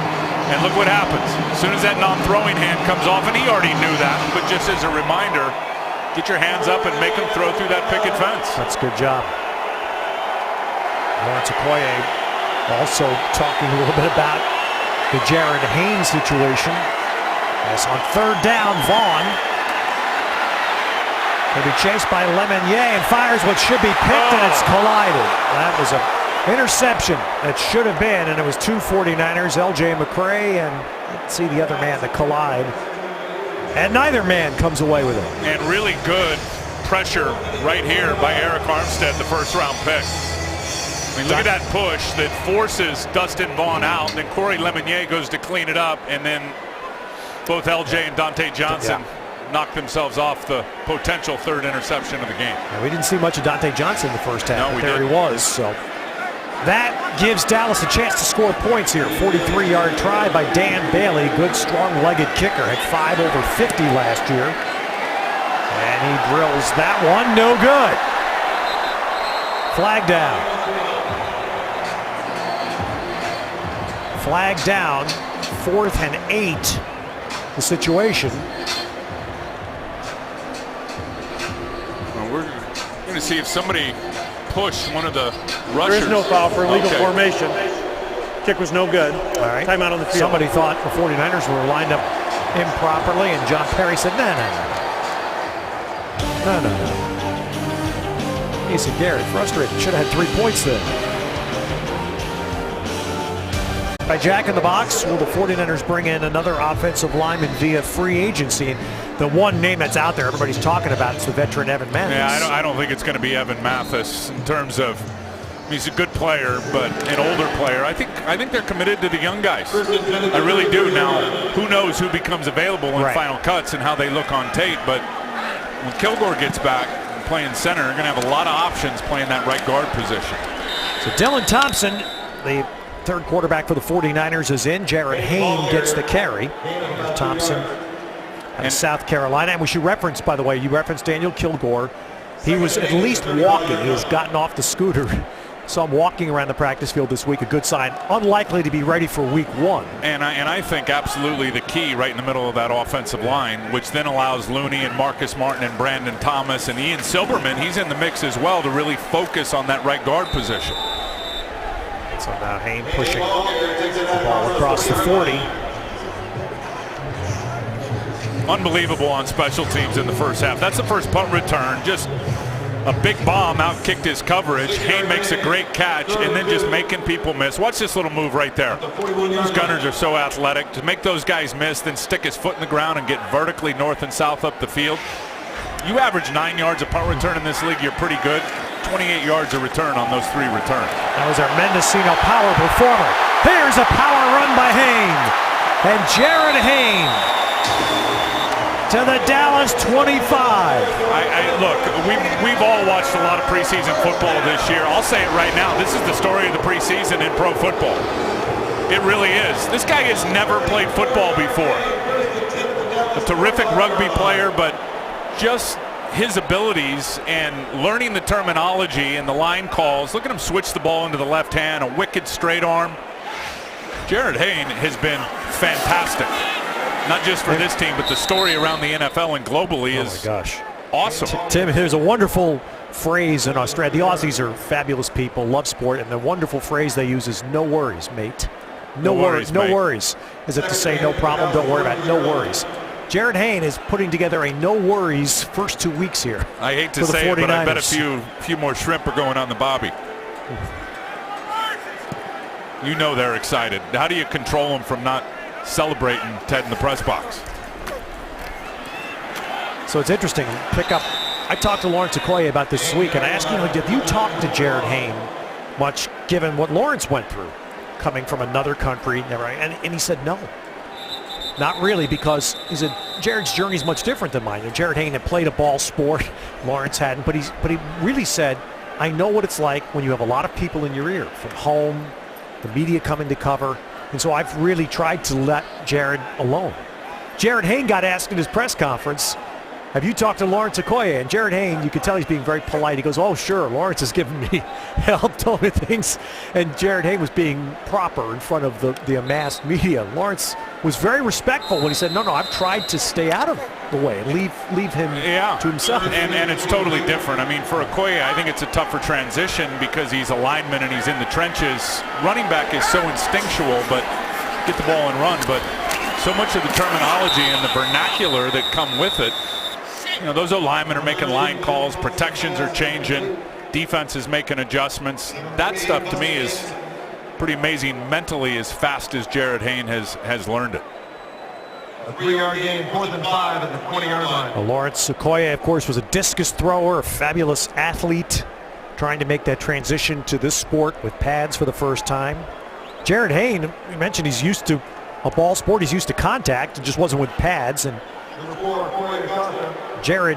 And look what happens. As soon as that non-throwing hand comes off, and he already knew that, but just as a reminder, get your hands up and make them throw through that picket fence. That's a good job. Lawrence Okoye also talking a little bit about the Jared Haynes situation. As on third down, Vaughn will be chased by Lemonnier and fires what should be picked, and it's collided. That was an interception that should have been, and it was 2 49ers, L.J. McCray, and let's see the other man that collide. And neither man comes away with it. And really good pressure right here by Eric Armstead, the first-round pick. I mean, look at that push that forces Dustin Vaughn out, and then Corey Lemonnier goes to clean it up, and then both LJ and Dante Johnson knocked themselves off the potential third interception of the game. Yeah, we didn't see much of Dante Johnson in the first half, no, but there he was. So that gives Dallas a chance to score points here. 43-yard try by Dan Bailey, good strong-legged kicker, had 5 over 50 last year. And he drills that one, no good. Flag down. Flag down, 4th and 8, the situation. Well, we're going to see if somebody pushed one of the rushers. There is no foul for illegal formation. Kick was no good. All right. Timeout on the field. Somebody thought the 49ers were lined up improperly, and John Perry said, no. He said, Garrett, frustrated. Should have had 3 points there. By Jack in the box, will the 49ers bring in another offensive lineman via free agency? And the one name that's out there everybody's talking about is the veteran Evan Mathis. Yeah, I don't think it's going to be Evan Mathis in terms of, he's a good player, but an older player. I think they're committed to the young guys. I really do. Now, who knows who becomes available in final cuts and how they look on tape, but when Kilgore gets back and playing center, they're going to have a lot of options playing that right guard position. So Dylan Thompson, the third quarterback for the 49ers, is in. Jared Haynes gets the carry. Thompson out of South Carolina. And we should reference, by the way, you referenced Daniel Kilgore. He was at least walking. He has gotten off the scooter Saw him walking around the practice field this week, a good sign. Unlikely to be ready for week 1. And I think absolutely the key right in the middle of that offensive line, which then allows Looney and Marcus Martin and Brandon Thomas and Ian Silberman, he's in the mix as well, to really focus on that right guard position. So now Hayne pushing the ball across the 40. Unbelievable on special teams in the first half. That's the first punt return. Just a big bomb out-kicked his coverage. Hayne makes a great catch and then just making people miss. Watch this little move right there. Those gunners are so athletic. To make those guys miss, then stick his foot in the ground and get vertically north and south up the field. You average 9 yards a punt return in this league, you're pretty good. 28 yards a return on those 3 returns. That was our Mendocino power performer. Here's a power run by Hayne. And Jared Hayne to the Dallas 25. Look, we've all watched a lot of preseason football this year. I'll say it right now. This is the story of the preseason in pro football. It really is. This guy has never played football before. A terrific rugby player, but just his abilities and learning the terminology and the line calls. Look at him switch the ball into the left hand, a wicked straight arm. Jared Hayne has been fantastic. Not just for this team, but the story around the NFL and globally is awesome. Tim, there's a wonderful phrase in Australia. The Aussies are fabulous people, love sport, and the wonderful phrase they use is "no worries, mate." No worries, no worries. As if to say, no problem, don't worry about it, no worries. Jared Hayne is putting together a no worries first 2 weeks here. I hate to say it, but I bet a few more shrimp are going on the bobby. You know they're excited. How do you control them from not celebrating Ted in the press box? So it's interesting. I talked to Lawrence Okoye about this week, and I asked him, have you talked to Jared Hayne much, given what Lawrence went through, coming from another country? And he said no. Not really, because he said Jared's journey is much different than mine. Jared Hayne had played a ball sport, Lawrence hadn't, but he really said, I know what it's like when you have a lot of people in your ear, from home, the media coming to cover, and so I've really tried to let Jared alone. Jared Hayne got asked in his press conference, have you talked to Lawrence Okoye? And Jared Hayne, you could tell he's being very polite. He goes, oh, sure, Lawrence has given me help, told me things. And Jared Hayne was being proper in front of the amassed media. Lawrence was very respectful when he said, no, I've tried to stay out of the way and leave him to himself. And it's totally different. I mean, for Okoye, I think it's a tougher transition because he's a lineman and he's in the trenches. Running back is so instinctual, but get the ball and run. But so much of the terminology and the vernacular that come with it, those linemen are making line calls, protections are changing, defense is making adjustments. That stuff to me is pretty amazing mentally, as fast as Jared Hayne has learned it. A 3-yard gain, 4th and 5 at the 20-yard line. Lawrence Okoye, of course, was a discus thrower, a fabulous athlete, trying to make that transition to this sport with pads for the first time. Jared Hayne, you mentioned he's used to a ball sport, he's used to contact, it just wasn't with pads. And Jared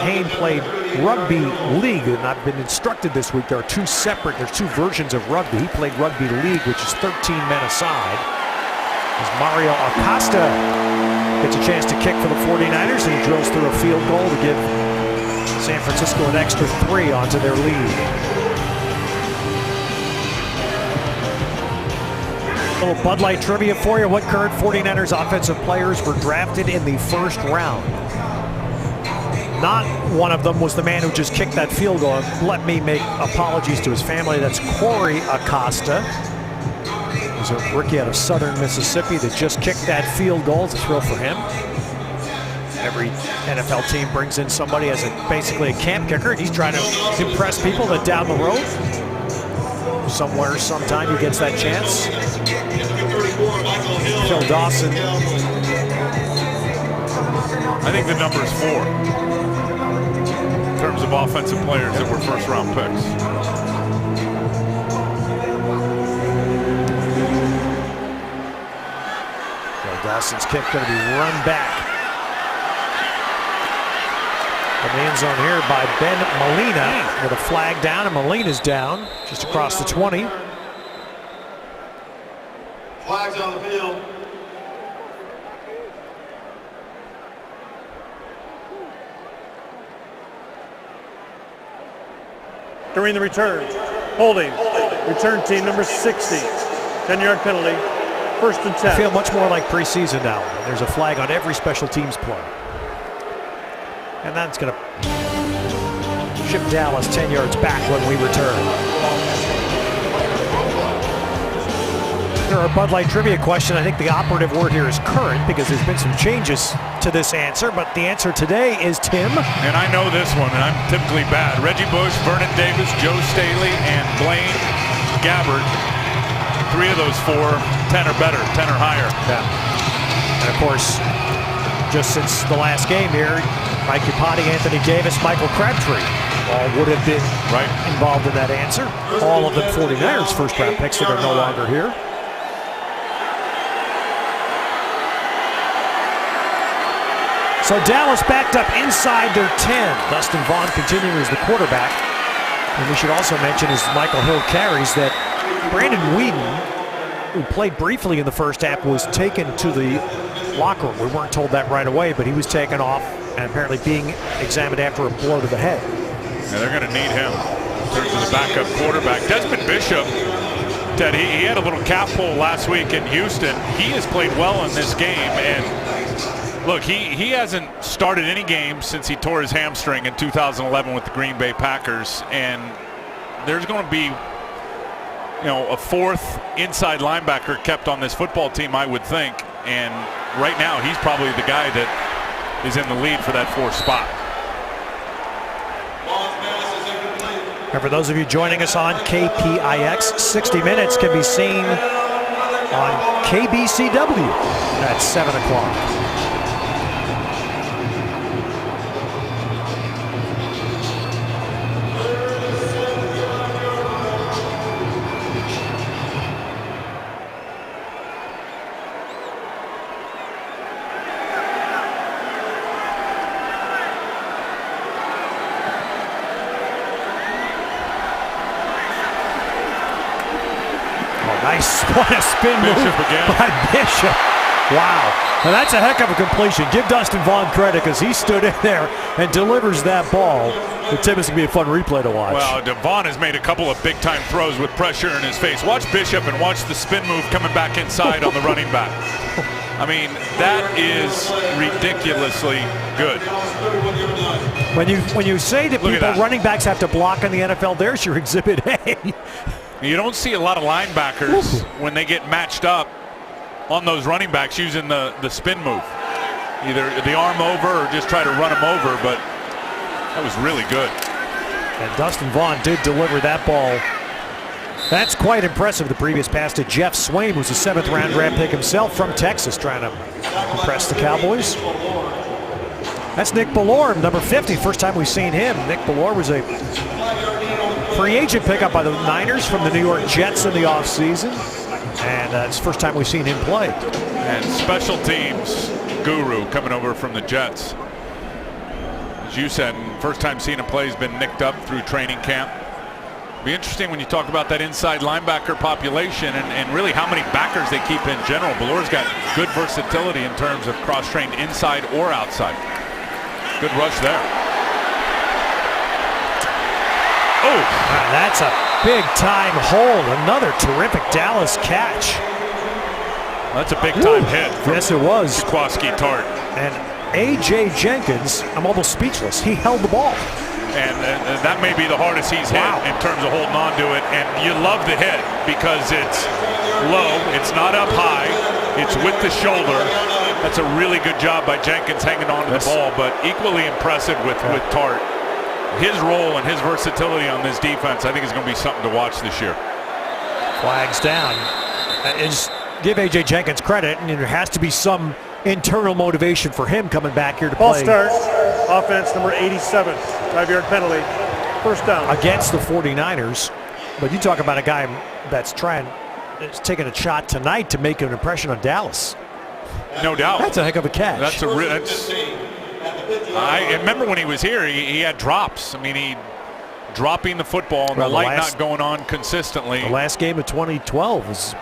Hayne played rugby league, and I've been instructed this week there's two versions of rugby. He played rugby league, which is 13 men aside. As Mario Acosta gets a chance to kick for the 49ers, and he drills through a field goal to give San Francisco an extra 3 onto their lead. A little Bud Light trivia for you. What current 49ers offensive players were drafted in the first round? Not one of them was the man who just kicked that field goal. Let me make apologies to his family. That's Corey Acosta. He's a rookie out of southern Mississippi that just kicked that field goal. It's a thrill for him. Every NFL team brings in somebody as basically a camp kicker, and he's trying to impress people that down the road, somewhere, sometime he gets that chance. Phil Dawson. I think the number is 4 in terms of offensive players that were first-round picks. Phil Dawson's kick going to be run back in the end zone here by Ben Molina with a flag down, and Molina's down just across the 20. Flags on the field. During the return, Holding. Return team number 60. 10-yard penalty. First and 10. I feel much more like preseason now. There's a flag on every special teams play. And that's going to ship Dallas 10 yards back when we return. Our Bud Light trivia question, I think the operative word here is current because there's been some changes to this answer, but the answer today is Tim. And I know this one, and I'm typically bad. Reggie Bush, Vernon Davis, Joe Staley, and Blaine Gabbert. 3 of those 4, 10 or better, 10 or higher. Yeah. And of course, just since the last game here, Mike Iupati, Anthony Davis, Michael Crabtree all would have been involved in that answer. All of them 49ers first-round picks that are no longer here. So Dallas backed up inside their 10. Dustin Vaughn continuing as the quarterback. And we should also mention, as Michael Hill carries, that Brandon Whedon, who played briefly in the first half, was taken to the locker room. We weren't told that right away, but he was taken off and apparently being examined after a blow to the head. Yeah, they're going to need him in terms of the backup quarterback. Desmond Bishop, Ted, he had a little calf pull last week in Houston. He has played well in this game, and look, he hasn't started any games since he tore his hamstring in 2011 with the Green Bay Packers, and there's going to be, you know, a 4th inside linebacker kept on this football team, I would think, and right now he's probably the guy that is in the lead for that 4th spot. And for those of you joining us on KPIX, 60 Minutes can be seen on KBCW at 7 o'clock. What a spin move by Bishop. Wow. Now that's a heck of a completion. Give Dustin Vaughn credit because he stood in there and delivers that ball. It's going to be a fun replay to watch. Well, Vaughn has made a couple of big-time throws with pressure in his face. Watch Bishop and watch the spin move coming back inside on the running back. I mean, that is ridiculously good. When you say that running backs have to block in the NFL, there's your exhibit A. You don't see a lot of linebackers when they get matched up on those running backs using the spin move. Either the arm over or just try to run them over, but that was really good. And Dustin Vaughn did deliver that ball. That's quite impressive. The previous pass to Jeff Swaim, who's a 7th-round draft pick himself from Texas, trying to impress the Cowboys. That's Nick Ballore, number 50. First time we've seen him. Nick Ballore was a free agent pickup by the Niners from the New York Jets in the offseason. And it's the first time we've seen him play. And special teams guru coming over from the Jets. As you said, first time seeing him play has been nicked up through training camp. Be interesting when you talk about that inside linebacker population and really how many backers they keep in general. Ballore's got good versatility in terms of cross-trained inside or outside. Good rush there. Oh, that's a big-time hold. Another terrific Dallas catch. That's a big-time hit. Yes, it was. Jaquiski Tartt. And A.J. Jenkins, I'm almost speechless. He held the ball. And that may be the hardest he's hit in terms of holding on to it. And you love the hit because it's low. It's not up high. It's with the shoulder. That's a really good job by Jenkins hanging on to the ball, but equally impressive with Tartt. His role and his versatility on this defense, I think, is going to be something to watch this year. Flags down. Just give A.J. Jenkins credit, and there has to be some internal motivation for him coming back here to Ball play. Start. Offense number 87. 5-yard penalty. First down. Against the 49ers. But you talk about a guy that's taking a shot tonight to make an impression on Dallas. No doubt. That's a heck of a catch. I remember when he was here, he had drops. I mean, he dropping the football and the light not going on consistently. The last game of 2012 was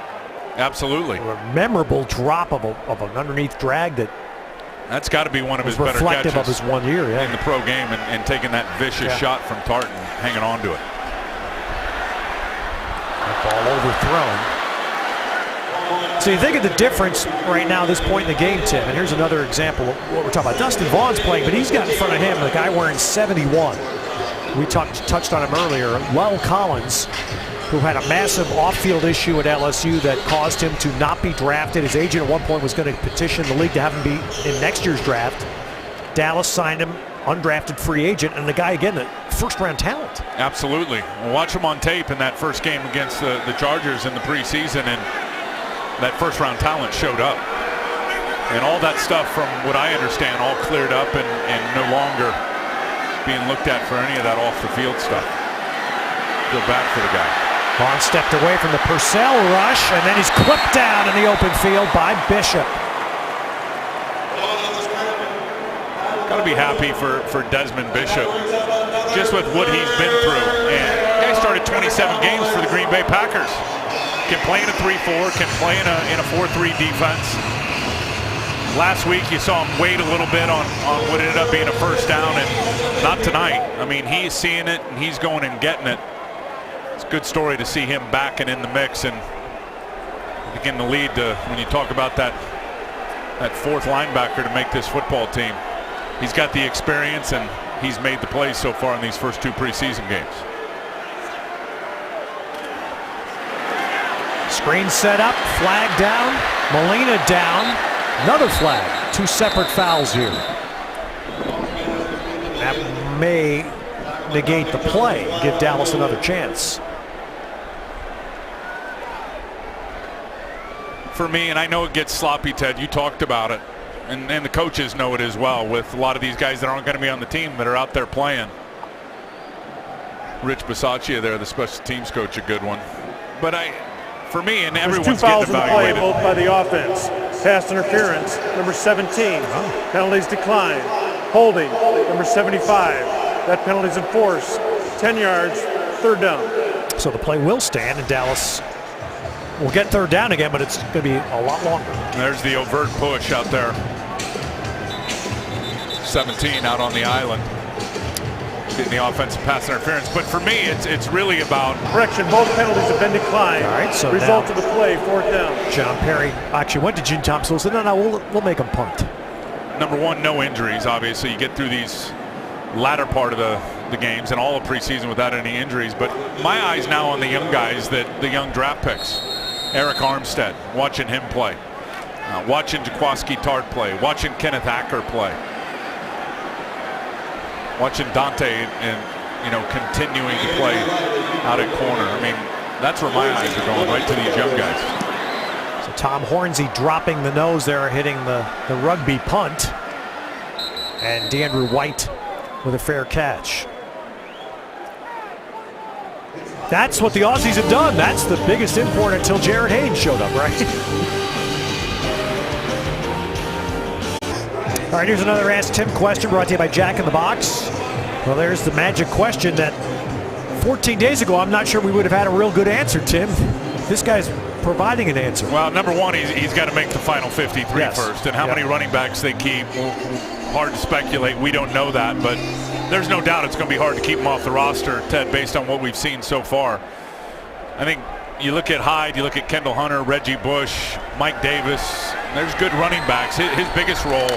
absolutely a memorable drop of an underneath drag that's got to be one of his better catches. Reflective of his 1 year, in the pro game and taking that vicious shot from Tartt and hanging on to it. Ball overthrown. So you think of the difference right now at this point in the game, Tim, and here's another example of what we're talking about. Dustin Vaughn's playing, but he's got in front of him the guy wearing 71. We touched on him earlier. Lyle Collins, who had a massive off-field issue at LSU that caused him to not be drafted. His agent at one point was going to petition the league to have him be in next year's draft. Dallas signed him, undrafted free agent, and the guy, again, the first-round talent. Absolutely. We'll watch him on tape in that first game against the Chargers in the preseason, and that first-round talent showed up. And all that stuff, from what I understand, all cleared up and no longer being looked at for any of that off-the-field stuff. Feel bad for the guy. Vaughn stepped away from the Purcell rush, and then he's clipped down in the open field by Bishop. Got to be happy for Desmond Bishop, just with what he's been through. And the guy started 27 games for the Green Bay Packers. Can play in a 3-4, can play in a 4-3 defense. Last week you saw him wait a little bit on what ended up being a first down, and not tonight. I mean, he's seeing it and he's going and getting it. It's a good story to see him back and in the mix and begin to lead when you talk about that fourth linebacker to make this football team. He's got the experience and he's made the plays so far in these first two preseason games. Screen set up, flag down, Molina down, another flag. Two separate fouls here. That may negate the play, give Dallas another chance. For me, and I know it gets sloppy, Ted, you talked about it, and the coaches know it as well, with a lot of these guys that aren't going to be on the team that are out there playing. Rich Bisaccia there, the special teams coach, a good one. But for me, and everyone's getting evaluated. 2 fouls in the play, both by the offense. Pass interference, number 17. Penalties decline. Holding, number 75. That penalty's enforced. 10 yards, third down. So the play will stand, and Dallas will get third down again, but it's going to be a lot longer. There's the overt push out there. 17 out on the island. Getting the offensive pass interference. But for me, it's really about... Correction, both penalties have been declined. All right, so result of the play, fourth down. John Perry actually went to Jim Thompson and said, no, we'll make him punt. Number one, no injuries, obviously. You get through these latter part of the games and all of preseason without any injuries. But my eyes now on the young guys, the young draft picks. Eric Armstead, watching him play. Watching Jaquaski Tart play. Watching Kenneth Acker play. Watching Dante and continuing to play out at corner. I mean, that's where my eyes are going, right to these young guys. So Tom Hornsey dropping the nose there, hitting the rugby punt. And DeAndrew White with a fair catch. That's what the Aussies have done. That's the biggest import until Jared Haynes showed up, right? All right, here's another Ask Tim question brought to you by Jack in the Box. Well, there's the magic question that 14 days ago, I'm not sure we would have had a real good answer, Tim. This guy's providing an answer. Well, number one, he's got to make the final 53 first. And how many running backs they keep, hard to speculate. We don't know that, but there's no doubt it's going to be hard to keep him off the roster, Ted, based on what we've seen so far. I think you look at Hyde, you look at Kendall Hunter, Reggie Bush, Mike Davis. There's good running backs. His biggest role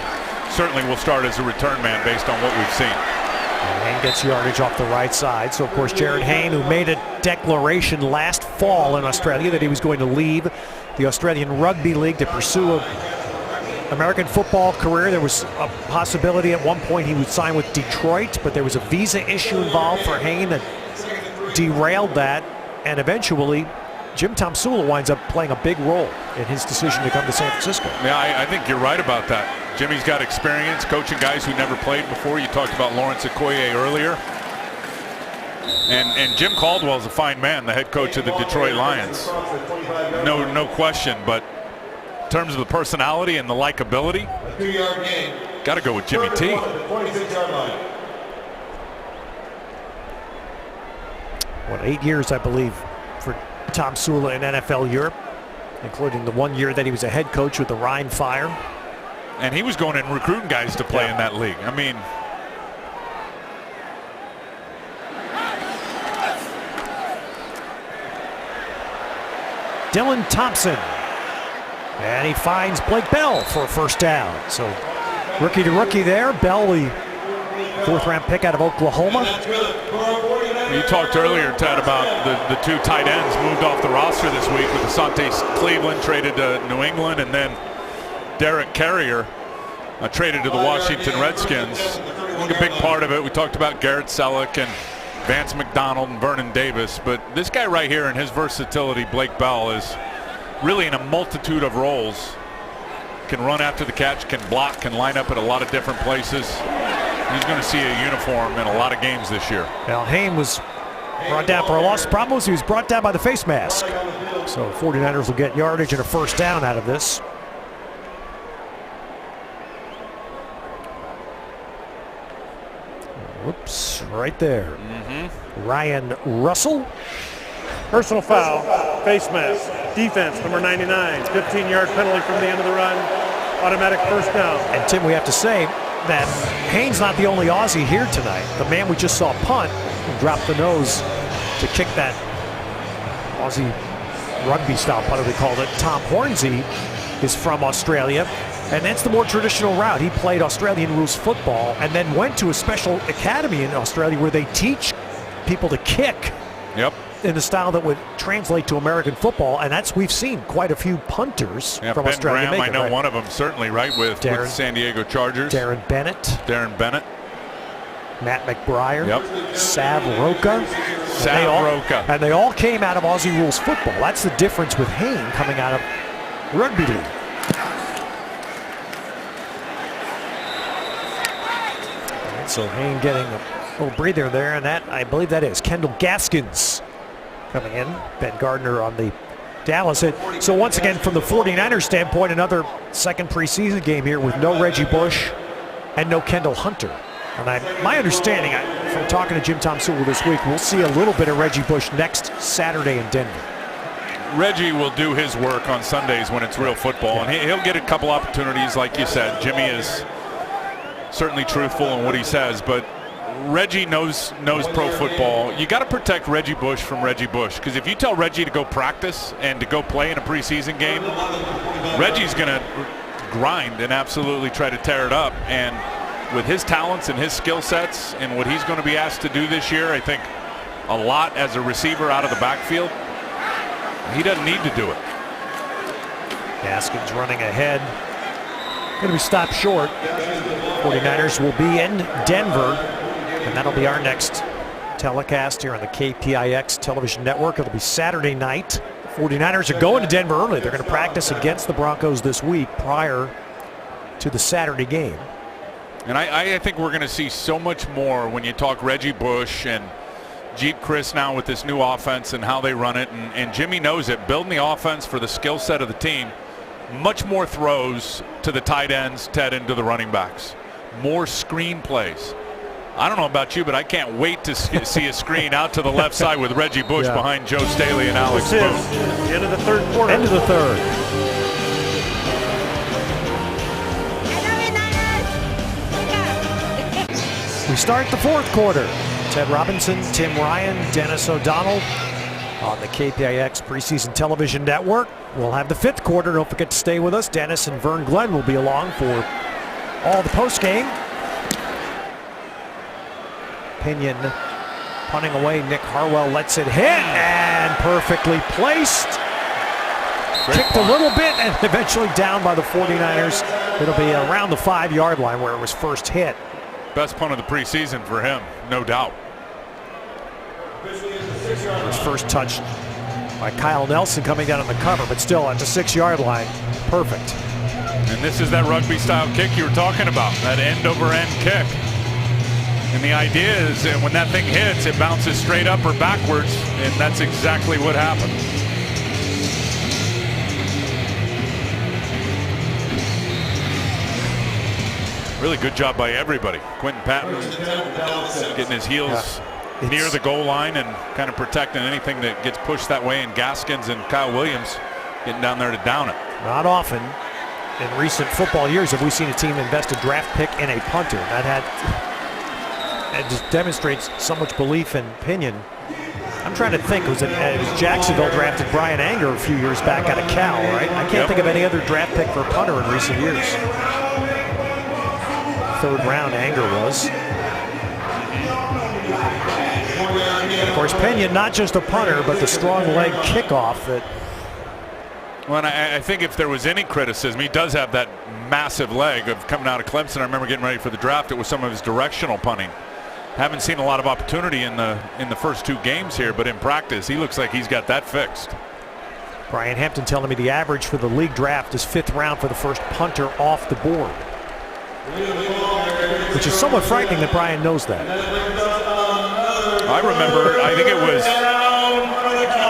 certainly will start as a return man based on what we've seen. And Hayne gets yardage off the right side. So, of course, Jared Hayne, who made a declaration last fall in Australia that he was going to leave the Australian Rugby League to pursue an American football career. There was a possibility at one point he would sign with Detroit, but there was a visa issue involved for Hayne that derailed that. And eventually, Jim Tomsula winds up playing a big role in his decision to come to San Francisco. Yeah, I think you're right about that. Jimmy's got experience coaching guys who never played before. You talked about Lawrence Okoye earlier. And Jim Caldwell's a fine man, the head coach of the Detroit Lions. No question, but in terms of the personality and the likability, got to go with Jimmy T. What, 8 years, I believe, for Tomsula in NFL Europe, including the 1 year that he was a head coach with the Rhine Fire. And he was going and recruiting guys to play in that league. I mean, Dylan Thompson. And he finds Blake Bell for a first down. So rookie to rookie there. Bell, the 4th round pick out of Oklahoma. You talked earlier, Ted, about the 2 tight ends moved off the roster this week with Asante Cleveland traded to New England, and then Derek Carrier traded to the Washington Redskins. I think a big part of it, we talked about Garrett Selleck and Vance McDonald and Vernon Davis, but this guy right here in his versatility, Blake Bell, is really in a multitude of roles. Can run after the catch, can block, can line up at a lot of different places. He's going to see a uniform in a lot of games this year. Now, Hain was brought down for a loss. The problem was he was brought down by the face mask. So 49ers will get yardage and a first down out of this. Whoops, right there. Ryan Russell. Personal foul, face mask, defense, number 99, 15-yard penalty from the end of the run, automatic first down. And Tim, we have to say that Hain's not the only Aussie here tonight. The man we just saw punt and drop the nose to kick that Aussie rugby style punt, they called it. Tom Hornsey is from Australia, and that's the more traditional route. He played Australian rules football and then went to a special academy in Australia where they teach people to kick. Yep. In the style that would translate to American football, and that's we've seen quite a few punters from Ben Australia. Graham, I know one of them certainly, right, with San Diego Chargers. Darren Bennett. Matt McBriar. Yep. Sav Roca. And they all came out of Aussie rules football. That's the difference with Hain coming out of rugby league. And so Hain getting a little breather there, and that, I believe that is Kendall Gaskins coming in. Ben Gardner on the Dallas hit. So once again, from the 49ers standpoint, another second preseason game here with no Reggie Bush and no Kendall Hunter. And my understanding from talking to Jim Tom Sewell this week, we'll see a little bit of Reggie Bush next Saturday in Denver. Reggie will do his work on Sundays when it's real football, and he'll get a couple opportunities, like you said. Jimmy is certainly truthful in what he says, but Reggie knows pro football. You got to protect Reggie Bush from Reggie Bush, because if you tell Reggie to go practice and to go play in a preseason game, Reggie's going to grind and absolutely try to tear it up. And with his talents and his skill sets and what he's going to be asked to do this year, I think a lot as a receiver out of the backfield, he doesn't need to do it. Gaskins running ahead. Going to be stopped short. 49ers will be in Denver, and that'll be our next telecast here on the KPIX television network. It'll be Saturday night. 49ers are going to Denver early. They're going to practice against the Broncos this week prior to the Saturday game. And I think we're going to see so much more when you talk Reggie Bush and Jeep Chris now with this new offense and how they run it. And Jimmy knows it, building the offense for the skill set of the team. Much more throws to the tight ends, Ted, and to the running backs. More screen plays. I don't know about you, but I can't wait to see a screen out to the left side with Reggie Bush behind Joe Staley and Alex Boone. The end of the third quarter. End of the third. We start the fourth quarter. Ted Robinson, Tim Ryan, Dennis O'Donnell on the KPIX Preseason Television Network. We'll have the fifth quarter. Don't forget to stay with us. Dennis and Vern Glenn will be along for all the postgame. Pinion punting away. Nick Harwell lets it hit and perfectly placed. Kicked a little bit and eventually down by the 49ers. It'll be around the 5-yard line where it was first hit. Best punt of the preseason for him, no doubt. It was first touched by Kyle Nelson coming down on the cover, but still at the 6-yard line, perfect. And this is that rugby style kick you were talking about, that end over end kick. And the idea is that when that thing hits, it bounces straight up or backwards, and that's exactly what happened. Really good job by everybody. Quentin Patton getting his heels near the goal line and kind of protecting anything that gets pushed that way, and Gaskins and Kyle Williams getting down there to down it. Not often in recent football years have we seen a team invest a draft pick in a punter. That just demonstrates so much belief in Pinion. I'm trying to think. It was Jacksonville drafted Brian Anger a few years back out of Cal, right? I can't think of any other draft pick for a punter in recent years. Third round, Anger was. And of course, Pena, not just a punter, but the strong leg kickoff that. Well, I think if there was any criticism, he does have that massive leg of coming out of Clemson. I remember getting ready for the draft. It was some of his directional punting. Haven't seen a lot of opportunity in the first 2 games here, but in practice, he looks like he's got that fixed. Brian Hampton telling me the average for the league draft is 5th round for the first punter off the board, which is somewhat frightening that Brian knows that. I remember, I think it was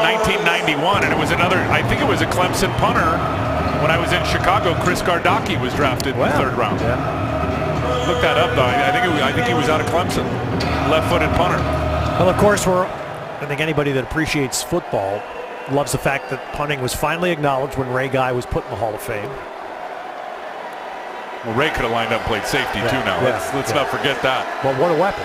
1991, and it was another, I think it was a Clemson punter when I was in Chicago. Chris Gardocki was drafted in the 3rd round. Yeah. Look that up, though. I think he was out of Clemson, left-footed punter. Well, of course, I think anybody that appreciates football loves the fact that punting was finally acknowledged when Ray Guy was put in the Hall of Fame. Well, Ray could have lined up and played safety too now. Let's not forget that. Well, what a weapon.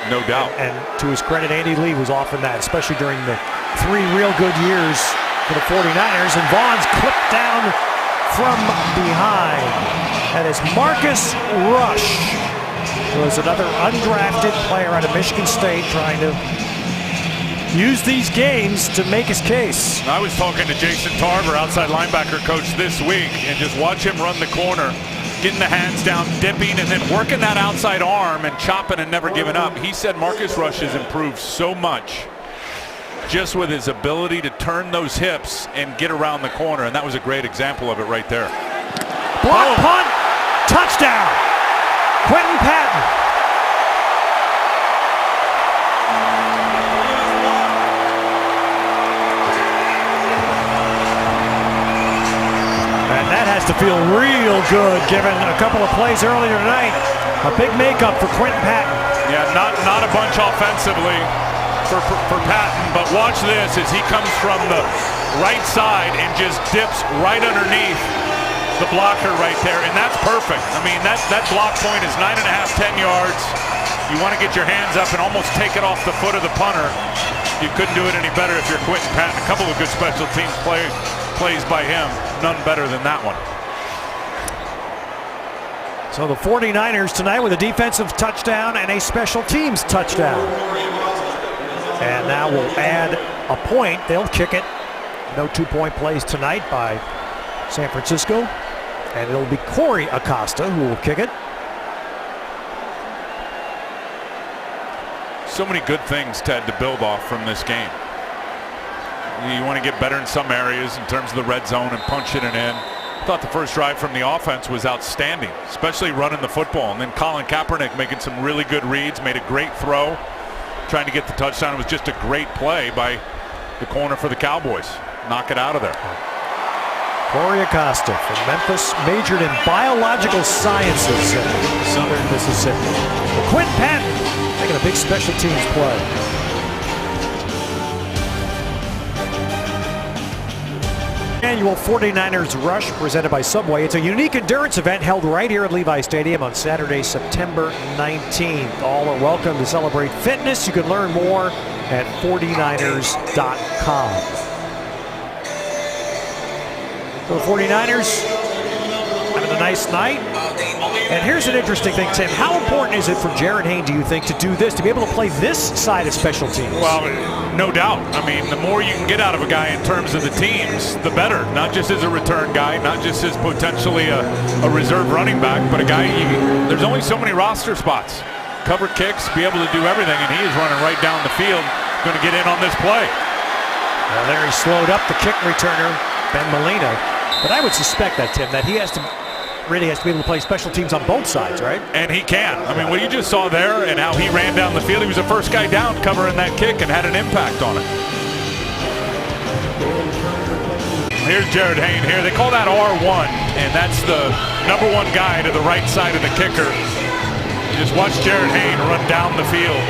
No doubt. And to his credit, Andy Lee was often that, especially during the 3 real good years for the 49ers. And Vaughn's clipped down from behind. That is Marcus Rush, who is another undrafted player out of Michigan State trying to use these games to make his case. I was talking to Jason Tarver, outside linebacker coach, this week, and just watch him run the corner, getting the hands down, dipping, and then working that outside arm and chopping and never giving up. He said Marcus Rush has improved so much just with his ability to turn those hips and get around the corner, and that was a great example of it right there. Block punt, touchdown, Quentin Patton. And that has to feel real good given a couple of plays earlier tonight. A big makeup for Quentin Patton. Yeah, not a bunch offensively for Patton, but watch this as he comes from the right side and just dips right underneath the blocker right there, and that's perfect. I mean, that block point is 9.5, 10 yards. You want to get your hands up and almost take it off the foot of the punter. You couldn't do it any better if you're Quentin Patton. A couple of good special teams plays by him. None better than that one. So the 49ers tonight with a defensive touchdown and a special teams touchdown. And now we'll add a point. They'll kick it. No 2-point plays tonight by San Francisco. And it'll be Corey Acosta who will kick it. So many good things, Ted, to build off from this game. You want to get better in some areas in terms of the red zone and punching it in. I thought the first drive from the offense was outstanding, especially running the football. And then Colin Kaepernick making some really good reads, made a great throw, trying to get the touchdown. It was just a great play by the corner for the Cowboys. Knock it out of there. Corey Acosta from Memphis, majored in biological sciences in southern Mississippi. Well, Quentin Patton making a big special teams play. Annual 49ers Rush presented by Subway. It's a unique endurance event held right here at Levi Stadium on Saturday, September 19th. All are welcome to celebrate fitness. You can learn more at 49ers.com. So the 49ers having a nice night. And here's an interesting thing, Tim. How important is it for Jared Hayne, do you think, to do this, to be able to play this side of special teams? Well, no doubt. I mean, the more you can get out of a guy in terms of the teams, the better. Not just as a return guy, not just as potentially a reserve running back, but a guy, there's only so many roster spots. Cover kicks, be able to do everything, and he is running right down the field, going to get in on this play. Well, there he slowed up the kick returner, Ben Molina. But I would suspect that, Tim, that he really has to be able to play special teams on both sides, right? And he can. I mean, what you just saw there and how he ran down the field, he was the first guy down covering that kick and had an impact on it. Here's Jared Hayne here. They call that R1, and that's the #1 guy to the right side of the kicker. You just watch Jared Hayne run down the field.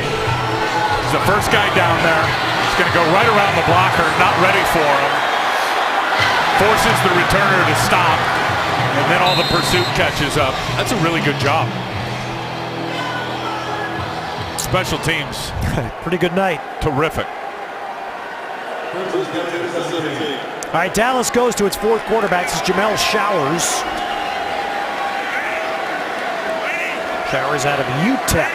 He's the first guy down there. He's going to go right around the blocker, not ready for him. Forces the returner to stop, and then all the pursuit catches up. That's a really good job. Special teams. Pretty good night. Terrific. All right, Dallas goes to its fourth quarterback. This is Jamel Showers. Showers out of UTEP.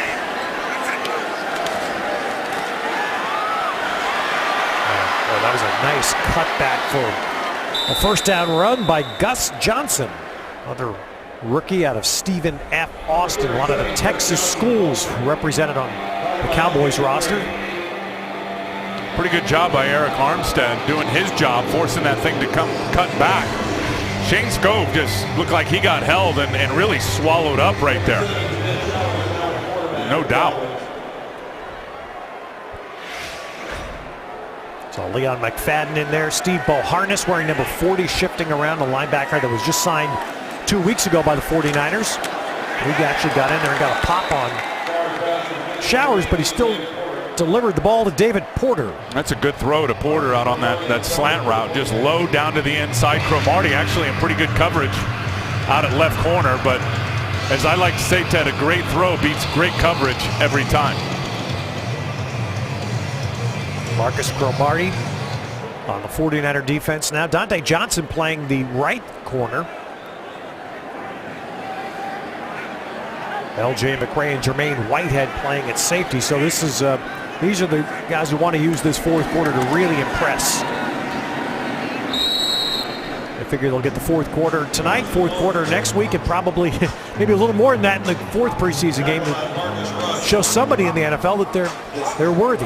Oh, that was a nice cutback for a first down run by Gus Johnson. Another rookie out of Stephen F. Austin. A lot of the Texas schools represented on the Cowboys roster. Pretty good job by Eric Armstead doing his job, forcing that thing to cut back. Shane Scove just looked like he got held and really swallowed up right there. No doubt. So Leon McFadden in there. Steve Boharness wearing number 40, shifting around, the linebacker that was just signed 2 weeks ago by the 49ers. He actually got in there and got a pop on Showers, but he still delivered the ball to David Porter. That's a good throw to Porter out on that slant route. Just low down to the inside. Cromartie actually in pretty good coverage out at left corner, but as I like to say, Ted, a great throw beats great coverage every time. Marcus Cromartie on the 49er defense now. Dante Johnson playing the right corner. L.J. McRae and Jermaine Whitehead playing at safety. So this is these are the guys who want to use this fourth quarter to really impress. I figure they'll get the fourth quarter tonight, fourth quarter next week, and probably maybe a little more than that in the fourth preseason game to show somebody in the NFL that they're worthy.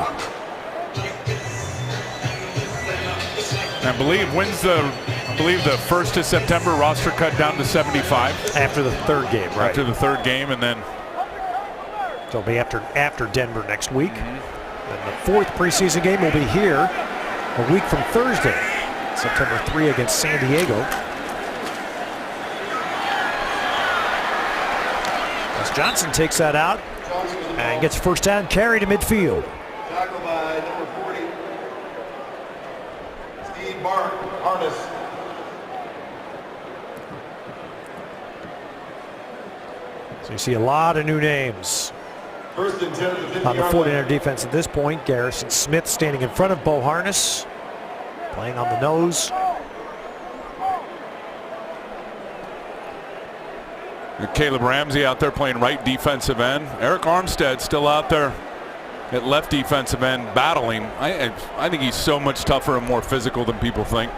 I believe the 1st of September roster cut down to 75 after the third game, right? After the third game, and then so it'll be after Denver next week. And the fourth preseason game will be here a week from Thursday, September 3 against San Diego. As Johnson takes that out and gets first down carry to midfield. Tackle by number 40, Steve Harness. So you see a lot of new names First and 10 at the on the 50-yard 49er defense at this point. Garrison Smith standing in front of Bo Harness, playing on the nose. Caleb Ramsey out there playing right defensive end. Eric Armstead still out there at left defensive end battling. I think he's so much tougher and more physical than people think.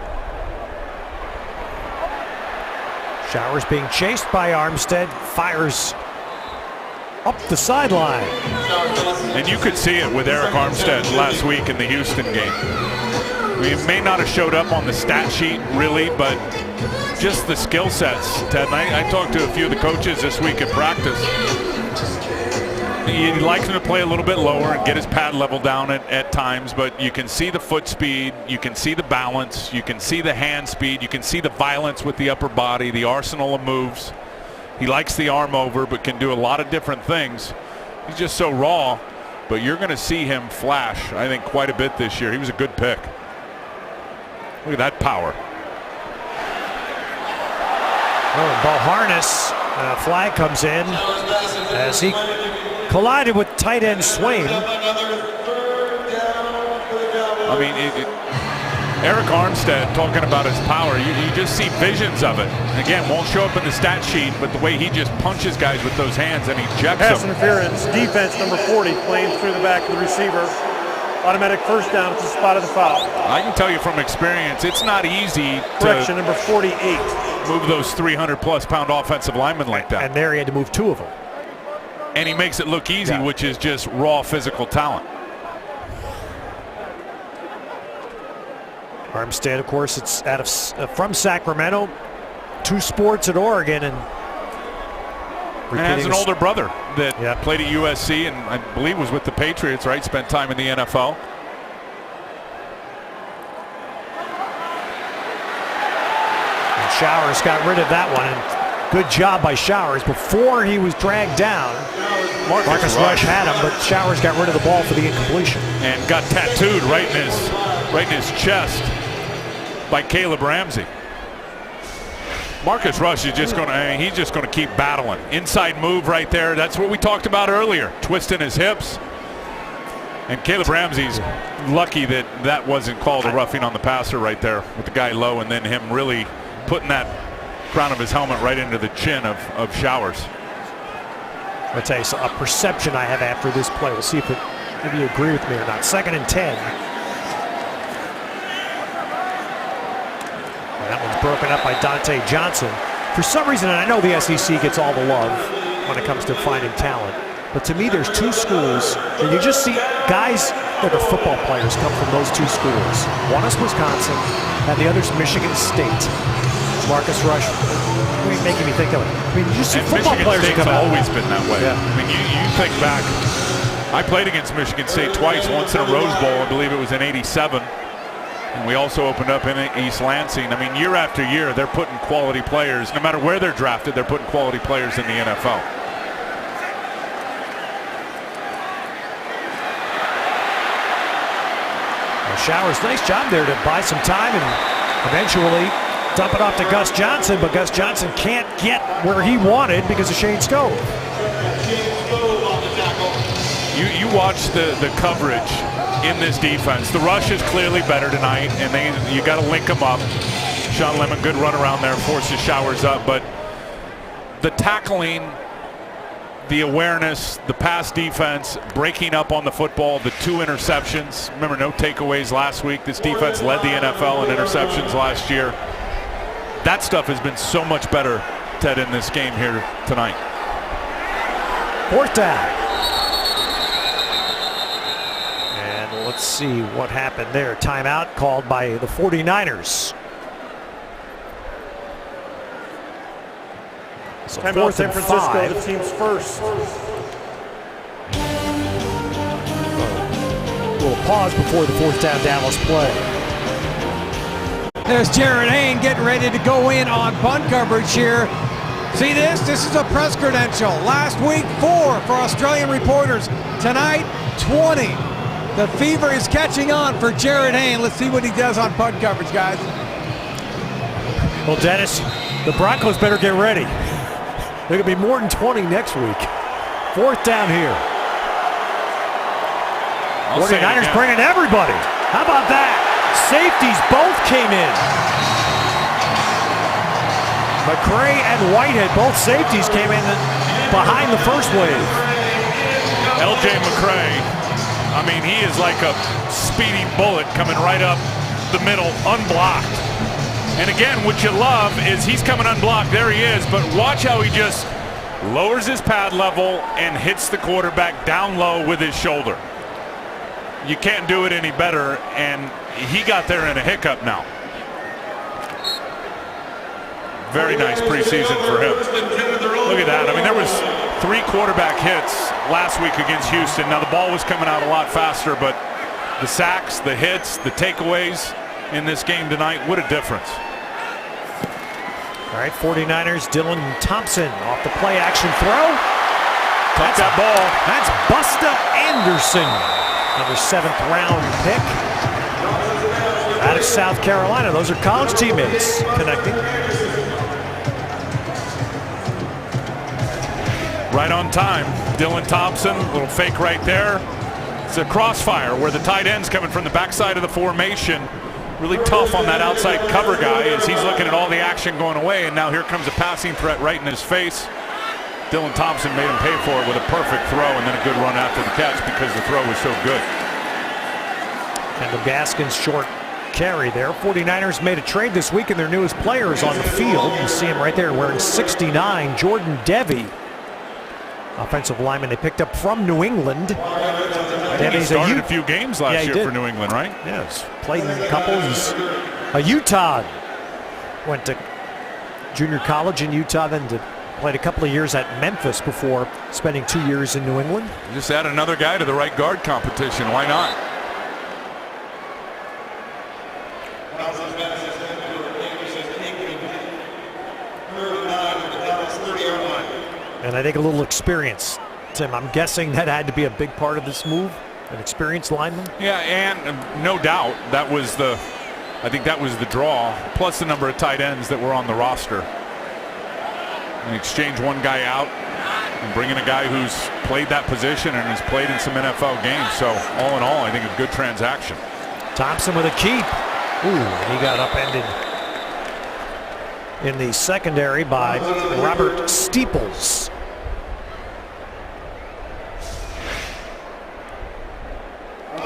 Showers being chased by Armstead, fires up the sideline. And you could see it with Eric Armstead last week in the Houston game. He may not have showed up on the stat sheet really, but just the skill sets, Ted. And I talked to a few of the coaches this week at practice. He likes him to play a little bit lower and get his pad level down at times, but you can see the foot speed, you can see the balance, you can see the hand speed, you can see the violence with the upper body, the arsenal of moves. He likes the arm over, but can do a lot of different things. He's just so raw, but you're going to see him flash, I think, quite a bit this year. He was a good pick. Look at that power. Oh, Bo Harness, flag comes in as he collided with tight end Swain. I mean, Eric Armstead talking about his power, you just see visions of it. Again, won't show up in the stat sheet, but the way he just punches guys with those hands and ejects them. Pass interference, defense number 40 playing through the back of the receiver. Automatic first down at the spot of the foul. I can tell you from experience, it's not easy Correction, to number 48. move those 300-plus pound offensive linemen like that. And there he had to move two of them. And he makes it look easy, Yeah. which is just raw physical talent. Armstead, of course, it's out of from Sacramento, two sports at Oregon, and has an older brother that Yeah. played at USC and I believe was with the Patriots, right? Spent time in the NFL. And Showers got rid of that one. And good job by Showers. Before he was dragged down, Marcus Rush had him, but Showers got rid of the ball for the incompletion. And got tattooed right in his chest by Caleb Ramsey. Marcus Rush is just going to, he's just going to keep battling. Inside move right there. That's what we talked about earlier. Twisting his hips. And Caleb Ramsey's lucky that that wasn't called a roughing on the passer right there with the guy low, and then him really putting that crown of his helmet right into the chin of Showers. I'll tell you, a perception I have after this play. We'll see if you agree with me or not. 2nd and 10. And that one's broken up by Dante Johnson. For some reason, and I know the SEC gets all the love when it comes to finding talent, but to me, there's two schools, and you just see guys that are football players come from those two schools. One is Wisconsin, and the other is Michigan State. Marcus Rush, making me think of it. I mean, you see and football Michigan players State's come out. always been that way. Yeah. I mean, you think back. I played against Michigan State twice, once in a Rose Bowl, I believe it was in '87. And we also opened up in East Lansing. I mean, year after year, they're putting quality players. No matter where they're drafted, they're putting quality players in the NFL. Showers, nice job there to buy some time and eventually dump it off to Gus Johnson, but Gus Johnson can't get where he wanted because of Shane Skove. You watch the coverage in this defense. The rush is clearly better tonight, and you got to link them up. Sean Lemon, good run around there, forces Showers up, but the tackling, the awareness, the pass defense, breaking up on the football, the 2 interceptions. Remember, no takeaways last week. This defense led the NFL in interceptions last year. That stuff has been so much better, Ted, in this game here tonight. 4th down. And let's see what happened there. Timeout called by the 49ers. So Timeout 4th San and Francisco, 5. the team's first. We'll pause before the 4th down Dallas play. There's Jared Hayne getting ready to go in on punt coverage here. See this? This is a press credential. Last week, 4 for Australian reporters. Tonight, 20. The fever is catching on for Jared Hayne. Let's see what he does on punt coverage, guys. Well, Dennis, the Broncos better get ready. There could be more than 20 next week. 4th down here. 49ers bringing everybody. How about that? Safeties both came in. McCray and Whitehead, both safeties came in behind the first wave. LJ McCray, I mean, he is like a speeding bullet coming right up the middle, unblocked. And again, what you love is he's coming unblocked. There he is, but watch how he just lowers his pad level and hits the quarterback down low with his shoulder. You can't do it any better, and he got there in a hiccup now. Very nice preseason for him. Look at that. I mean, there was 3 quarterback hits last week against Houston. Now, the ball was coming out a lot faster, but the sacks, the hits, the takeaways in this game tonight, what a difference. All right, 49ers, Dylan Thompson off the play action throw. Touch that ball. That's Busta Anderson, another 7th round pick out of South Carolina. Those are college teammates connecting. Right on time. Dylan Thompson, little fake right there. It's a crossfire where the tight end's coming from the backside of the formation. Really tough on that outside cover guy as he's looking at all the action going away, and now here comes a passing threat right in his face. Dylan Thompson made him pay for it with a perfect throw and then a good run after the catch because the throw was so good. Kendall Gaskins short carry there. 49ers made a trade this week and their newest player is on the field. You see him right there wearing 69, Jordan Devey. Offensive lineman they picked up from New England. He started a few games last year for New England, right? Yes, played in a couple. He's a Utah. Went to junior college in Utah, then played a couple of years at Memphis before spending 2 years in New England. Just add another guy to the right guard competition. Why not? And I think a little experience, Tim. I'm guessing that had to be a big part of this move, an experienced lineman. Yeah, and no doubt that was I think that was the draw, plus the number of tight ends that were on the roster. And exchange one guy out, And bringing a guy who's played that position and has played in some NFL games. So all in all, I think a good transaction. Thompson with a keep. Ooh, he got upended in the secondary by Robert Steeples.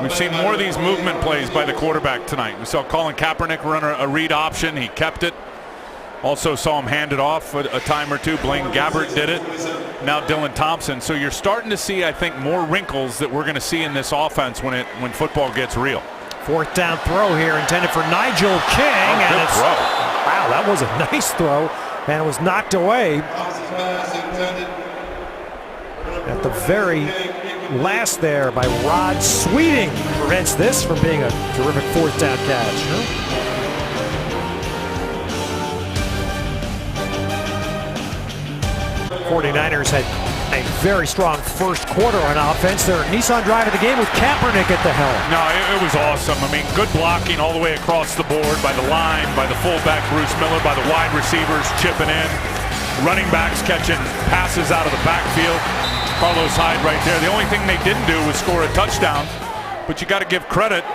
We've seen more of these movement plays by the quarterback tonight. We saw Colin Kaepernick run a read option. He kept it. Also saw him hand it off a time or two. Blaine Gabbert did it. Now Dylan Thompson. So you're starting to see, I think, more wrinkles that we're going to see in this offense when football gets real. Fourth down throw here intended for Nigel King. Good and throw. Wow, that was a nice throw. And it was knocked away at the very last there by Rod Sweeting. Prevents this from being a terrific fourth down catch. 49ers had a very strong first quarter on offense. Their Nissan drive of the game with Kaepernick at the helm. No, it was awesome. I mean, good blocking all the way across the board by the line, by the fullback Bruce Miller, by the wide receivers chipping in, running backs catching passes out of the backfield. Carlos Hyde right there. The only thing they didn't do was score a touchdown, but you got to give credit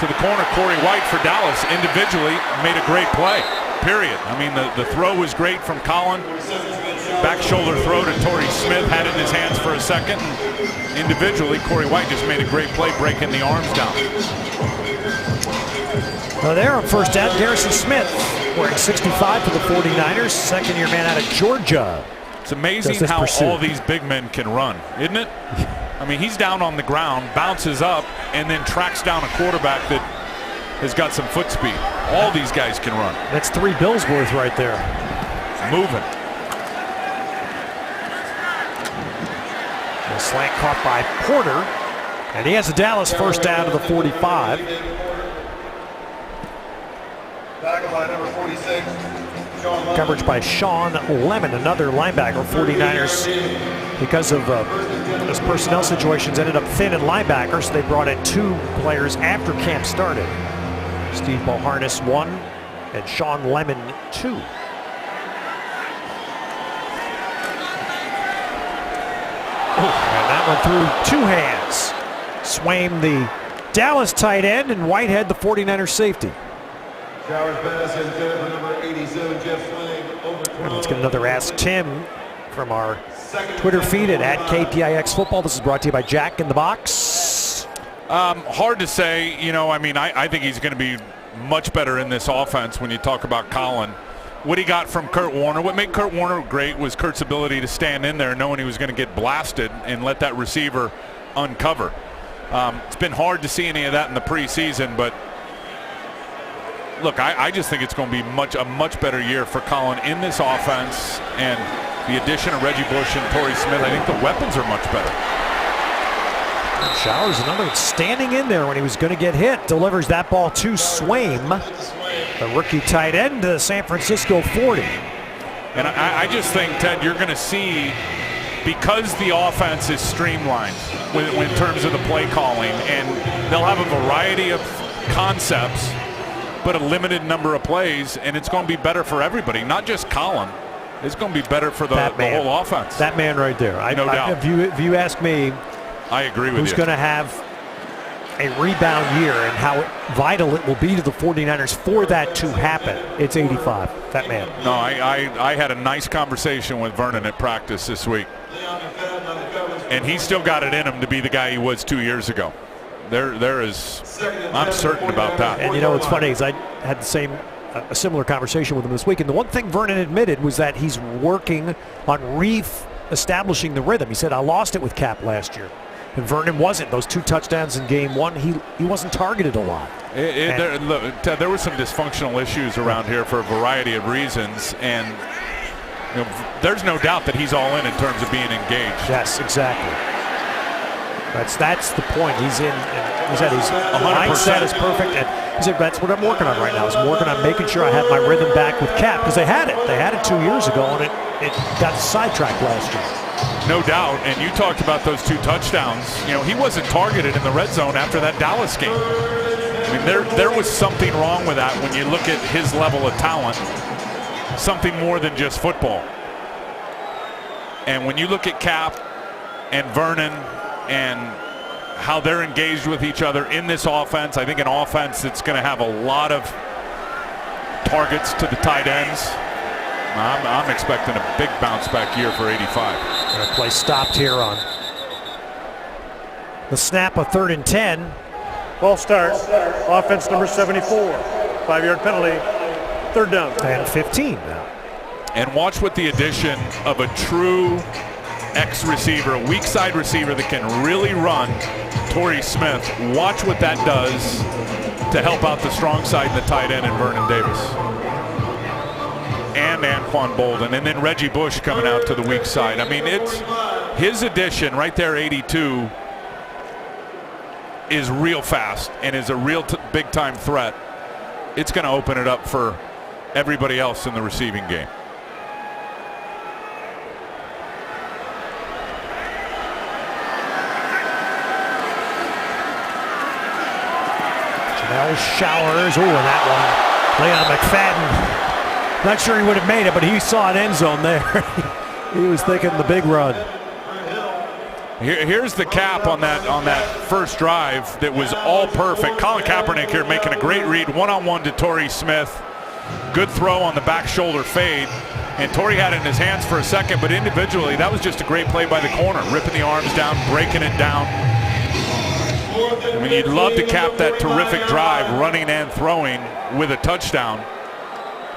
to the corner, Corey White, for Dallas. Individually made a great play, period. I mean, the throw was great from Colin. Back shoulder throw to Torrey Smith, had it in his hands for a second. Individually, Corey White just made a great play breaking the arms down. Well, there on first down, Garrison Smith wearing 65 for the 49ers, second-year man out of Georgia. It's amazing how all these big men can run, isn't it? I mean, he's down on the ground, bounces up, and then tracks down a quarterback that has got some foot speed. All these guys can run. That's 3 bills worth right there. Moving. A slant caught by Porter, and he has a Dallas first down to the 45. Coverage by Sean Lemon, another linebacker. 49ers, because of those personnel situations, ended up thin in linebackers, so they brought in 2 players after camp started. Steve Boharness 1 and Sean Lemon 2. And that one through 2 hands. Swaim, the Dallas tight end, and Whitehead, the 49ers safety. And let's get another Ask Tim from our Twitter feed at KPIX Football. This is brought to you by Jack in the Box. Hard to say. You know, I mean, I think he's going to be much better in this offense when you talk about Colin. What he got from Kurt Warner. What made Kurt Warner great was Kurt's ability to stand in there knowing he was going to get blasted and let that receiver uncover. It's been hard to see any of that in the preseason, but look, I just think it's going to be a much better year for Colin in this offense, and the addition of Reggie Bush and Torrey Smith, I think the weapons are much better. Showers, another one standing in there when he was going to get hit, delivers that ball to Swaim, the rookie tight end to the San Francisco 40. And I just think, Ted, you're going to see, because the offense is streamlined in terms of the play calling, and they'll have a variety of concepts, but a limited number of plays, and it's going to be better for everybody, not just Colin. It's going to be better for the whole offense. That man right there. No doubt. If you ask me, I agree with you. Who's going to have a rebound year and how vital it will be to the 49ers for that to happen, it's 85, that man. No, I had a nice conversation with Vernon at practice this week, and he's still got it in him to be the guy he was 2 years ago. There is, I'm certain about that. And you know what's funny is I had a similar conversation with him this week, and the one thing Vernon admitted was that he's working on re-establishing the rhythm. He said, I lost it with Cap last year. And Vernon wasn't. Those 2 touchdowns in game 1, he wasn't targeted a lot. There were some dysfunctional issues around here for a variety of reasons, and you know, there's no doubt that he's all in terms of being engaged. Yes, exactly. That's the point. He's in. He said his 100%. mindset is perfect, and he said that's what I'm working on right now. I'm working on making sure I have my rhythm back with Cap, because they had it. They had it 2 years ago, and it got sidetracked last year. No doubt, and you talked about those 2 touchdowns. You know, he wasn't targeted in the red zone after that Dallas game. I mean, there was something wrong with that when you look at his level of talent. Something more than just football. And when you look at Cap and Vernon and how they're engaged with each other in this offense, I think an offense that's going to have a lot of targets to the tight ends. I'm expecting a big bounce back year for 85. Play stopped here on the snap of 3rd and 10. Ball start. Offense number 74. 5-yard penalty. 3rd down. And 15 now. And watch what the addition of a true X receiver, a weak side receiver that can really run, Torrey Smith, watch what that does to help out the strong side and the tight end and Vernon Davis. And Anquan Bolden, and then Reggie Bush coming out to the weak side. I mean, it's his addition right there, 82, is real fast and is a real big-time threat. It's going to open it up for everybody else in the receiving game. Jamel Showers, and that one, play on McFadden. Not sure he would have made it, but he saw an end zone there. He was thinking the big run. Here's the cap on that first drive that was all perfect. Colin Kaepernick here making a great read, one-on-one to Torrey Smith. Good throw on the back shoulder fade. And Torrey had it in his hands for a second, but individually, that was just a great play by the corner, ripping the arms down, breaking it down. I mean, you'd love to cap that terrific drive, running and throwing with a touchdown,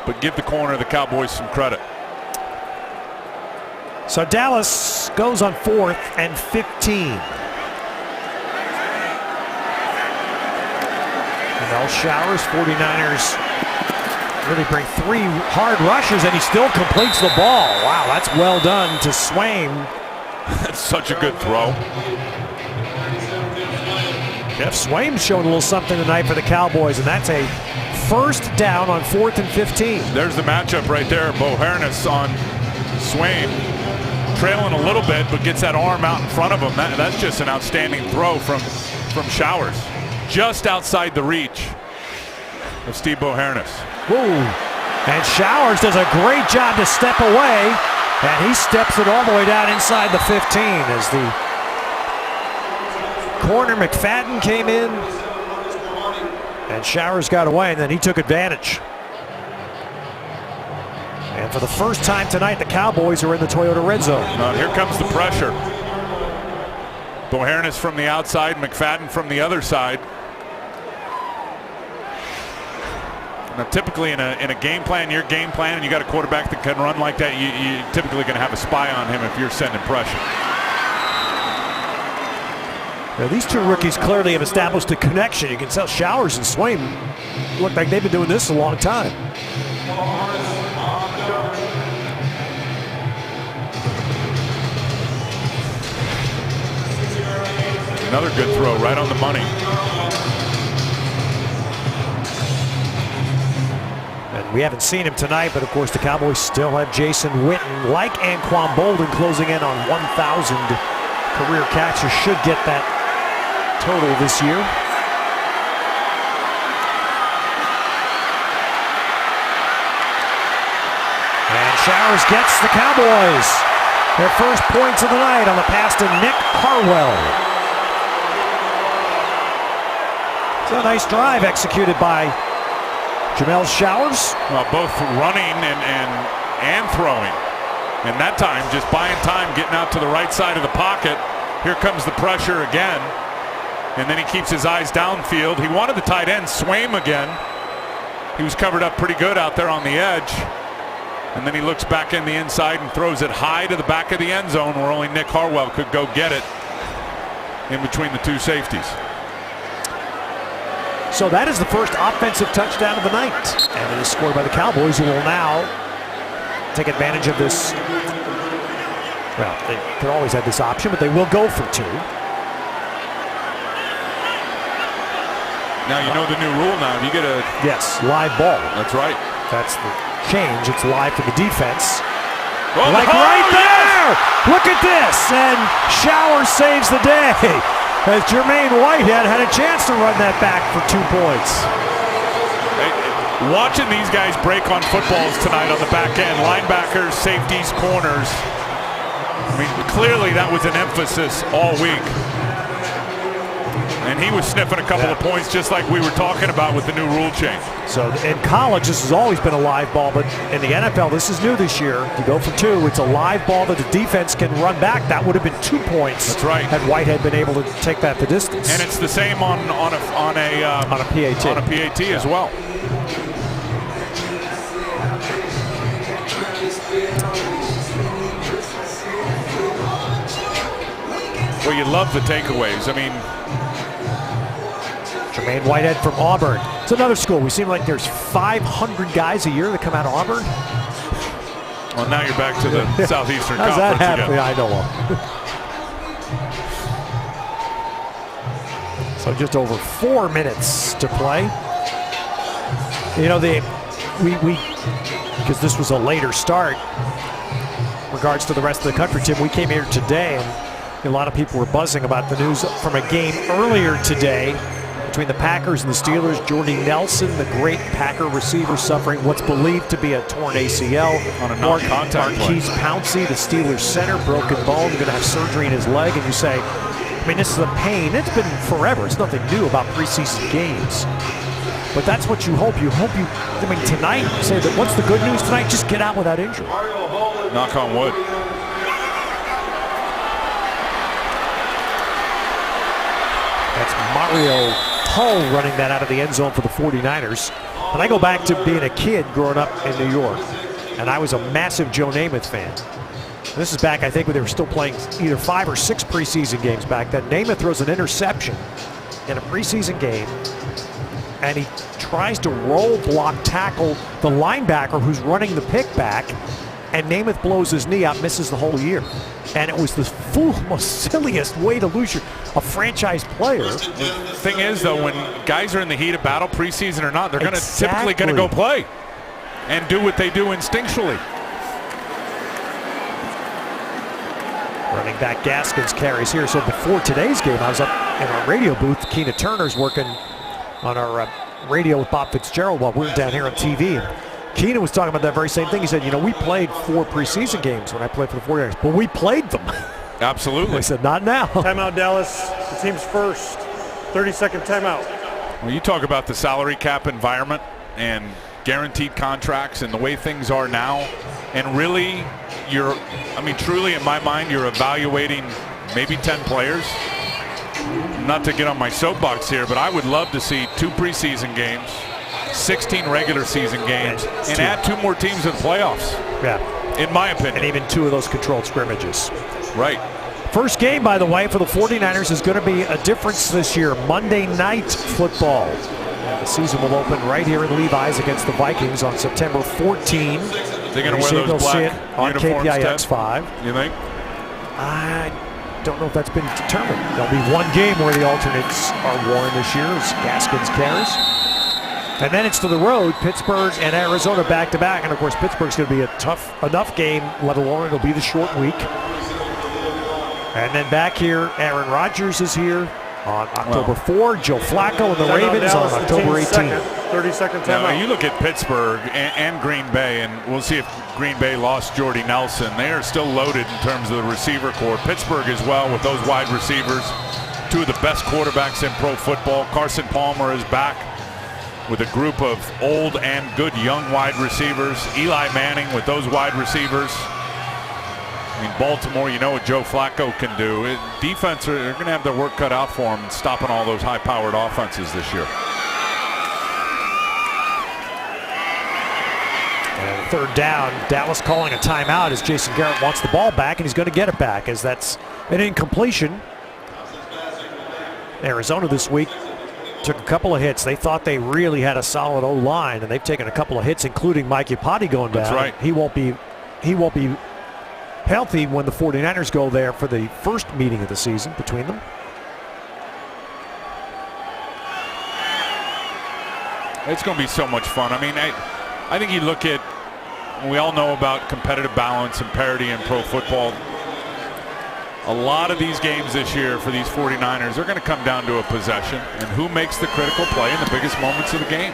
but give the corner of the Cowboys some credit. So Dallas goes on 4th and 15. Jamel Showers, 49ers really bring 3 hard rushes, and he still completes the ball. Wow, that's well done to Swaim. That's such a good throw. Jeff Swaim showing a little something tonight for the Cowboys, and that's a 1st down on 4th and 15. There's the matchup right there. Boharnis on Swaim, trailing a little bit, but gets that arm out in front of him. That's just an outstanding throw from Showers, just outside the reach of Steve Boharnis. Whoa. And Showers does a great job to step away, and he steps it all the way down inside the 15 as the corner McFadden came in, and Showers got away, and then he took advantage. And for the first time tonight, the Cowboys are in the Toyota red zone. Here comes the pressure. Boharnis from the outside, McFadden from the other side. Now, typically in a game plan, your game plan, and you got a quarterback that can run like that, you're typically going to have a spy on him if you're sending pressure. Now, these two rookies clearly have established a connection. You can tell Showers and Swaim look like they've been doing this a long time. Another good throw right on the money. And we haven't seen him tonight, but of course the Cowboys still have Jason Witten, like Anquan Bolden, closing in on 1,000 career catches. Should get that total this year. And Showers gets the Cowboys their first points of the night on the pass to Nick Harwell. It's a nice drive executed by Jamel Showers. Well, both running and throwing. And that time, just buying time, getting out to the right side of the pocket. Here comes the pressure again. And then he keeps his eyes downfield. He wanted the tight end, Swaim again. He was covered up pretty good out there on the edge. And then he looks back in the inside and throws it high to the back of the end zone where only Nick Harwell could go get it in between the two safeties. So that is the first offensive touchdown of the night. And it is scored by the Cowboys, who will now take advantage of this. Well, they could always have this option, but they will go for 2. Now you know the new rule now. You get a... Yes, live ball. That's right. That's the change. It's live for the defense. Oh, like right there! Look at this! And Showers saves the day. As Jermaine Whitehead had a chance to run that back for 2 points. Watching these guys break on footballs tonight on the back end, linebackers, safeties, corners, I mean, clearly that was an emphasis all week. And he was sniffing a couple of points just like we were talking about with the new rule change. So in college, this has always been a live ball, but in the NFL, this is new this year. If you go for 2, it's a live ball that the defense can run back. That would have been 2 points. That's right. Had Whitehead been able to take that the distance. And it's the same on a PAT. On a PAT as well. Well, you love the takeaways. I mean, Jermaine Whitehead from Auburn. It's another school. We seem like there's 500 guys a year that come out of Auburn. Well, now you're back to the Southeastern How's Conference that happen? again. I know. So just over 4 minutes to play. You know, we because this was a later start in regards to the rest of the country, Tim, we came here today and a lot of people were buzzing about the news from a game earlier today between the Packers and the Steelers. Jordy Nelson, the great Packer receiver, suffering what's believed to be a torn ACL. On a non-contact play. Marquise Pouncey, the Steelers center, broken bone, going to have surgery in his leg. And you say, I mean, this is a pain. It's been forever. It's nothing new about preseason games. But that's what you hope. I mean, tonight, you say that what's the good news tonight? Just get out without injury. Knock on wood. That's Mario Hull running that out of the end zone for the 49ers. And I go back to being a kid growing up in New York, and I was a massive Joe Namath fan. This is back, I think, when they were still playing either 5 or 6 preseason games back then. Namath throws an interception in a preseason game, and he tries to roll block tackle the linebacker who's running the pick back, and Namath blows his knee out, misses the whole year. And it was the most silliest way to lose a franchise player. The thing is, though, when guys are in the heat of battle, preseason or not, they're typically going to go play and do what they do instinctually. Running back Gaskins carries here. So before today's game, I was up in our radio booth. Keena Turner's working on our radio with Bob Fitzgerald while we were down here on TV. Keena was talking about that very same thing. He said, you know, we played 4 preseason games when I played for the 49ers, but we played them. Absolutely. I said, not now. Timeout, Dallas. The team's first. 30-second timeout. Well, you talk about the salary cap environment and guaranteed contracts and the way things are now. And really, truly in my mind, you're evaluating maybe 10 players. Not to get on my soapbox here, but I would love to see 2 preseason games, 16 regular season games, and add 2 more teams in the playoffs. Yeah. In my opinion. And even 2 of those controlled scrimmages. Right. First game, by the way, for the 49ers is going to be a difference this year. Monday Night Football. And the season will open right here in Levi's against the Vikings on September 14. They're going to wear those black on uniforms, KPIX5. You think? I don't know if that's been determined. There'll be 1 game where the alternates are worn this year as Gaskins carries. And then it's to the road, Pittsburgh and Arizona back-to-back. And, of course, Pittsburgh's going to be a tough enough game, let alone it'll be the short week. And then back here, Aaron Rodgers is here on October 4. Joe Flacco and the Ravens on October 18. 30-second timeout. Now, you look at Pittsburgh and Green Bay, and we'll see if Green Bay lost Jordy Nelson. They are still loaded in terms of the receiver core. Pittsburgh as well with those wide receivers. 2 of the best quarterbacks in pro football. Carson Palmer is back with a group of old and good young wide receivers. Eli Manning with those wide receivers. I mean, Baltimore, you know what Joe Flacco can do. Defense are going to have their work cut out for them, stopping all those high-powered offenses this year. And 3rd down, Dallas calling a timeout as Jason Garrett wants the ball back, and he's going to get it back as that's an incompletion. Arizona this week took a couple of hits. They thought they really had a solid O-line, and they've taken a couple of hits, including Mike Iupati going down. That's right. He won't be healthy when the 49ers go there for the first meeting of the season between them. It's going to be so much fun. I mean, I think you look at, we all know about competitive balance and parity in pro football. A lot of these games this year for these 49ers are going to come down to a possession and who makes the critical play in the biggest moments of the game.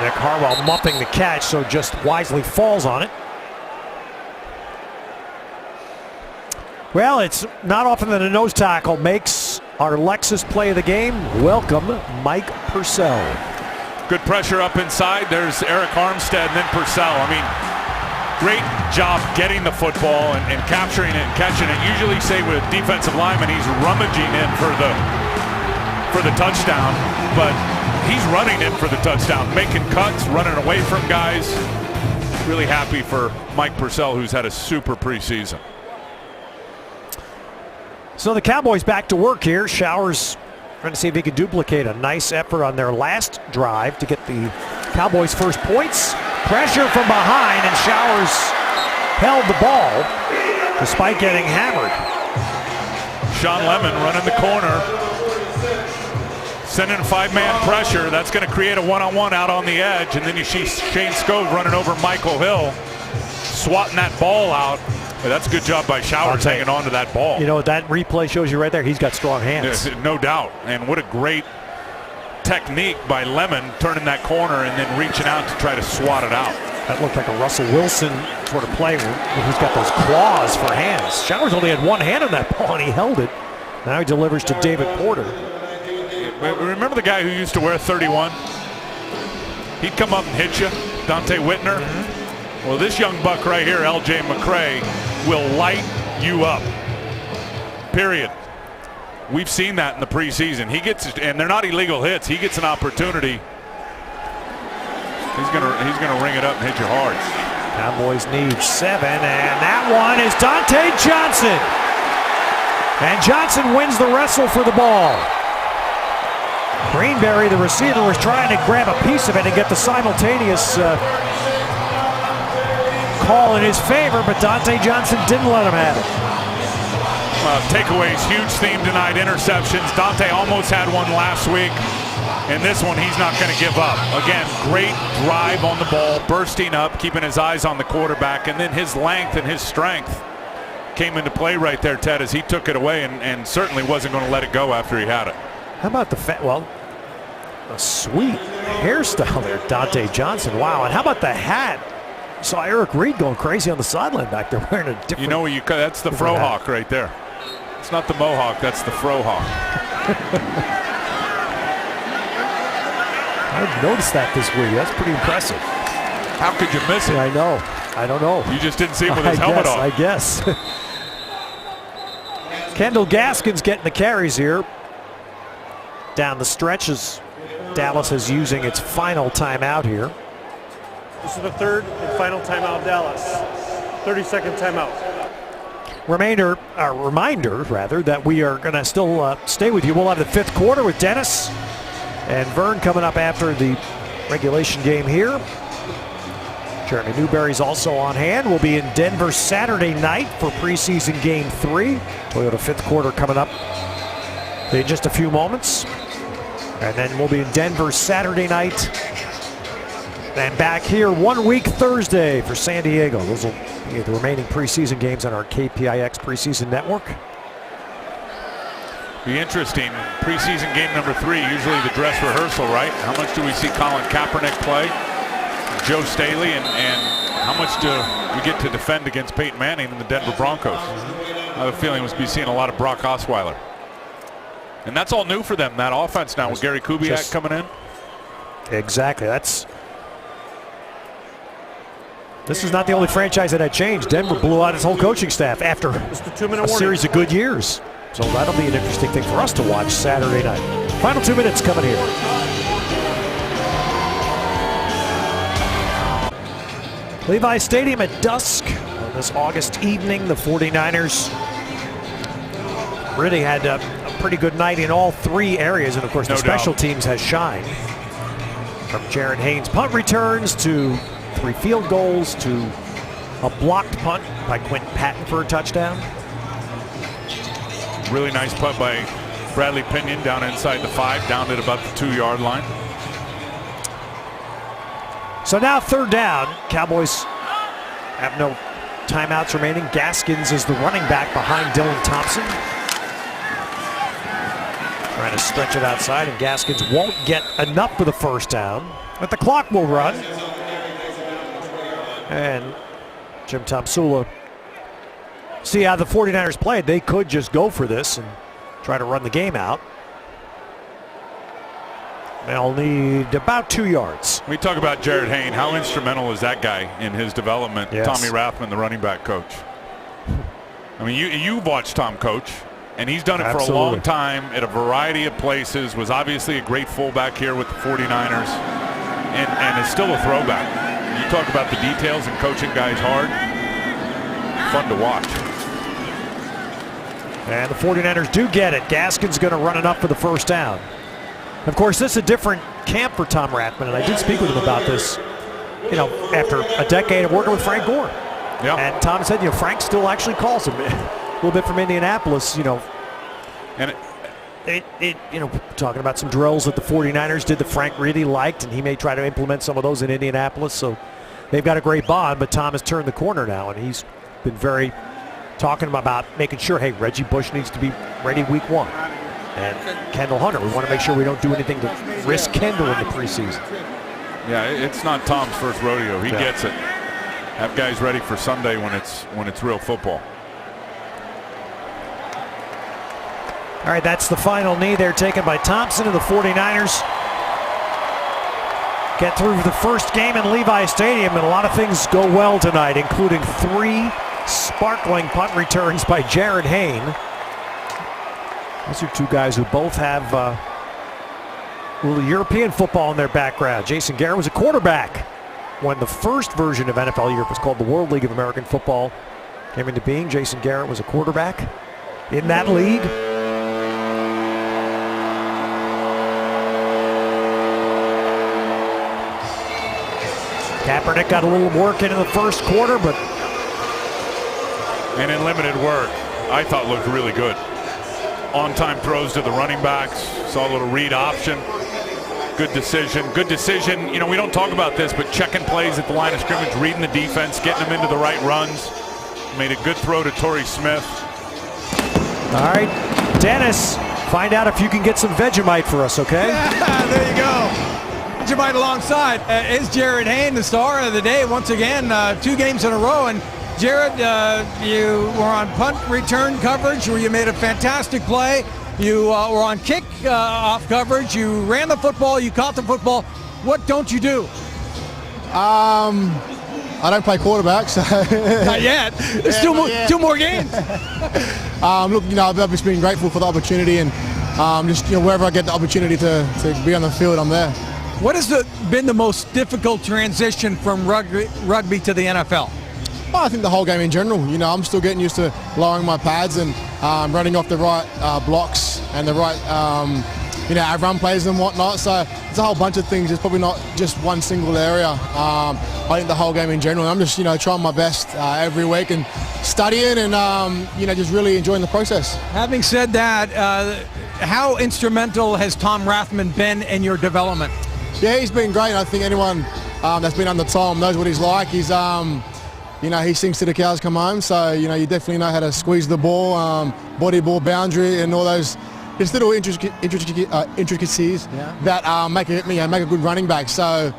Nick Harwell muffing the catch, so just wisely falls on it. Well, it's not often that a nose tackle makes our Lexus play of the game. Welcome, Mike Purcell. Good pressure up inside. There's Eric Armstead and then Purcell. I mean, great job getting the football and capturing it and catching it. Usually, say with defensive lineman, he's rummaging in for the touchdown, but he's running in for the touchdown, making cuts, running away from guys. Really happy for Mike Purcell, who's had a super preseason. So the Cowboys back to work here. Showers trying to see if he can duplicate a nice effort on their last drive to get the Cowboys' first points. Pressure from behind, and Showers held the ball despite getting hammered. Sean Lemon running the corner, sending a 5-man pressure. That's going to create a one-on-one out on the edge, and then you see Shane Skov running over Michael Hill, swatting that ball out. But that's a good job by Showers hanging on to that ball. You know what that replay shows you right there? He's got strong hands. No doubt. And what a great technique by Lemon, turning that corner and then reaching out to try to swat it out. That looked like a Russell Wilson sort of play who's got those claws for hands. Showers only had one hand on that ball, and he held it. Now he delivers to David Porter. Remember the guy who used to wear 31? He'd come up and hit you, Dante Whitner. Well, this young buck right here, L.J. McCray, will light you up. Period. We've seen that in the preseason. He gets, and they're not illegal hits. He gets an opportunity. He's gonna ring it up and hit you hard. Cowboys need 7, and that one is Dante Johnson. And Johnson wins the wrestle for the ball. Greenberry, the receiver, was trying to grab a piece of it and get the simultaneous call in his favor, but Dante Johnson didn't let him have it. Takeaways, huge theme tonight, interceptions. Dante almost had one last week, and this one he's not going to give up. Again, great drive on the ball, bursting up, keeping his eyes on the quarterback, and then his length and his strength came into play right there, Ted, as he took it away and certainly wasn't going to let it go after he had it. How about a sweet hairstyle there, Dante Johnson. Wow, and how about the hat? Saw Eric Reed going crazy on the sideline back there wearing a different. You know, that's the Frohawk right there. It's not the Mohawk, that's the Frohawk. I've noticed that this week. That's pretty impressive. How could you miss it? I know. I don't know. You just didn't see him with his helmet on. I guess. Kendall Gaskins getting the carries here. Down the stretch as Dallas is using its final timeout here. This is the third and final timeout, Dallas. 30-second timeout. Reminder that we are going to still stay with you. We'll have the 5th quarter with Dennis and Vern coming up after the regulation game here. Jeremy Newberry's also on hand. We'll be in Denver Saturday night for preseason game 3. Toyota 5th quarter coming up in just a few moments. And then we'll be in Denver Saturday night. And back here 1 week Thursday for San Diego. Those will be the remaining preseason games on our KPIX preseason network. Be interesting. Preseason game number 3, usually the dress rehearsal, right? How much do we see Colin Kaepernick play? Joe Staley, and how much do we get to defend against Peyton Manning and the Denver Broncos? I have a feeling we'll be seeing a lot of Brock Osweiler. And that's all new for them, that offense now with Gary Kubiak coming in. Exactly. This is not the only franchise that had changed. Denver blew out its whole coaching staff after a series of good years. So that'll be an interesting thing for us to watch Saturday night. Final 2 minutes coming here. Levi Stadium at dusk on this August evening. The 49ers really had a pretty good night in all 3 areas. And of course, the special teams has shined. From Jaron Haynes' punt returns to 3 field goals to a blocked punt by Quentin Patton for a touchdown. Really nice punt by Bradley Pinion down inside the 5, down at about the 2-yard line. So now 3rd down. Cowboys have no timeouts remaining. Gaskins is the running back behind Dylan Thompson. trying to stretch it outside, and Gaskins won't get enough for the first down. But the clock will run. And Jim Tomsula, see how the 49ers played. They could just go for this and try to run the game out. They'll need about 2 yards. We talk about Jared Hayne. How instrumental is that guy in his development? Yes. Tommy Rathman, the running back coach. I mean, you've watched Tom coach, and he's done it for a long time at a variety of places, was obviously a great fullback here with the 49ers, and is still a throwback. You talk about the details and coaching guys hard. Fun to watch. And the 49ers do get it. Gaskin's going to run enough for the first down. Of course, this is a different camp for Tom Rathman, and I did speak with him about this, after a decade of working with Frank Gore. Yep. And Tom said, Frank still actually calls him a little bit from Indianapolis, And talking about some drills that the 49ers did that Frank really liked, and he may try to implement some of those in Indianapolis. So they've got a great bond, but Tom has turned the corner now, and he's been very talking about making sure, hey, Reggie Bush needs to be ready week 1. And Kendall Hunter, we want to make sure we don't do anything to risk Kendall in the preseason. yeah, it's not Tom's first rodeo. He gets it. Have guys ready for Sunday when it's real football. All right, that's the final knee there taken by Thompson of the 49ers. Get through the first game in Levi Stadium, and a lot of things go well tonight, including 3 sparkling punt returns by Jared Hayne. Those are 2 guys who both have a little European football in their background. Jason Garrett was a quarterback when the first version of NFL Europe was called the World League of American Football came into being. Jason Garrett was a quarterback in that league. Kaepernick got a little work in the first quarter, but And in limited work, I thought looked really good. On-time throws to the running backs. Saw a little read option. Good decision. Good decision. We don't talk about this, but checking plays at the line of scrimmage, reading the defense, getting them into the right runs. Made a good throw to Torrey Smith. all right, Dennis, find out if you can get some Vegemite for us, okay? Yeah, there you go. Vegemite alongside is Jared Hayne, the star of the day once again, 2 games in a row. And Jared, you were on punt return coverage where you made a fantastic play. You were on kick off coverage. You ran the football. You caught the football. What don't you do? I don't play quarterback, so Not yet. There's 2 more games. look, I've just been grateful for the opportunity, and wherever I get the opportunity to be on the field, I'm there. What has been the most difficult transition from rugby to the NFL? Well, I think the whole game in general. I'm still getting used to lowering my pads and running off the right blocks and the right, run plays and whatnot. So it's a whole bunch of things. It's probably not just one single area. I think the whole game in general. I'm just, trying my best every week and studying and, just really enjoying the process. Having said that, how instrumental has Tom Rathman been in your development? Yeah, he's been great. I think anyone that's been under Tom knows what he's like. He's, he sings to the cows come home. So, you definitely know how to squeeze the ball, body ball boundary, and all those just little intricacies that make a good running back. So,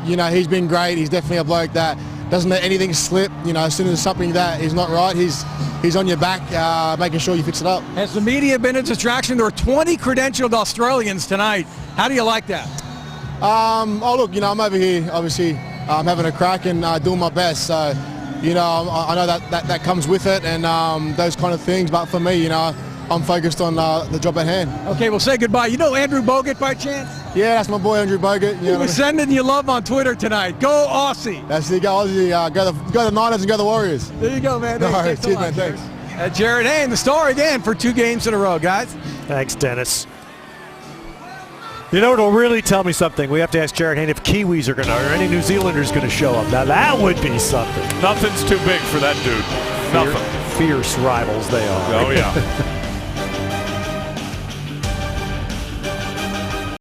he's been great. He's definitely a bloke that doesn't let anything slip. As soon as something that is not right, he's on your back, making sure you fix it up. Has the media been a distraction? There are 20 credentialed Australians tonight. How do you like that? Look, I'm over here, obviously, having a crack and doing my best. So, I know that comes with it and those kind of things. But for me, I'm focused on the job at hand. Okay, well, say goodbye. You know Andrew Bogut by chance? Yeah, that's my boy, Andrew Bogut. He was sending you love on Twitter tonight. Go Aussie. That's it. Go Aussie. Go the Niners and go the Warriors. There you go, man. All right, cheers, man. Thanks. Jared Hayne, the star again for 2 games in a row, guys. Thanks, Dennis. It'll really tell me something. We have to ask Jared Hayne if Kiwis are going to, or any New Zealanders going to show up. Now that would be something. Nothing's too big for that dude. Nothing. Fierce rivals they are. Oh, yeah.